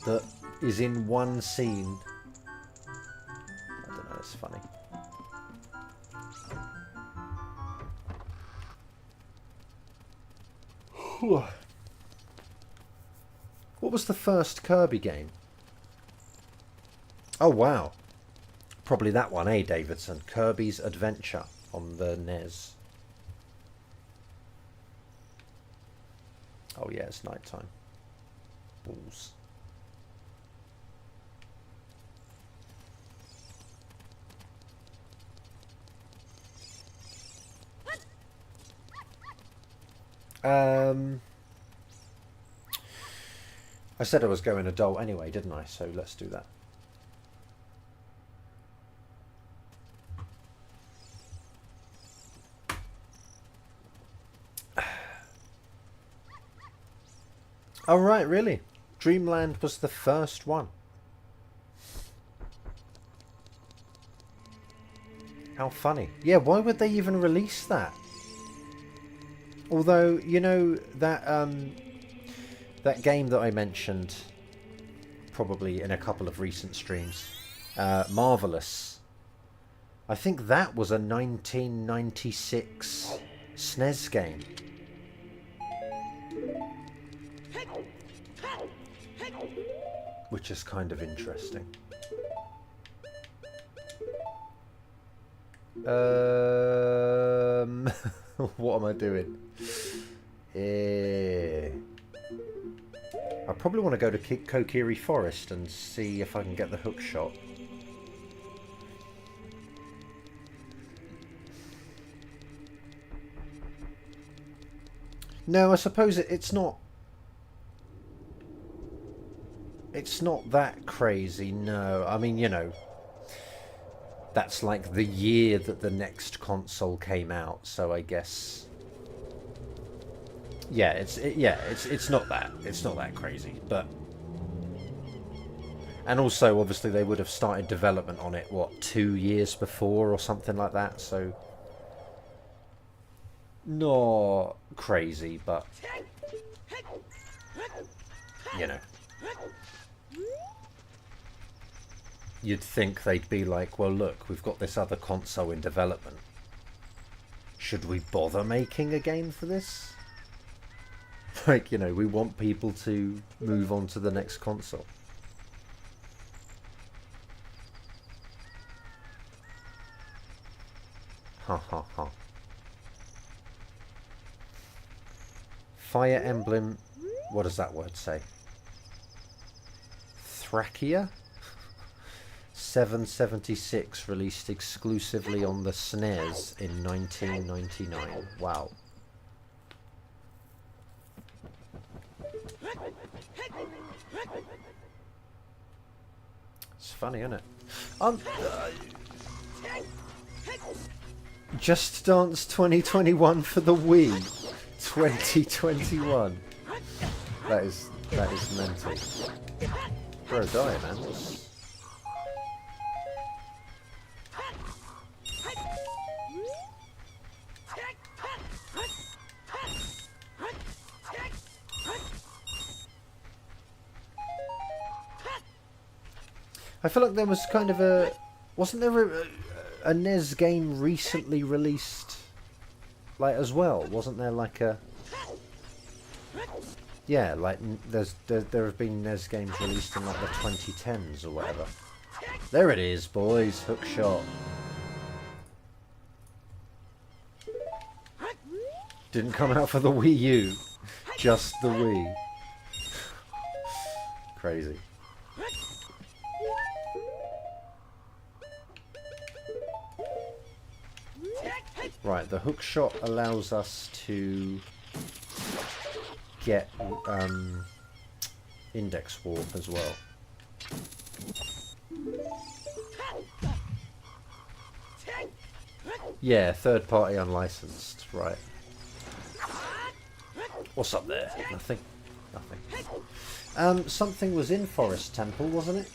that is in one scene. I don't know, it's funny. What was the first Kirby game? Oh, wow. Probably that one, eh, Davidson? Kirby's Adventure on the NES. Oh, yeah, it's night time. Balls. I said I was going adult anyway, didn't I? So let's do that. Oh, right, really? Dreamland was the first one. How funny. Yeah, why would they even release that? Although, you know, that game that I mentioned, probably in a couple of recent streams, Marvelous, I think that was a 1996 SNES game. Which is kind of interesting. What am I doing? I probably want to go to Kokiri Forest and see if I can get the hook shot. No, I suppose it's not. It's not that crazy, no. I mean, you know, that's like the year that the next console came out, so I guess. Yeah, it's not that crazy, but. And also, obviously, they would have started development on it, what, 2 years before or something like that, so. Not crazy, but. You know. You'd think they'd be like, well, look, we've got this other console in development. Should we bother making a game for this? Like, you know, we want people to move on to the next console. Ha ha ha. Fire Emblem, what does that word say? Thracia? 776, released exclusively on the SNES in 1999. Wow. It's funny, isn't it? Just Dance 2021 for the Wii. 2021. That is mental. Bro, die, man. I feel like there was kind of a... Wasn't there a NES game recently released, like, as well? Wasn't there like a... Yeah, like, there have been NES games released in like the 2010s or whatever. There it is, boys. Hook shot. Didn't come out for the Wii U. Just the Wii. Crazy. Right, the hook shot allows us to get index warp as well. Yeah, third party unlicensed, right. What's up there? Nothing. Nothing. Something was in Forest Temple, wasn't it?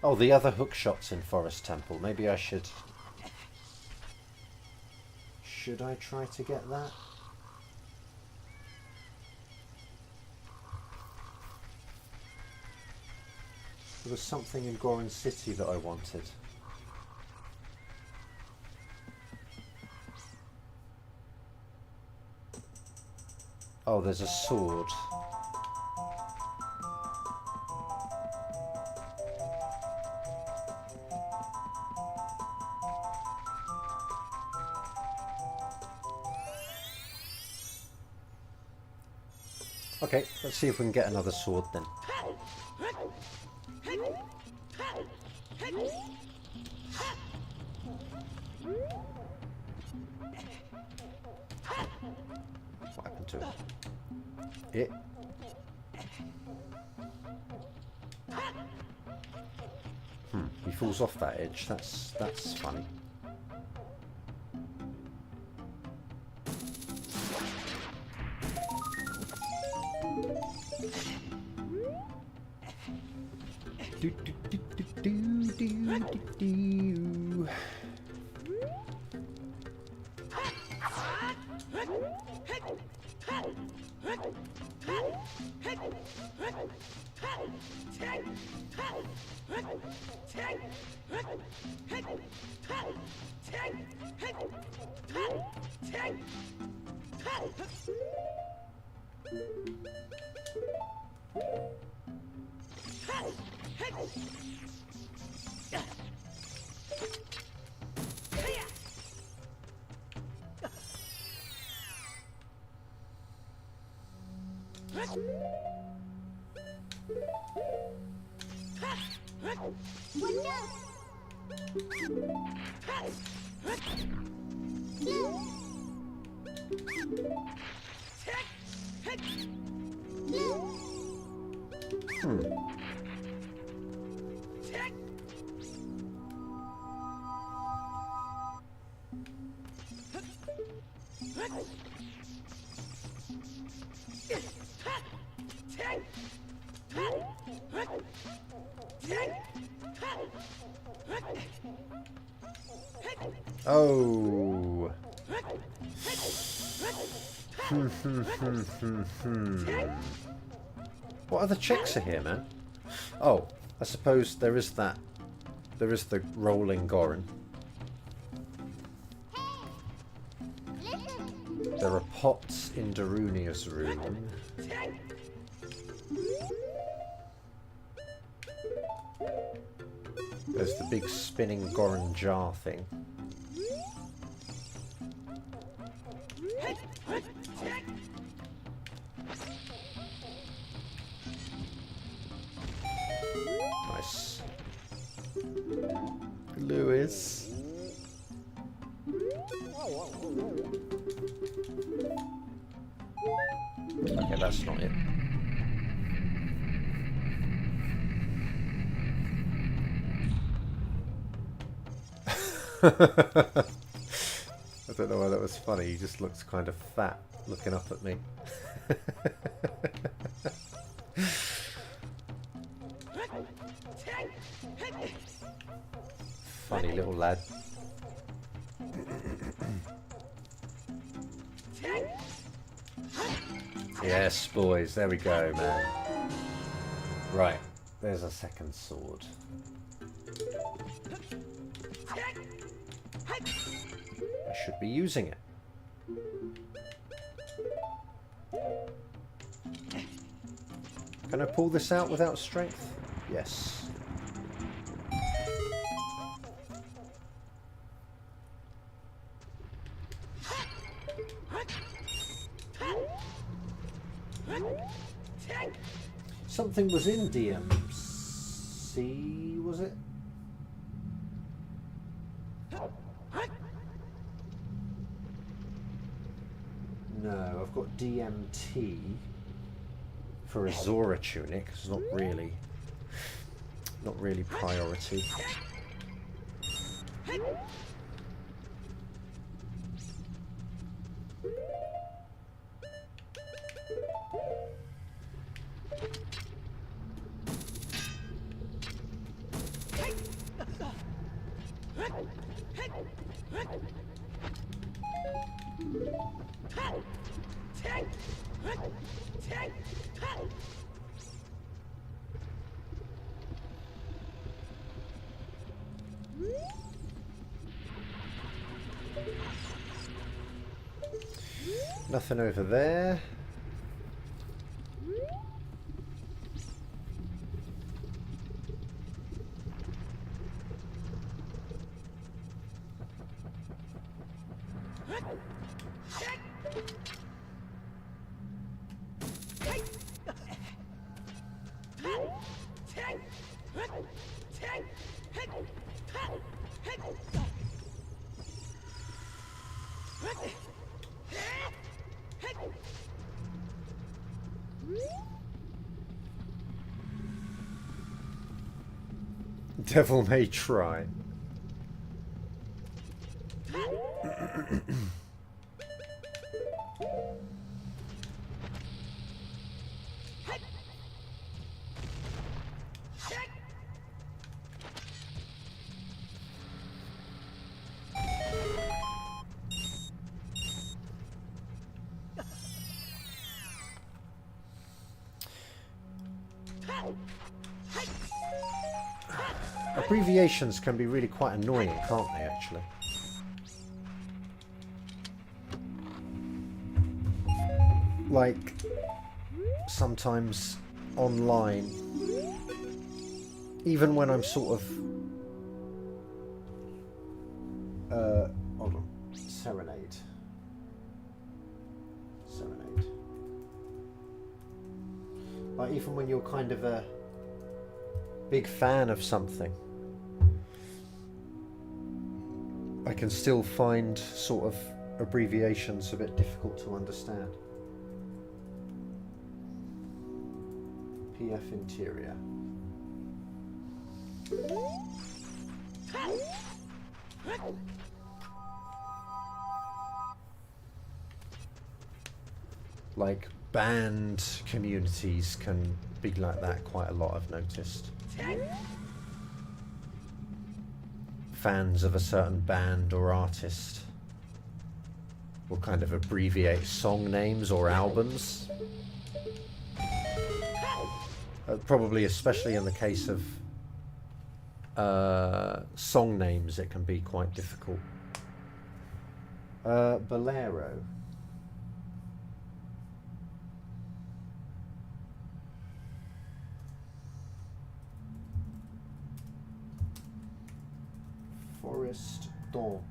Oh, the other hook shots in Forest Temple. Maybe I should... Should I try to get that? There was something in Goron City that I wanted. Oh, there's a sword. Okay, let's see if we can get another sword then. What happened to it? We falls off that edge. That's funny. Do, do, do, do, do, do, do. Oh. What other checks are here, man? Oh, I suppose there is that. There is the rolling Goron. There are pots in Darunia's room. There's the big spinning Goron jar thing. Nice. Lewis. Okay, that's not it. I don't know why that was funny. He just looks kind of fat looking up at me. Funny little lad. Yes, boys. There we go, man. Right. There's a second sword. I should be using it. Can I pull this out without strength? Yes. Something was in DMC, was it? No, I've got DMT for a Zora tunic. It's not really priority. Nothing over there. Devil may try. Abbreviations can be really quite annoying, can't they, actually? Like, sometimes online, even when I'm sort of... hold on. Serenade. Like, even when you're kind of a big fan of something, I can still find sort of abbreviations a bit difficult to understand. PF Interior. Like, band communities can be like that quite a lot, I've noticed. Fans of a certain band or artist will kind of abbreviate song names or albums. Probably especially in the case of song names, it can be quite difficult. Bolero. Forest Temple.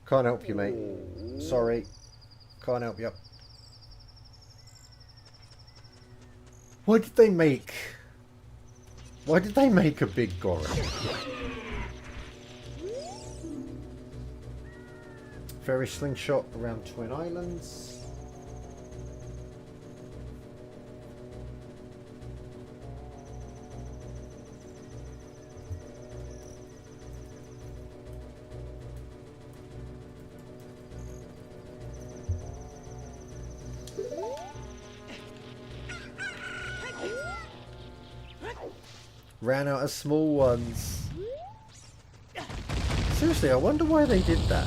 Can't help you, mate. Sorry. Can't help you. Why did they make a big Goron? Ferry slingshot around Twin Islands. Ran out of small ones. Seriously, I wonder why they did that.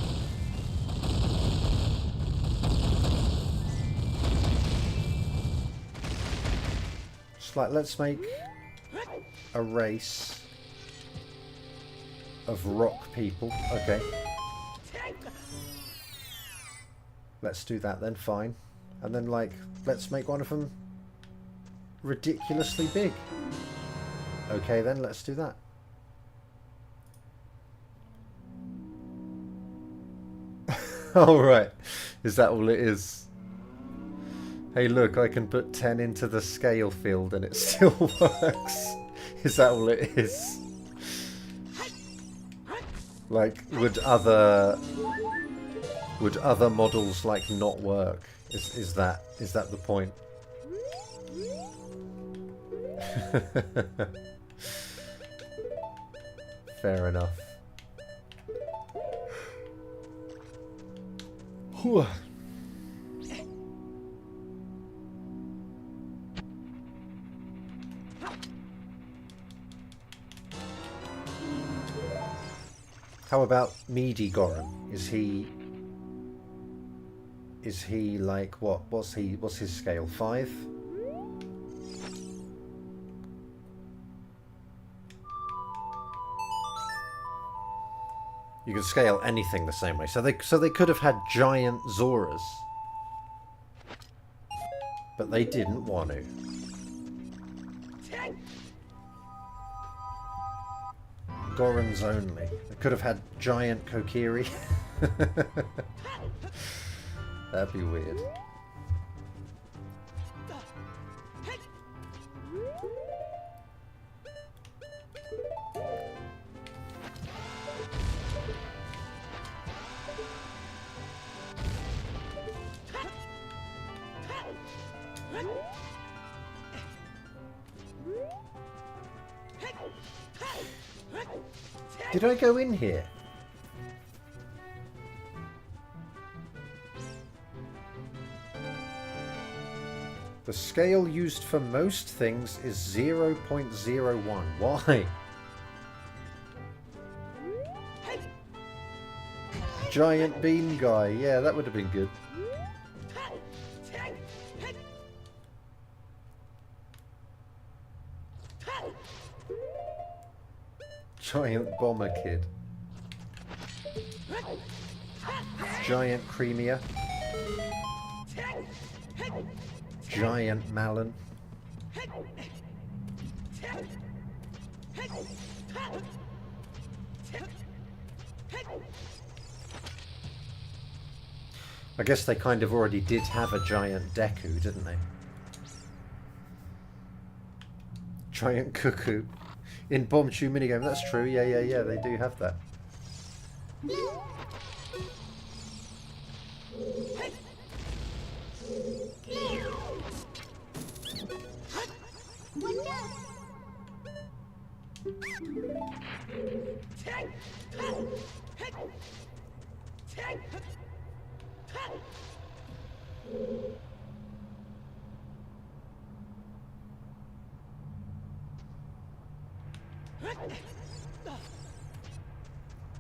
Just like, let's make a race of rock people. Okay. Let's do that then, fine. And then, like, let's make one of them ridiculously big. Okay then, let's do that. Alright, is that all it is? Hey look, I can put 10 into the scale field and it still works. Is that all it is? Like, would other models like not work? Is that the point? Fair enough. Whew. How about Meaty Goron? Is he like what? What's his scale? 5? You can scale anything the same way. So they could have had giant Zoras. But they didn't want to. Gorons only. They could have had giant Kokiri. That'd be weird. Did I go in here? The scale used for most things is 0.01. Why? Giant beam guy. Yeah, that would have been good. Giant bomber kid. Giant creamier. Giant Malin. I guess they kind of already did have a giant Deku, didn't they? Giant Cuckoo. In Bomb Chew minigame, that's true. Yeah, they do have that.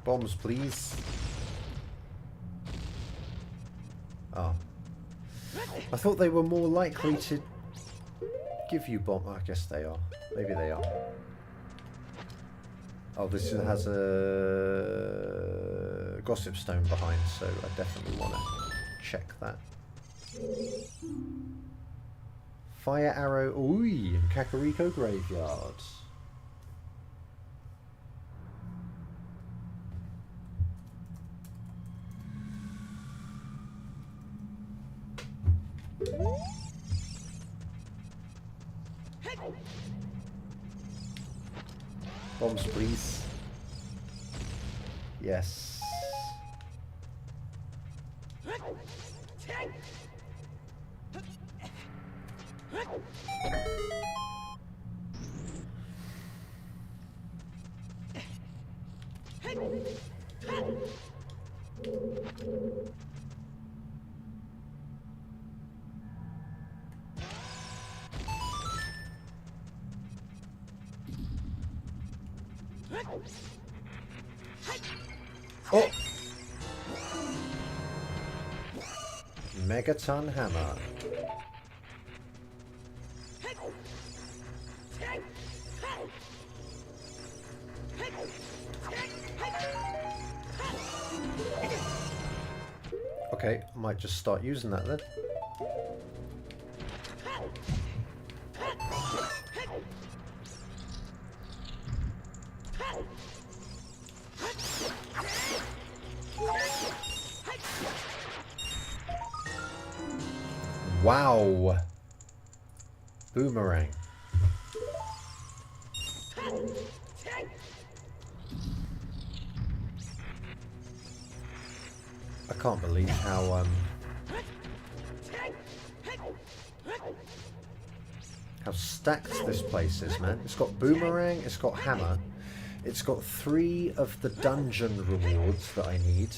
Bombs, please. Oh. I thought they were more likely to give you bomb. I guess they are. Maybe they are. Oh, this has a gossip stone behind, so I definitely want to check that. Fire arrow. Ooh, in Kakariko Graveyard. Bombs, please. Yes. Oh! Megaton Hammer. Okay, I might just start using that then. Wow. Boomerang. I can't believe how stacked this place is, man. It's got boomerang, it's got hammer, it's got 3 of the dungeon rewards that I need.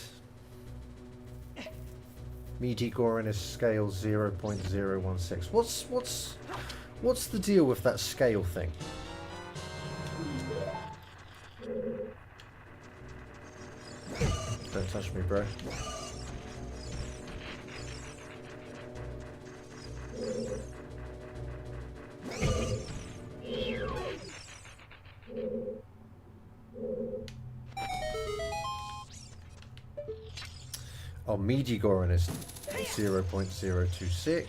Meaty Goron is scale 0.016. What's the deal with that scale thing? Don't touch me, bro. Oh, Meadigoran is 0.026.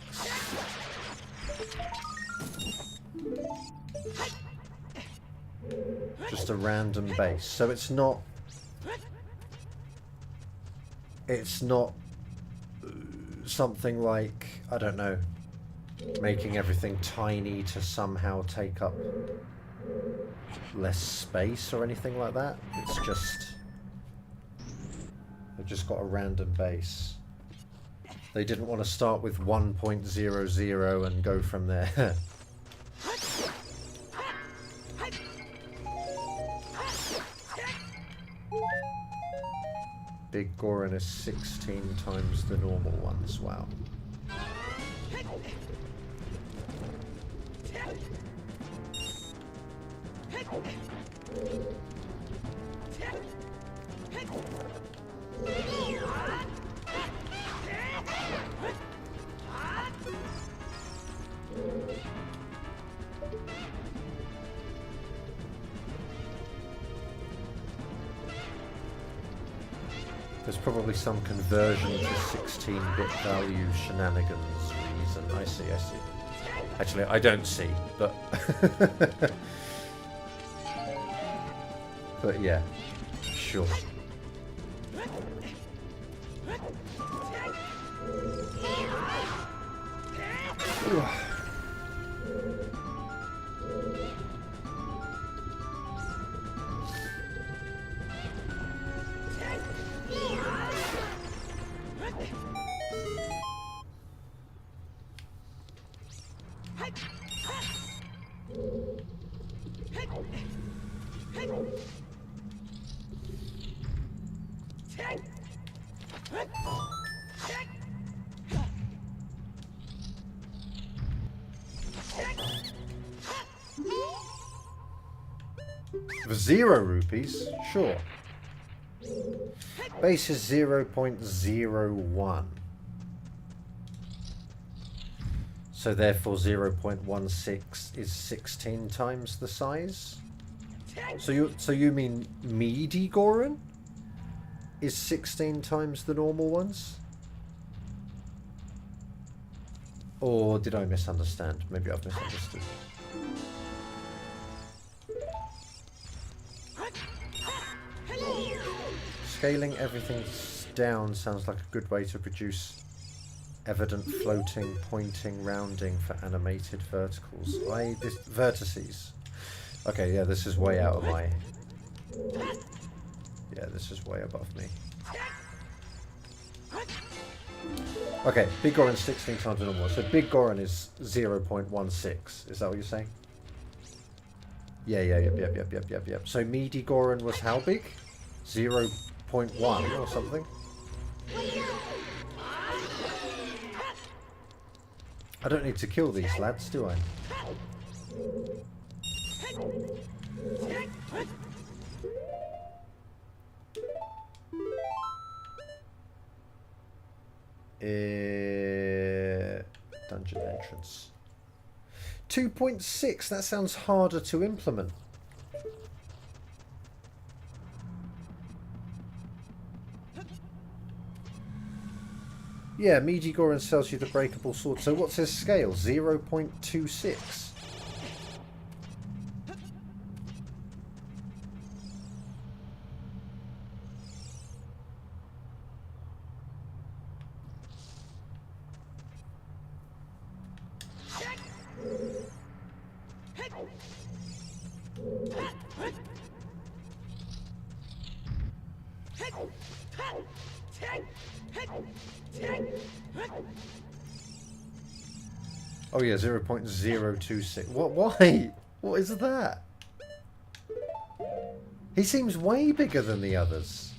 Just a random base. So it's not... It's not something like, I don't know, making everything tiny to somehow take up less space or anything like that. It's just... They've just got a random base. They didn't want to start with 1.00 and go from there. Big Goron is 16 times the normal ones. Wow. There's probably some conversion to 16-bit value shenanigans reason. I see, I see. Actually, I don't see, but... but yeah, sure. For 0 rupees? Sure. Base is 0.01. So therefore 0.16 is 16 times the size? So you mean Meadigoran is 16 times the normal ones? Or did I misunderstand? Maybe I've misunderstood. Scaling everything down sounds like a good way to produce evident floating, pointing, rounding for animated verticals. Vertices. Okay, yeah, this is way out of my... Yeah, this is way above me. Okay, Big Goron 16 times the normal. So Big Goron is 0.16. Is that what you're saying? Yeah, yep. So Meadigoran was how big? 0.1 or something? I don't need to kill these lads, do I? Dungeon entrance. 2.6, that sounds harder to implement. Yeah, Meadigoran sells you the breakable sword. So what's his scale? 0.26. Oh yeah, 0.026. What? Why? What is that? He seems way bigger than the others.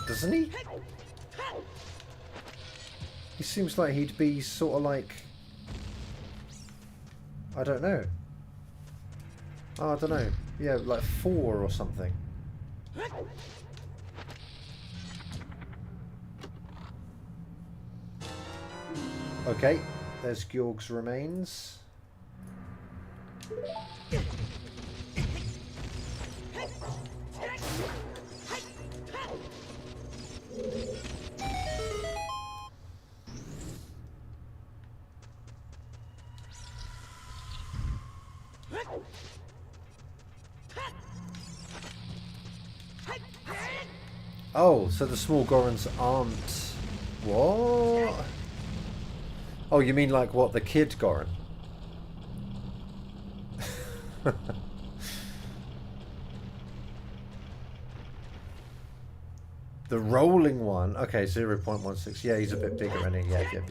Doesn't he? He seems like he'd be sort of like... I don't know. Oh, I don't know. Yeah, like 4 or something. Okay, there's Georg's remains. Oh, so the small Gorons aren't... What? Oh, you mean like what, the kid Goron? The rolling one. Okay, 0.16. Yeah, he's a bit bigger, isn't he? Yeah, yep.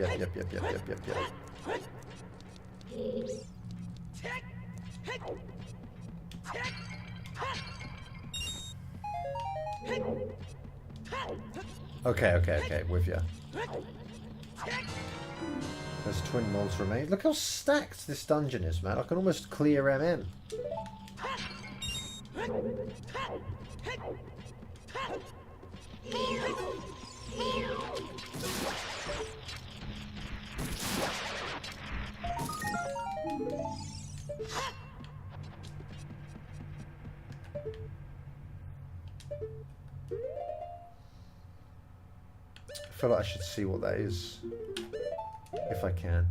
Okay, with you. There's twin moles remain. Look how stacked this dungeon is, man. I can almost clear MM. I feel like I should see what that is, if I can.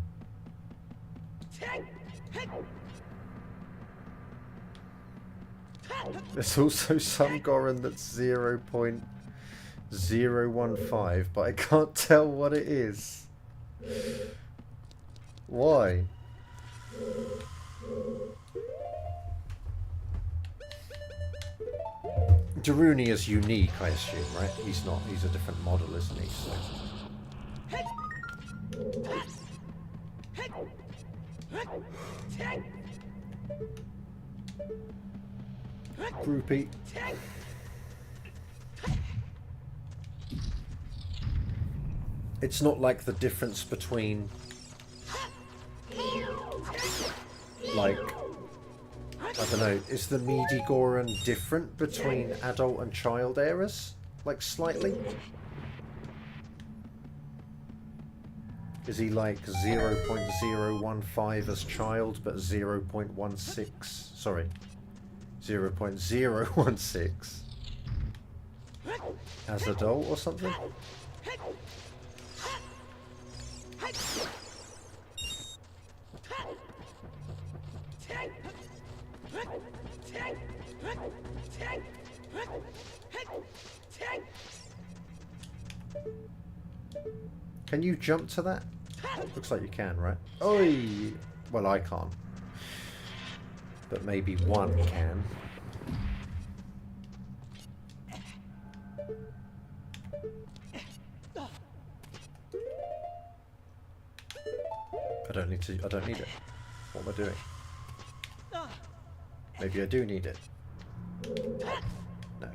There's also some Goron that's 0.015, but I can't tell what it is. Why? Daruni is unique, I assume, right? He's not. He's a different model, isn't he? So. Groupie. It's not like the difference between, like, I don't know, is the meaty Goron different between adult and child eras? Like, slightly? Is he like 0.015 as child, but 0.16, sorry, 0.016 as adult or something? Can you jump to that? Looks like you can, right? Oi! Well, I can't. But maybe one can. I don't need it. What am I doing? Maybe I do need it. No.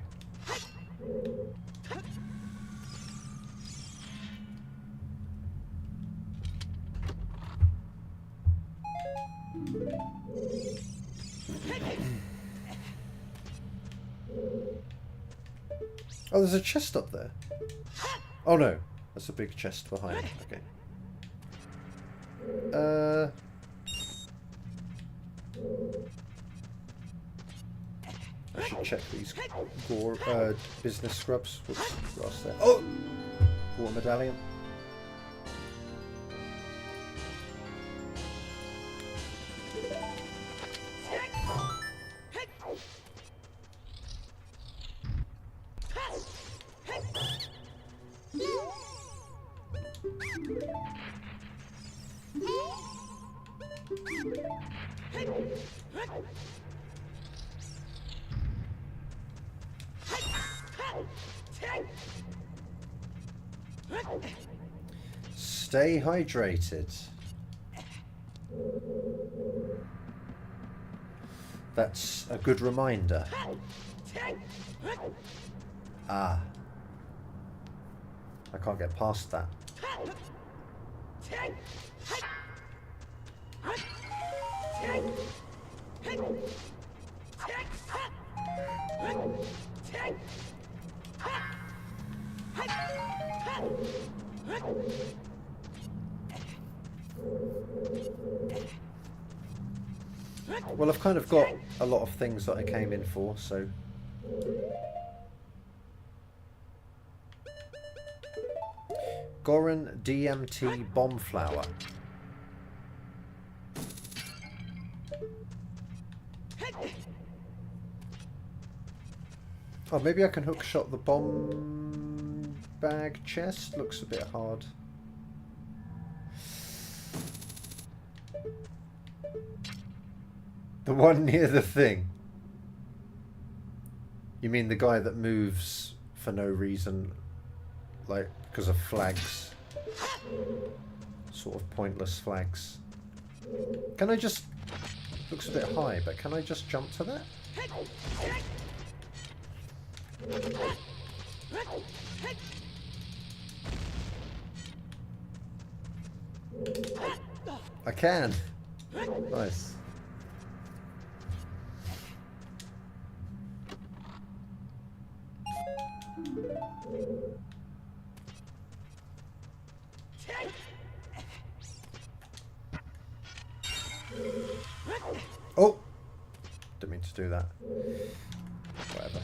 Oh, there's a chest up there. Oh no, that's a big chest behind. Okay. I should check these business scrubs. What's last there? Oh! Water medallion. Stay hydrated. That's a good reminder. Ah. I can't get past that. Well, I've kind of got a lot of things that I came in for, so... Goron DMT Bomb Flower. Oh, maybe I can hookshot the bomb... bag chest looks a bit hard. The one near the thing. You mean the guy that moves for no reason, like because of flags? Sort of pointless flags. Can I just... Looks a bit high, but can I just jump to that? I can. Nice. Oh! Didn't mean to do that. Whatever.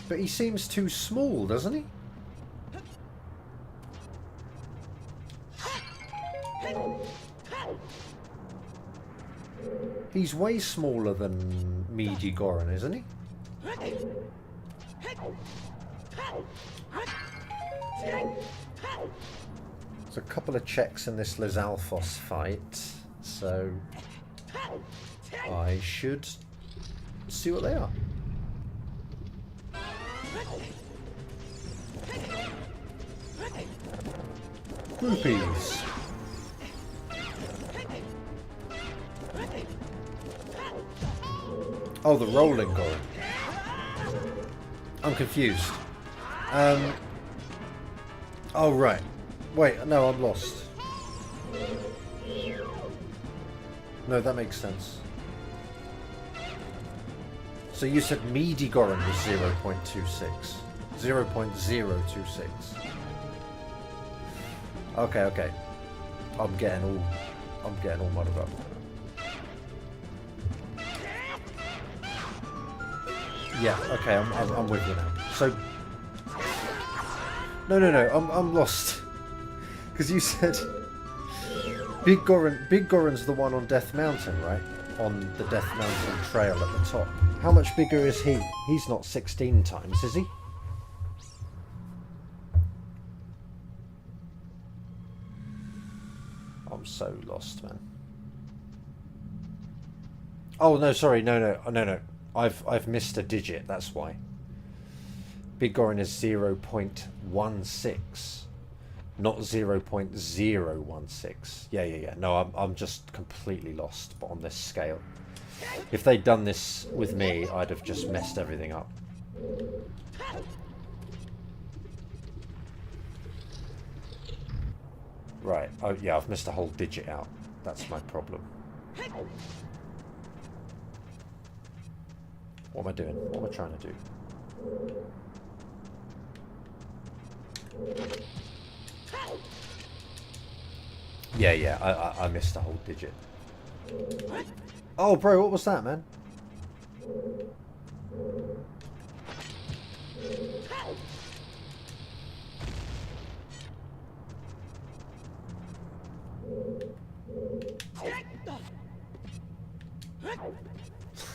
But he seems too small, doesn't he? He's way smaller than Meaty Goron, isn't he? There's a couple of checks in this Lizalfos fight, so I should see what they are. Groupies. Oh, the rolling Goron. I'm confused. Oh, right. Wait, no, I'm lost. No, that makes sense. So you said Meaty Goron was 0.26. 0.026. Okay, okay. I'm getting all muddled up. Yeah, okay, I'm with you now. So, no, I'm lost. Because you said Big Goron's the one on Death Mountain, right? On the Death Mountain trail at the top. How much bigger is he? He's not 16 times, is he? I'm so lost, man. Oh no, sorry, no. I've missed a digit, that's why. Big Goron is 0.16, not 0.016. Yeah. No, I'm just completely lost on this scale. If they'd done this with me, I'd have just messed everything up. Right, oh yeah, I've missed a whole digit out. That's my problem. What am I doing? What am I trying to do? Yeah, I missed a whole digit. Oh, bro, what was that, man?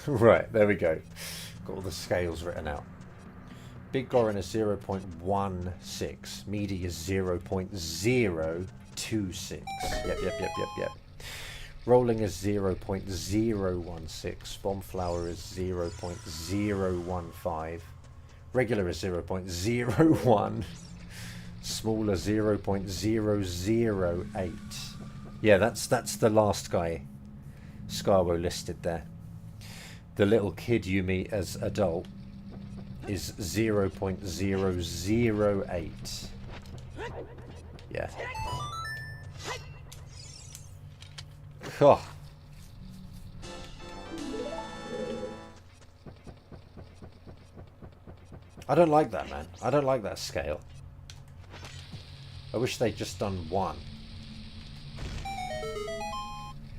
Right, there we go. Got all the scales written out. Big Goron is 0.16. Meaty is 0.026. Yep. Rolling is 0.016. Bomb Flower is 0.015. Regular is 0.01. Smaller 0.008. Yeah, that's the last guy Scarwo listed there. The little kid you meet as adult is 0.008. Yeah. Oh. I don't like that, man. I don't like that scale. I wish they'd just done one.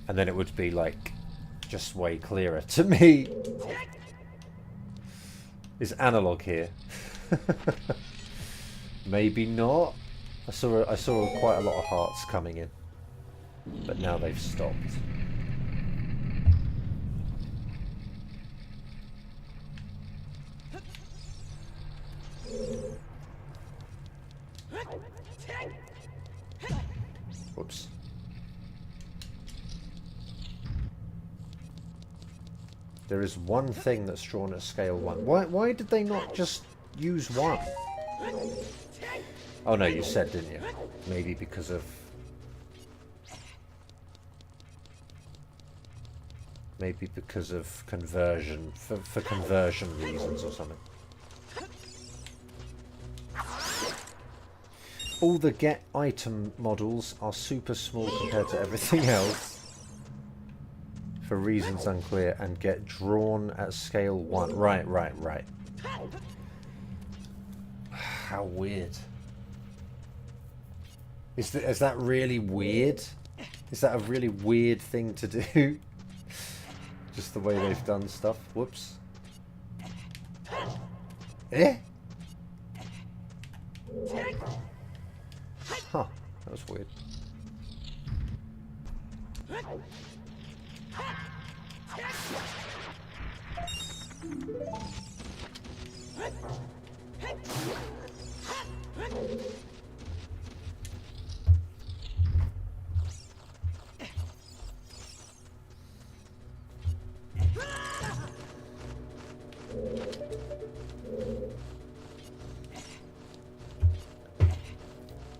And then it would be like just way clearer to me. Is analog here? Maybe not. I saw quite a lot of hearts coming in, but now they've stopped. Whoops. There is one thing that's drawn at scale 1. Why did they not just use 1? Oh no, you said, didn't you? Maybe because of... Maybe because of conversion, for conversion reasons or something. All the get item models are super small compared to everything else. For reasons unclear, and get drawn at scale 1. Right. How weird. Is that really weird? Is that a really weird thing to do? Just the way they've done stuff. Whoops. Eh? Huh. That was weird.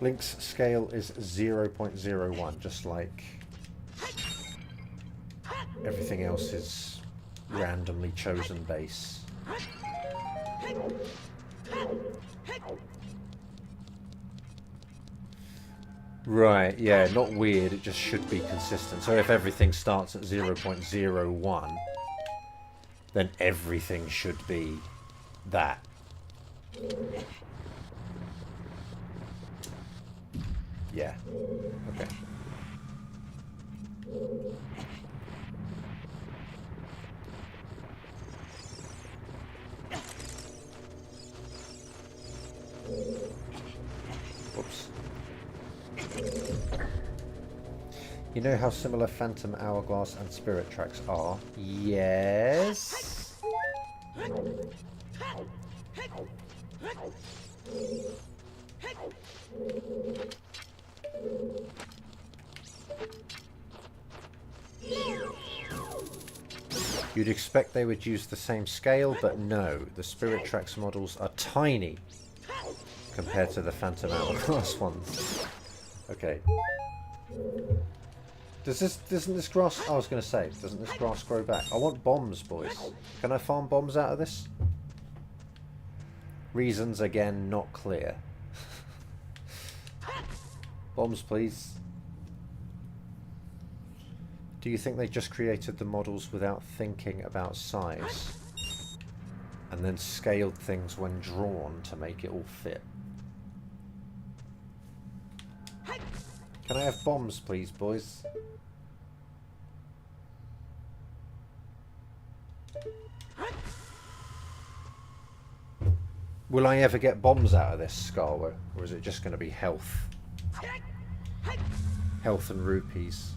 Link's scale is 0.01, just like everything else is randomly chosen base. Right, yeah, not weird, it just should be consistent. So if everything starts at 0.01, then everything should be that. Yeah. Okay. Whoops. You know how similar Phantom Hourglass and Spirit Tracks are? Yes. You'd expect they would use the same scale, but no. The Spirit Tracks models are tiny compared to the Phantom Hourglass ones. Okay. Doesn't this grass... I was going to say, doesn't this grass grow back? I want bombs, boys. Can I farm bombs out of this? Reasons, again, not clear. Bombs, please. Do you think they just created the models without thinking about size? And then scaled things when drawn to make it all fit? Can I have bombs, please, boys? Will I ever get bombs out of this, Scarwo? Or is it just going to be health? Health and rupees.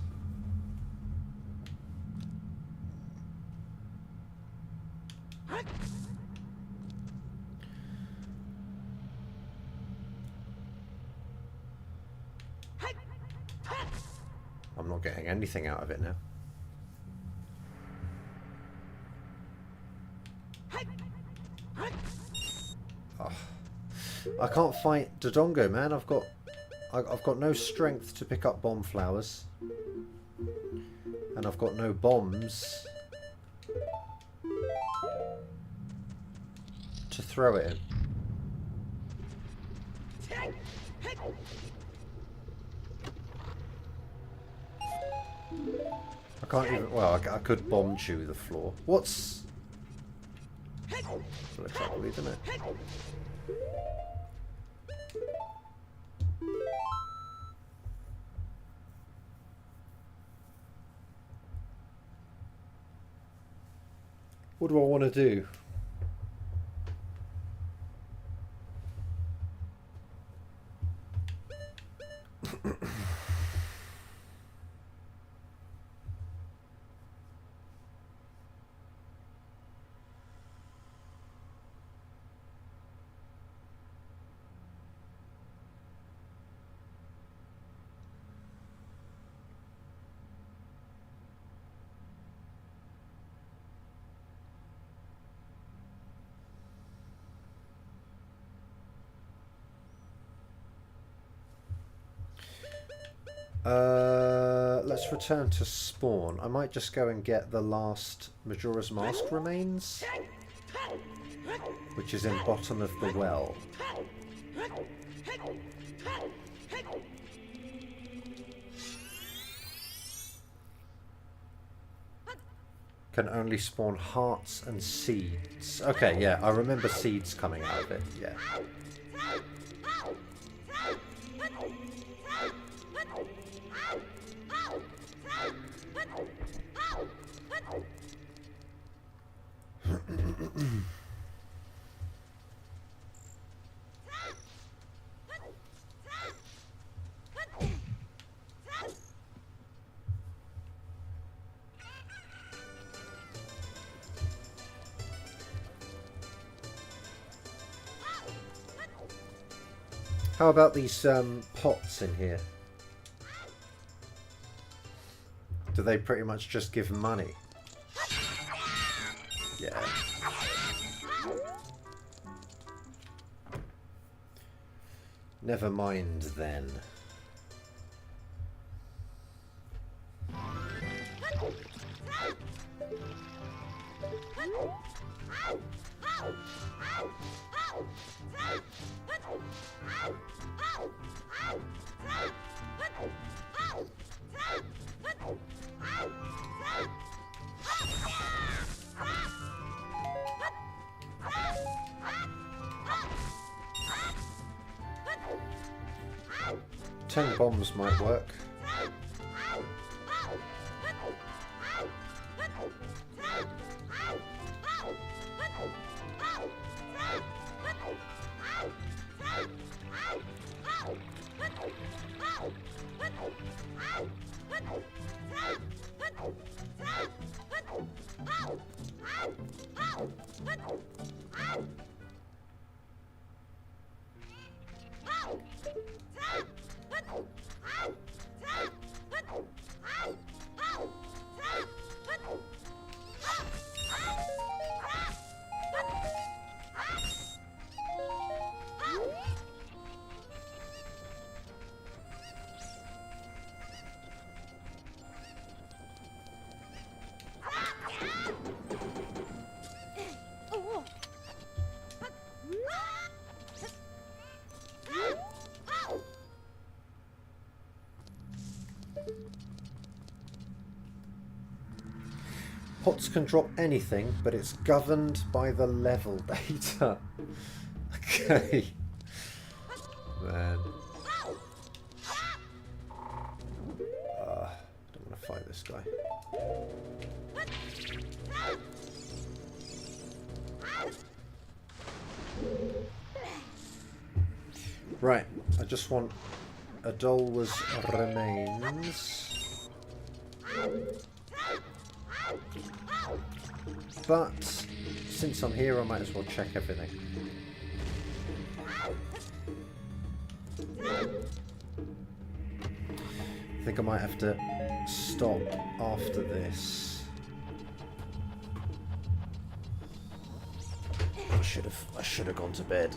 I'm not getting anything out of it now. Oh. I can't fight Dodongo, man. I've got no strength to pick up bomb flowers, and I've got no bombs to throw it in. I can't even... Well, I could bomb chew the floor. What's... Looks like we're leaving it. What do I want to do? Let's return to spawn. I might just go and get the last Majora's Mask remains, which is in bottom of the well. Can only spawn hearts and seeds. Okay, yeah, I remember seeds coming out of it, yeah. How about these pots in here? Do they pretty much just give money? Yeah. Never mind then. Ten bombs might work. Pots can drop anything, but it's governed by the level data. Okay. Man. Don't want to fight this guy. Right, I just want Adolwa's remains. But since I'm here, I might as well check everything. I think I might have to stop after this. I should have gone to bed.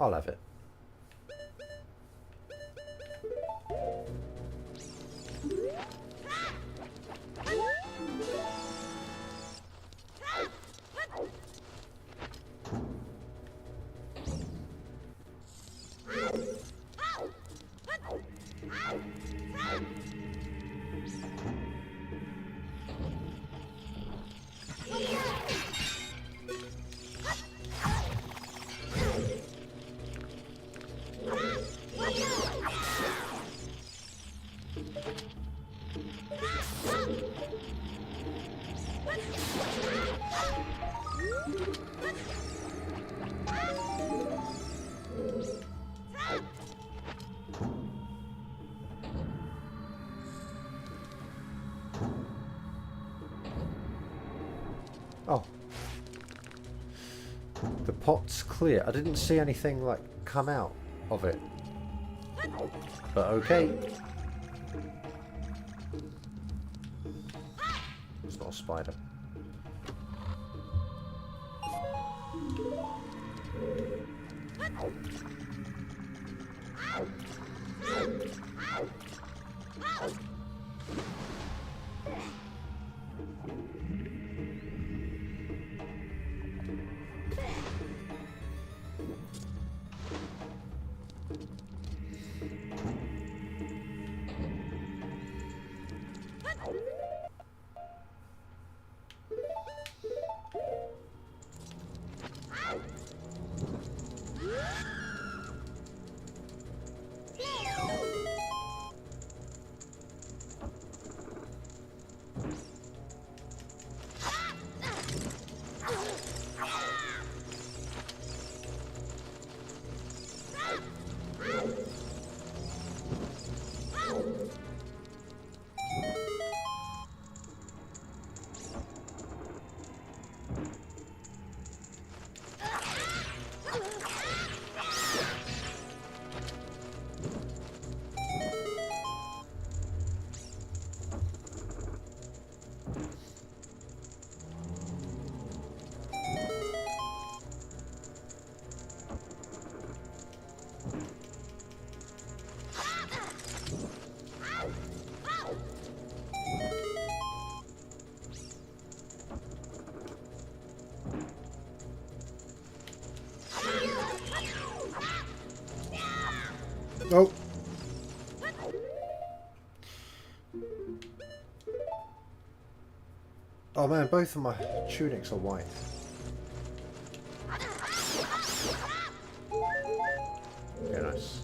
I'll have it. Oh. The pot's clear. I didn't see anything like come out of it. But okay. It's not a spider. Oh. Oh man, both of my tunics are white. Very nice.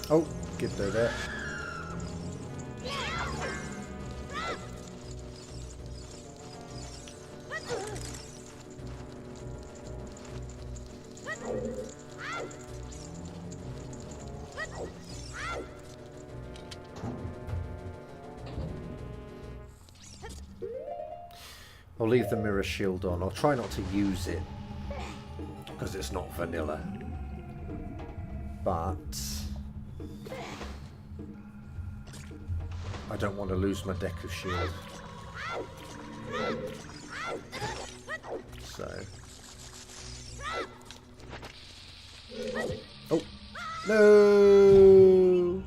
Oh, get there. I'll leave the mirror shield on. I'll try not to use it because it's not vanilla. But I don't want to lose my Deku shield. So. Oh! No!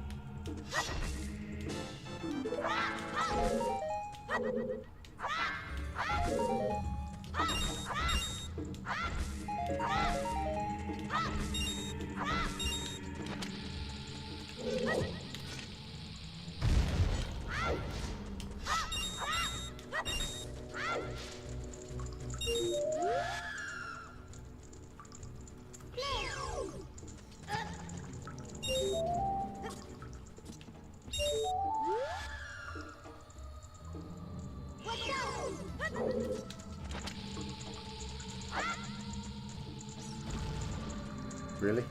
Really?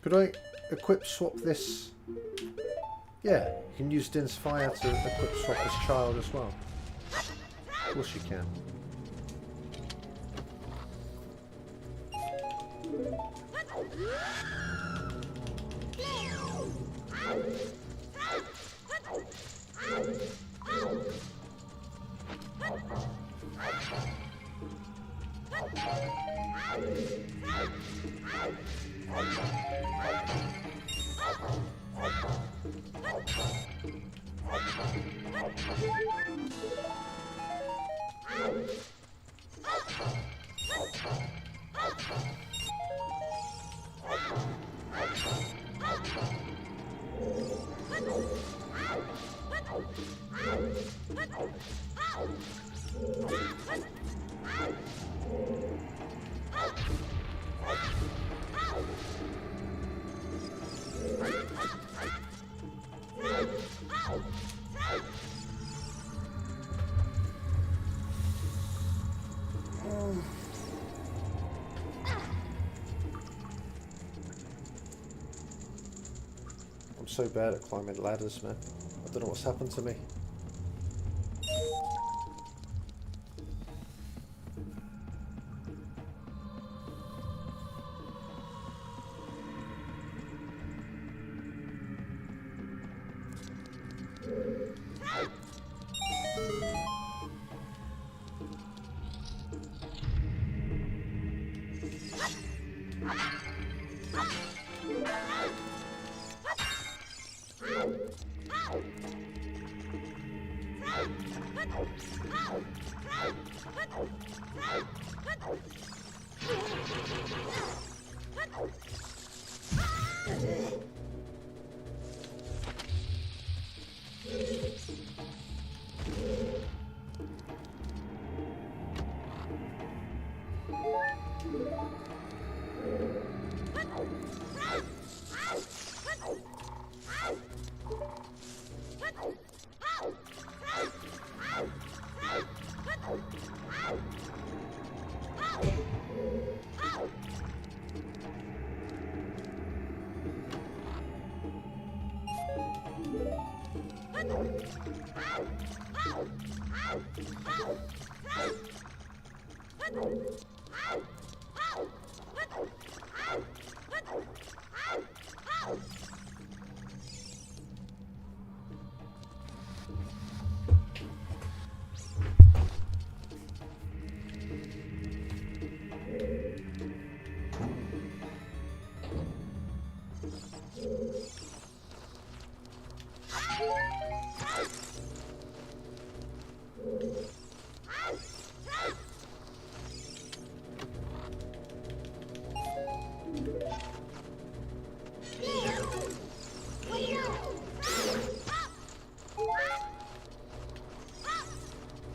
Could I equip swap this? Yeah, you can use Din's Fire to equip swap this child as well. Of course you can. so bad at climbing ladders, man. I don't know what's happened to me.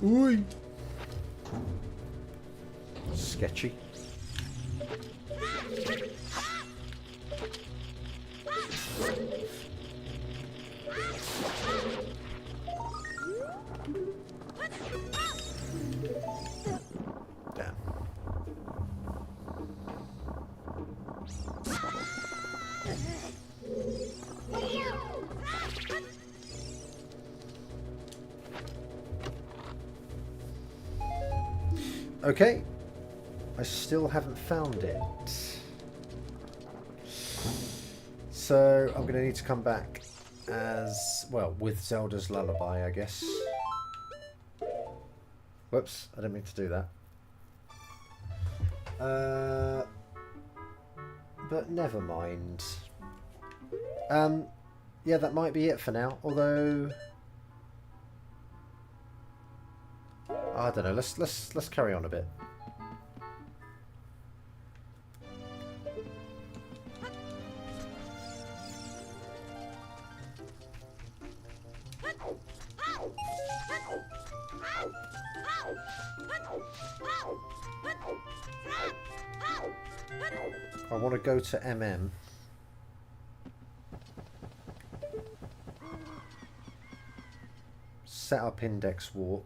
Ooh. Sketchy. Damn. Okay, I still haven't found it. So I'm going to need to come back as, well, with Zelda's Lullaby, I guess. Whoops, I didn't mean to do that. But never mind. Yeah, that might be it for now, although I don't know. Let's carry on a bit. I want to go to MM. Set up index warp.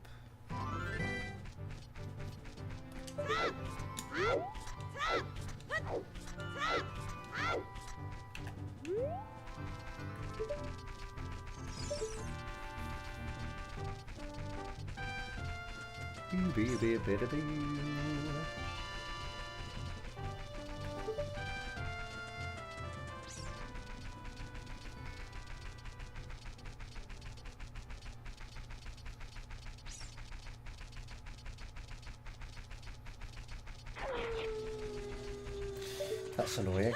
That's annoying.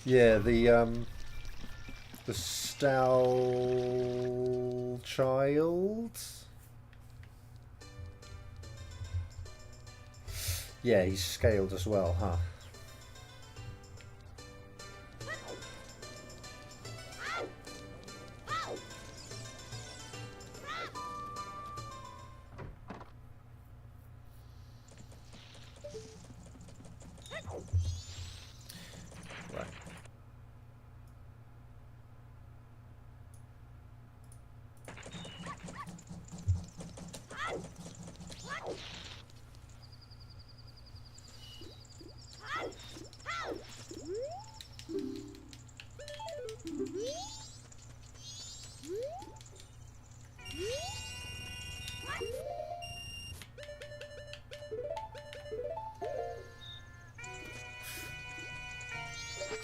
Yeah, the Stowl Child. Yeah, he's scaled as well, huh? Right.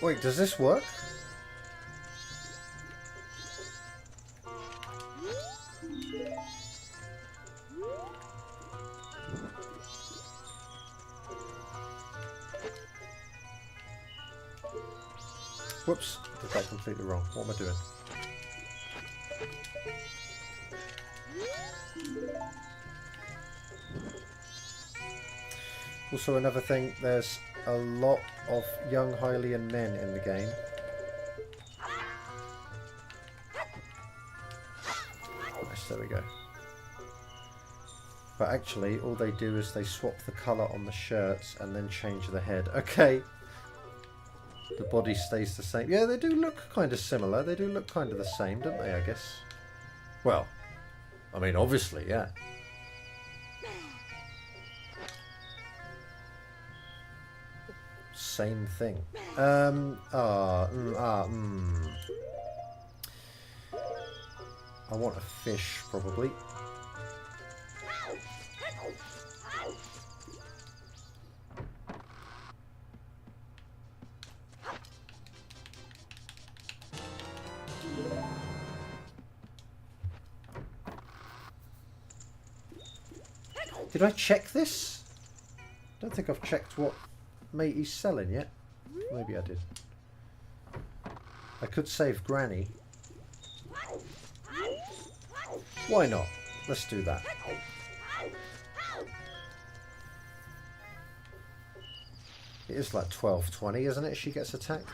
Wait, does this work? Whoops, did that completely wrong. What am I doing? Also, another thing, there's a lot of young Hylian men in the game. Nice, there we go. But actually, all they do is they swap the colour on the shirts and then change the head. Okay. The body stays the same. Yeah, they do look kind of similar. They do look kind of the same, don't they, I guess? Well, I mean, obviously, yeah. Same thing. I want a fish, probably. Did I check this? I don't think I've checked what mate he's selling yet. Maybe I did. I could save Granny. Why not? Let's do that. It is like 12:20, isn't it? She gets attacked.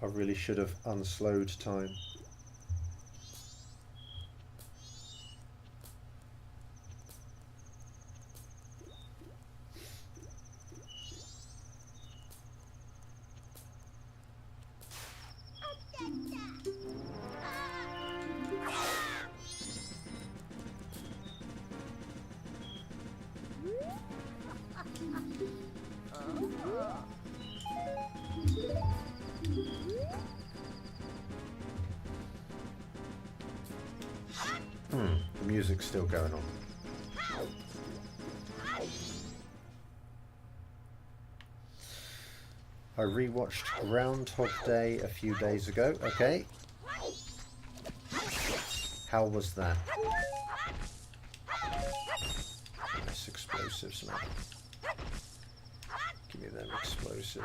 I really should have unslowed time. The music's still going on. I rewatched Groundhog Day a few days ago. Okay. How was that? Nice explosives, man. Give me them explosives.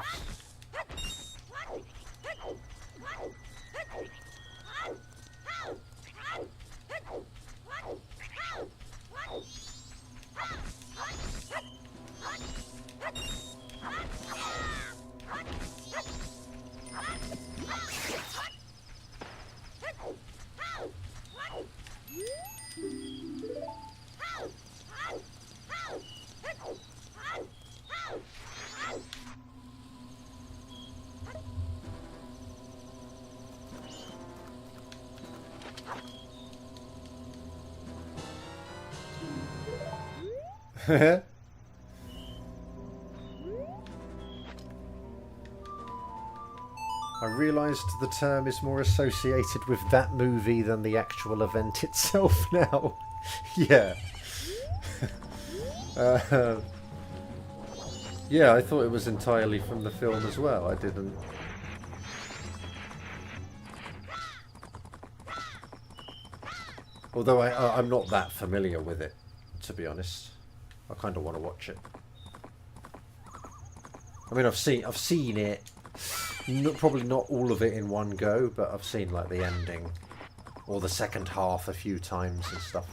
I realised the term is more associated with that movie than the actual event itself now. Yeah. Yeah, I thought it was entirely from the film as well. I didn't. Although I'm not that familiar with it, to be honest. I kind of want to watch it. I mean, I've seen it. Probably not all of it in one go, but I've seen like the ending or the second half a few times and stuff.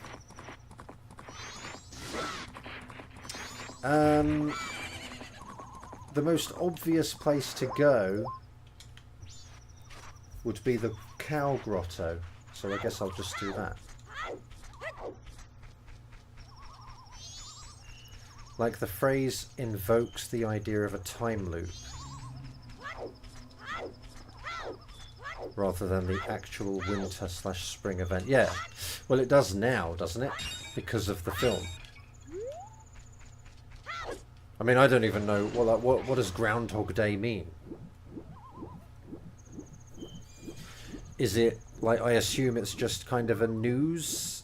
The most obvious place to go would be the cow grotto, so I guess I'll just do that. Like the phrase invokes the idea of a time loop rather than the actual winter/spring event. Yeah, well it does now, doesn't it? Because of the film. I mean, I don't even know what does Groundhog Day mean? Is it like, I assume it's just kind of a news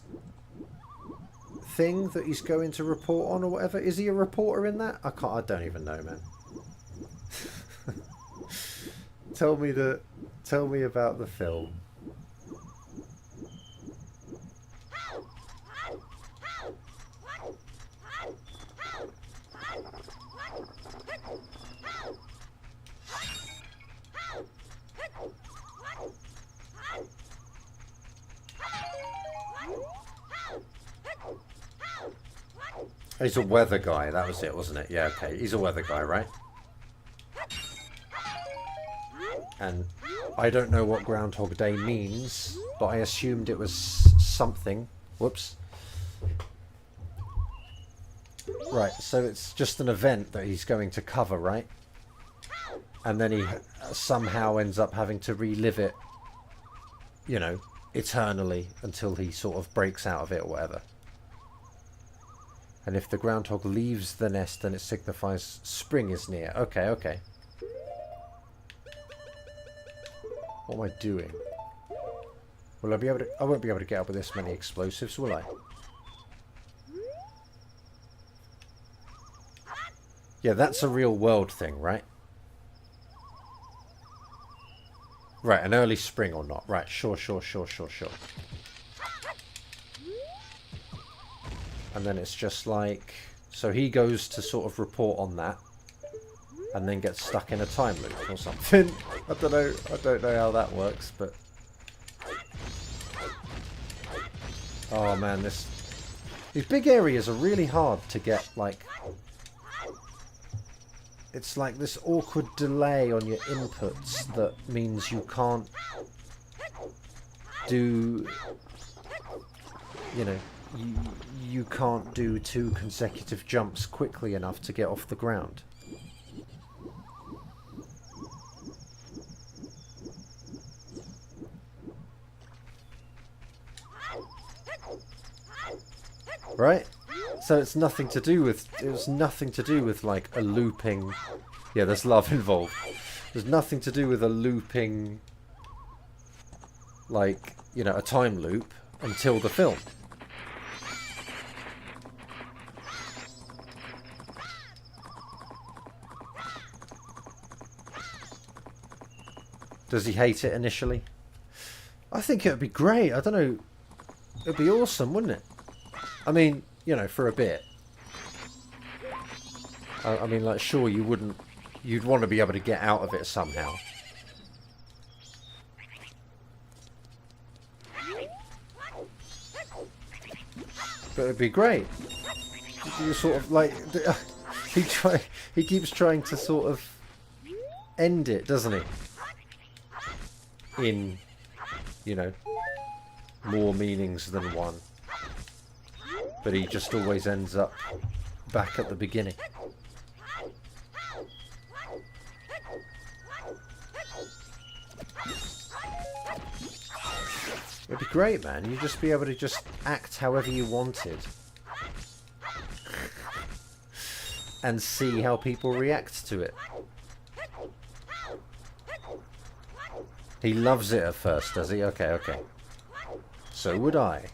thing that he's going to report on or whatever? Is he a reporter in that? I don't even know, man. Tell me about the film. He's a weather guy, that was it, wasn't it? Yeah, okay. He's a weather guy, right? And I don't know what Groundhog Day means, but I assumed it was something. Whoops. Right, so it's just an event that he's going to cover, right? And then he somehow ends up having to relive it, you know, eternally until he sort of breaks out of it or whatever. And if the groundhog leaves the nest, then it signifies spring is near. Okay, okay. What am I doing? Will I be able to... I won't be able to get up with this many explosives, will I? Yeah, that's a real world thing, right? Right, an early spring or not. Right, sure. And then it's just like... So he goes to sort of report on that. And then gets stuck in a time loop or something. I don't know how that works, but... Oh man, these big areas are really hard to get, like... It's like this awkward delay on your inputs that means you can't do... You know, you can't do 2 consecutive jumps quickly enough to get off the ground. Right? So it's nothing to do with... It was nothing to do with, like, a looping... Yeah, there's love involved. There's nothing to do with a looping... Like, you know, a time loop until the film. Does he hate it initially? I think it would be great. I don't know. It would be awesome, wouldn't it? I mean, you know, for a bit. I mean, like, sure, you wouldn't... You'd want to be able to get out of it somehow. But it'd be great. You sort of, like... He keeps trying to sort of end it, doesn't he? In, you know, more meanings than one. But he just always ends up back at the beginning. It'd be great, man. You'd just be able to just act however you wanted. and see how people react to it. He loves it at first, does he? Okay, okay. So would I.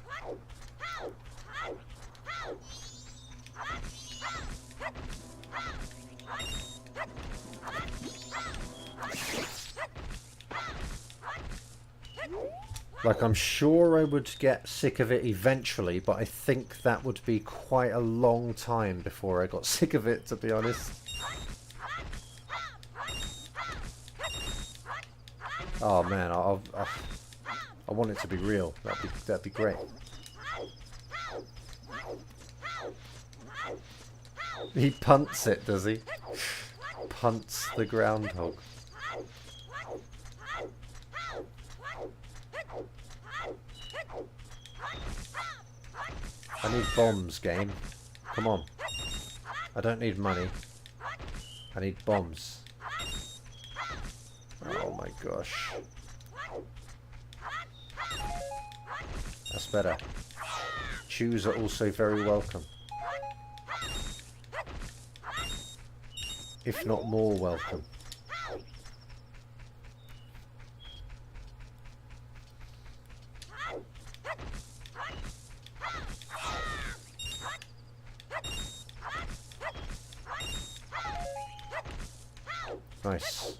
Like, I'm sure I would get sick of it eventually, but I think that would be quite a long time before I got sick of it, to be honest. Oh man, I want it to be real. That'd be great. He punts it, does he? Punts the groundhog. I need bombs, game. Come on. I don't need money. I need bombs. Oh my gosh. That's better. Chews are also very welcome. If not more welcome. Nice.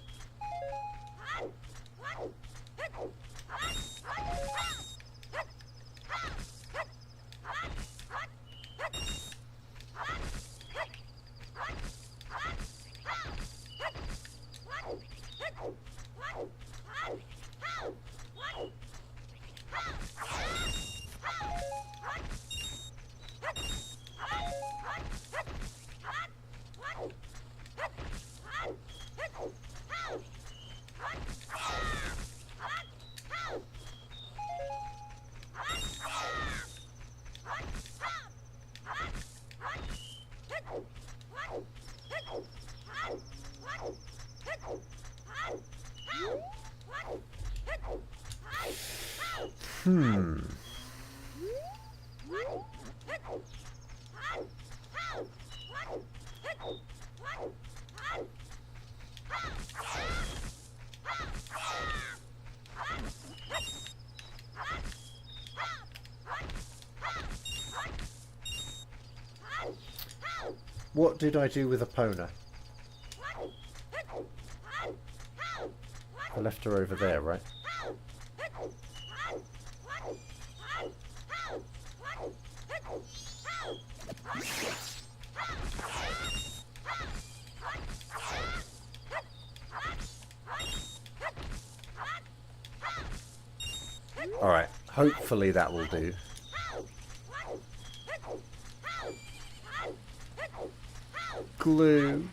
What did I do with Epona? I left her over there, right? Alright, hopefully that will do. Glue.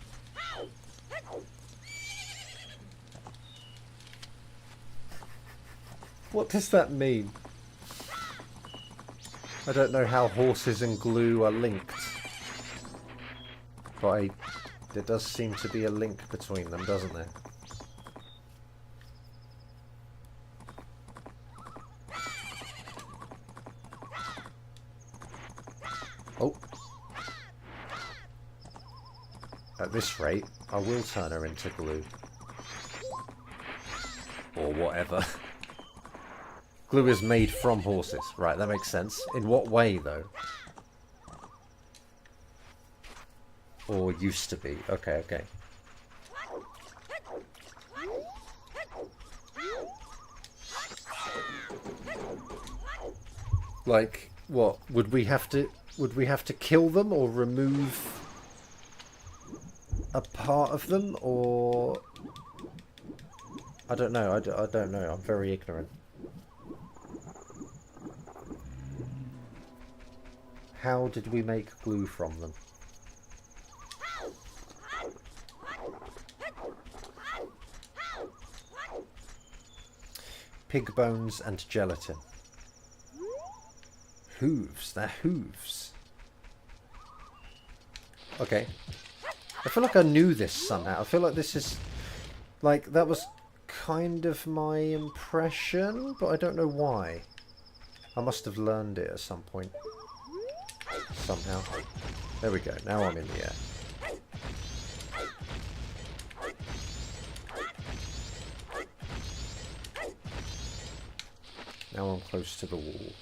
What does that mean? I don't know how horses and glue are linked. But there does seem to be a link between them, doesn't there? Oh. At this rate, I will turn her into glue. Or whatever. Glue is made from horses. Right, that makes sense. In what way, though? Or used to be. Okay, okay. Like, what? Would we have to kill them or remove a part of them, or I don't know. I don't know. I'm very ignorant. How did we make glue from them? Pig bones and gelatin. Hooves. They're hooves. Okay. I feel like I knew this somehow. I feel like this is... like, that was kind of my impression, but I don't know why. I must have learned it at some point. Somehow. There we go. Now I'm in the air. Now I'm close to the wall.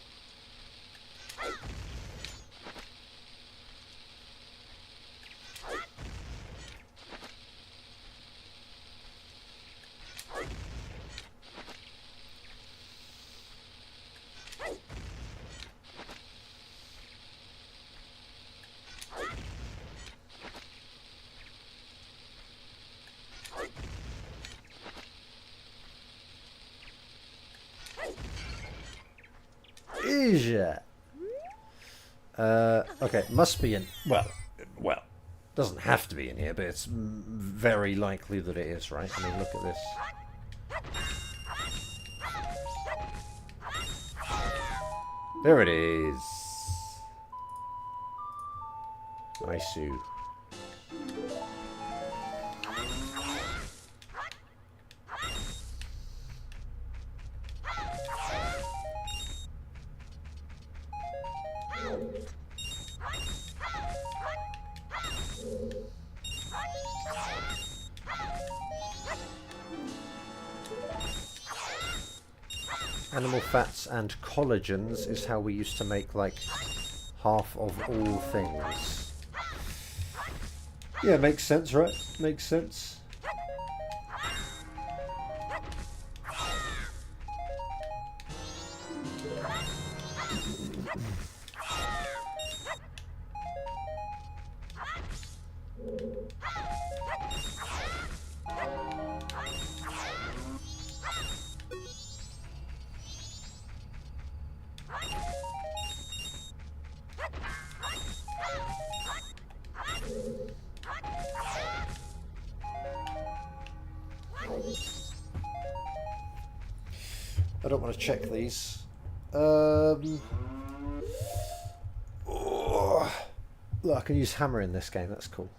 Okay, must be in... Well, doesn't have to be in here, but it's very likely that it is, right? I mean, look at this. There it is. Nice-oo. Animal fats and collagens is how we used to make, like, half of all things. Yeah, makes sense, right? Makes sense. I don't want to check these. Oh, look, I can use hammer in this game. That's cool.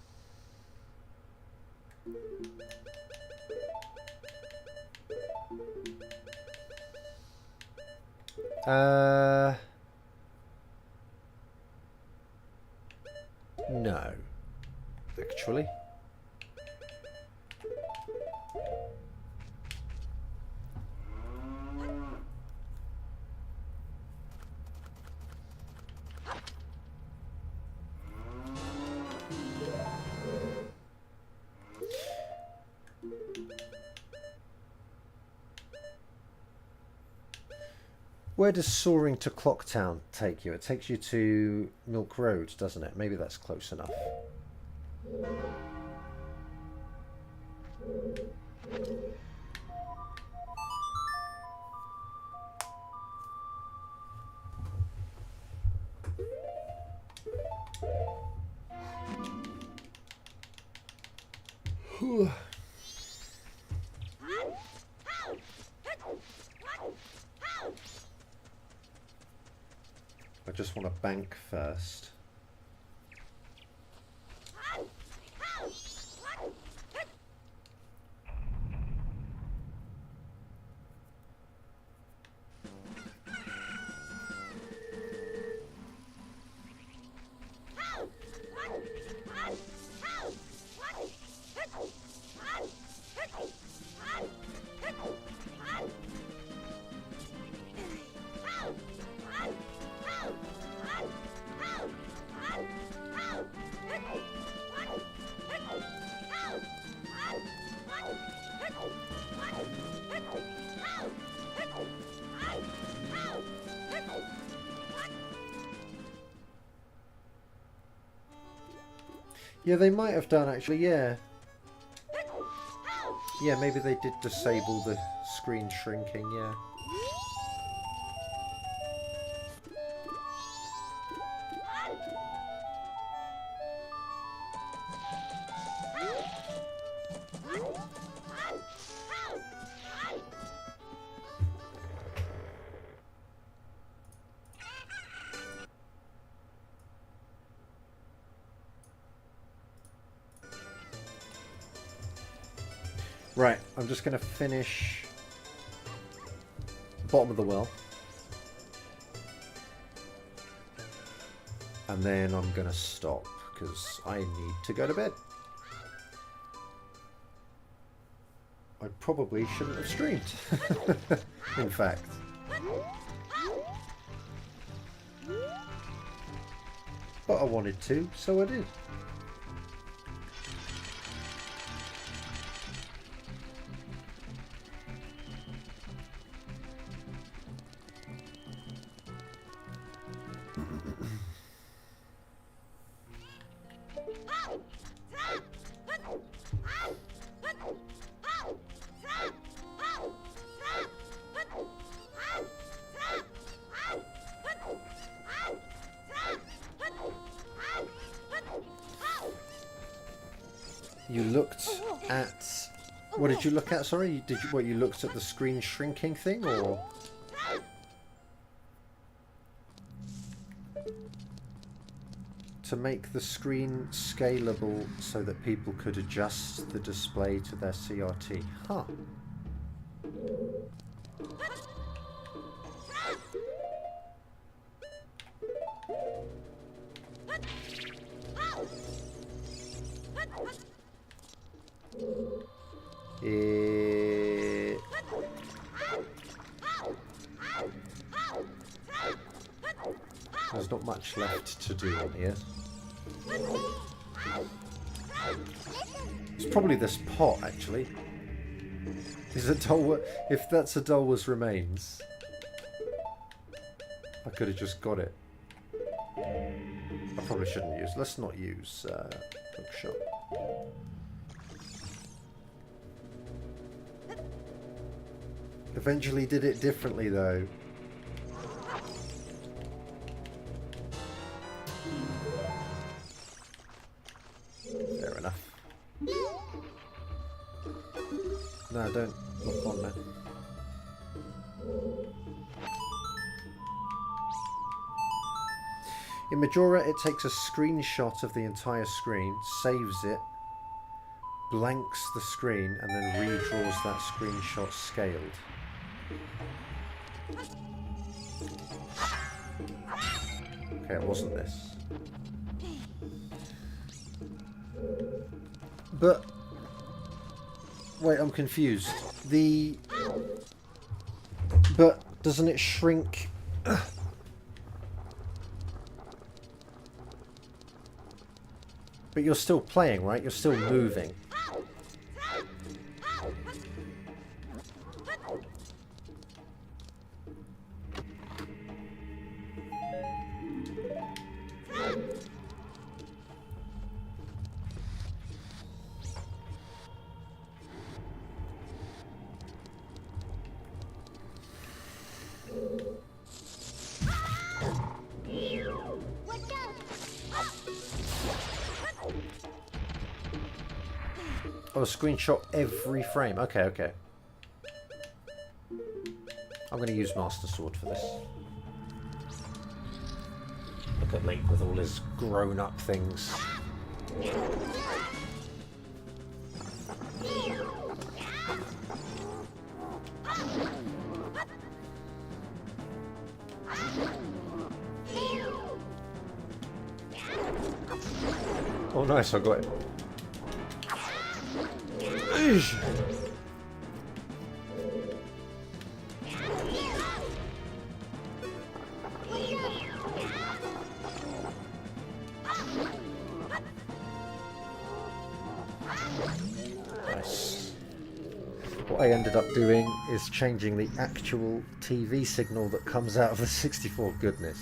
No, actually. Where does soaring to Clocktown take you? It takes you to Milk Road, doesn't it? Maybe that's close enough. I just want to bank first. Yeah, they might have done actually, yeah. Yeah, maybe they did disable the screen shrinking, yeah. Right, I'm just going to finish the bottom of the well. And then I'm going to stop, because I need to go to bed. I probably shouldn't have streamed, in fact. But I wanted to, so I did. You looked at... What did you look at? Sorry, you looked at the screen shrinking thing, or... To make the screen scalable so that people could adjust the display to their CRT. Huh. There's not much left to do on here. It's probably this pot, actually. Is it dull? If that's a Dulwa's remains, I could have just got it. I probably shouldn't use. Let's not use bookshop. Eventually did it differently, though. Fair enough. No, don't look on that. In Majora, it takes a screenshot of the entire screen, saves it, blanks the screen, and then redraws that screenshot scaled. Okay, it wasn't this. But... Wait, I'm confused. But doesn't it shrink... But you're still playing, right? You're still moving. Oh, screenshot every frame. Okay, okay. I'm going to use Master Sword for this. Look at Link with all his grown-up things. Oh, nice, I got it. Nice. What I ended up doing is changing the actual TV signal that comes out of the 64. Goodness.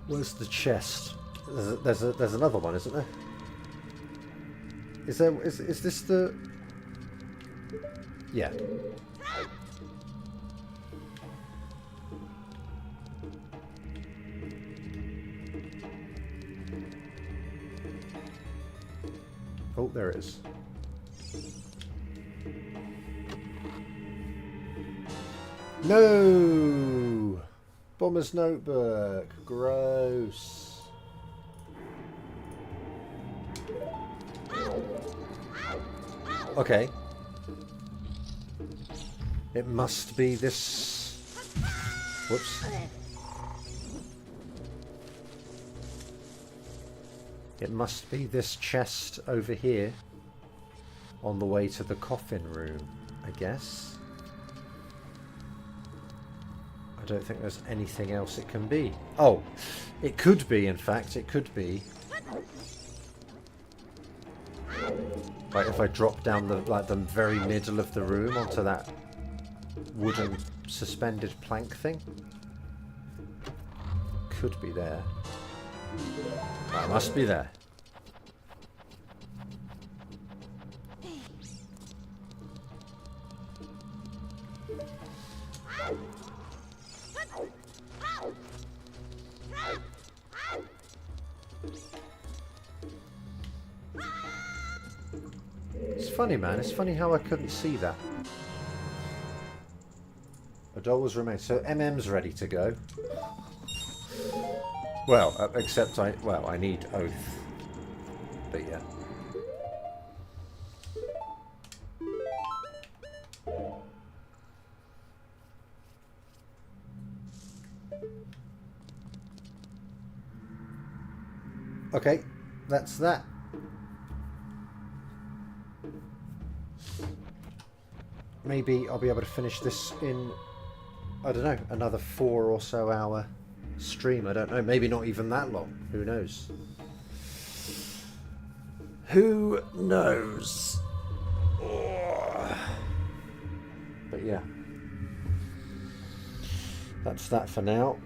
Where's the chest? There's another one, isn't there? Is this the... Yeah. Oh, there it is. No! Bomber's notebook. Gross. Okay. It must be this... Whoops. It must be this chest over here on the way to the coffin room, I guess. I don't think there's anything else it can be. Oh, it could be, in fact, it could be. Like if I drop down the very middle of the room onto that wooden suspended plank thing. Could be there. That must be there. It's funny, man. It's funny how I couldn't see that. A doll was remains. So MM's ready to go. Well, except I need Oath. But yeah. Okay, that's that. Maybe I'll be able to finish this in, I don't know, another 4 or so hour stream. I don't know. Maybe not even that long. Who knows? Who knows? Oh. But yeah. That's that for now.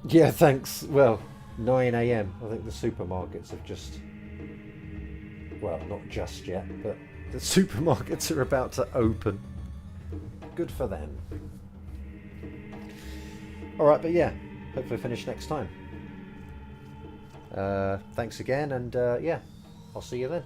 Yeah, thanks. Well, 9 AM. I think the supermarkets have just... Well, not just yet, but the supermarkets are about to open. Good for them. Alright, but yeah, hopefully finish next time. Thanks again, and yeah, I'll see you then.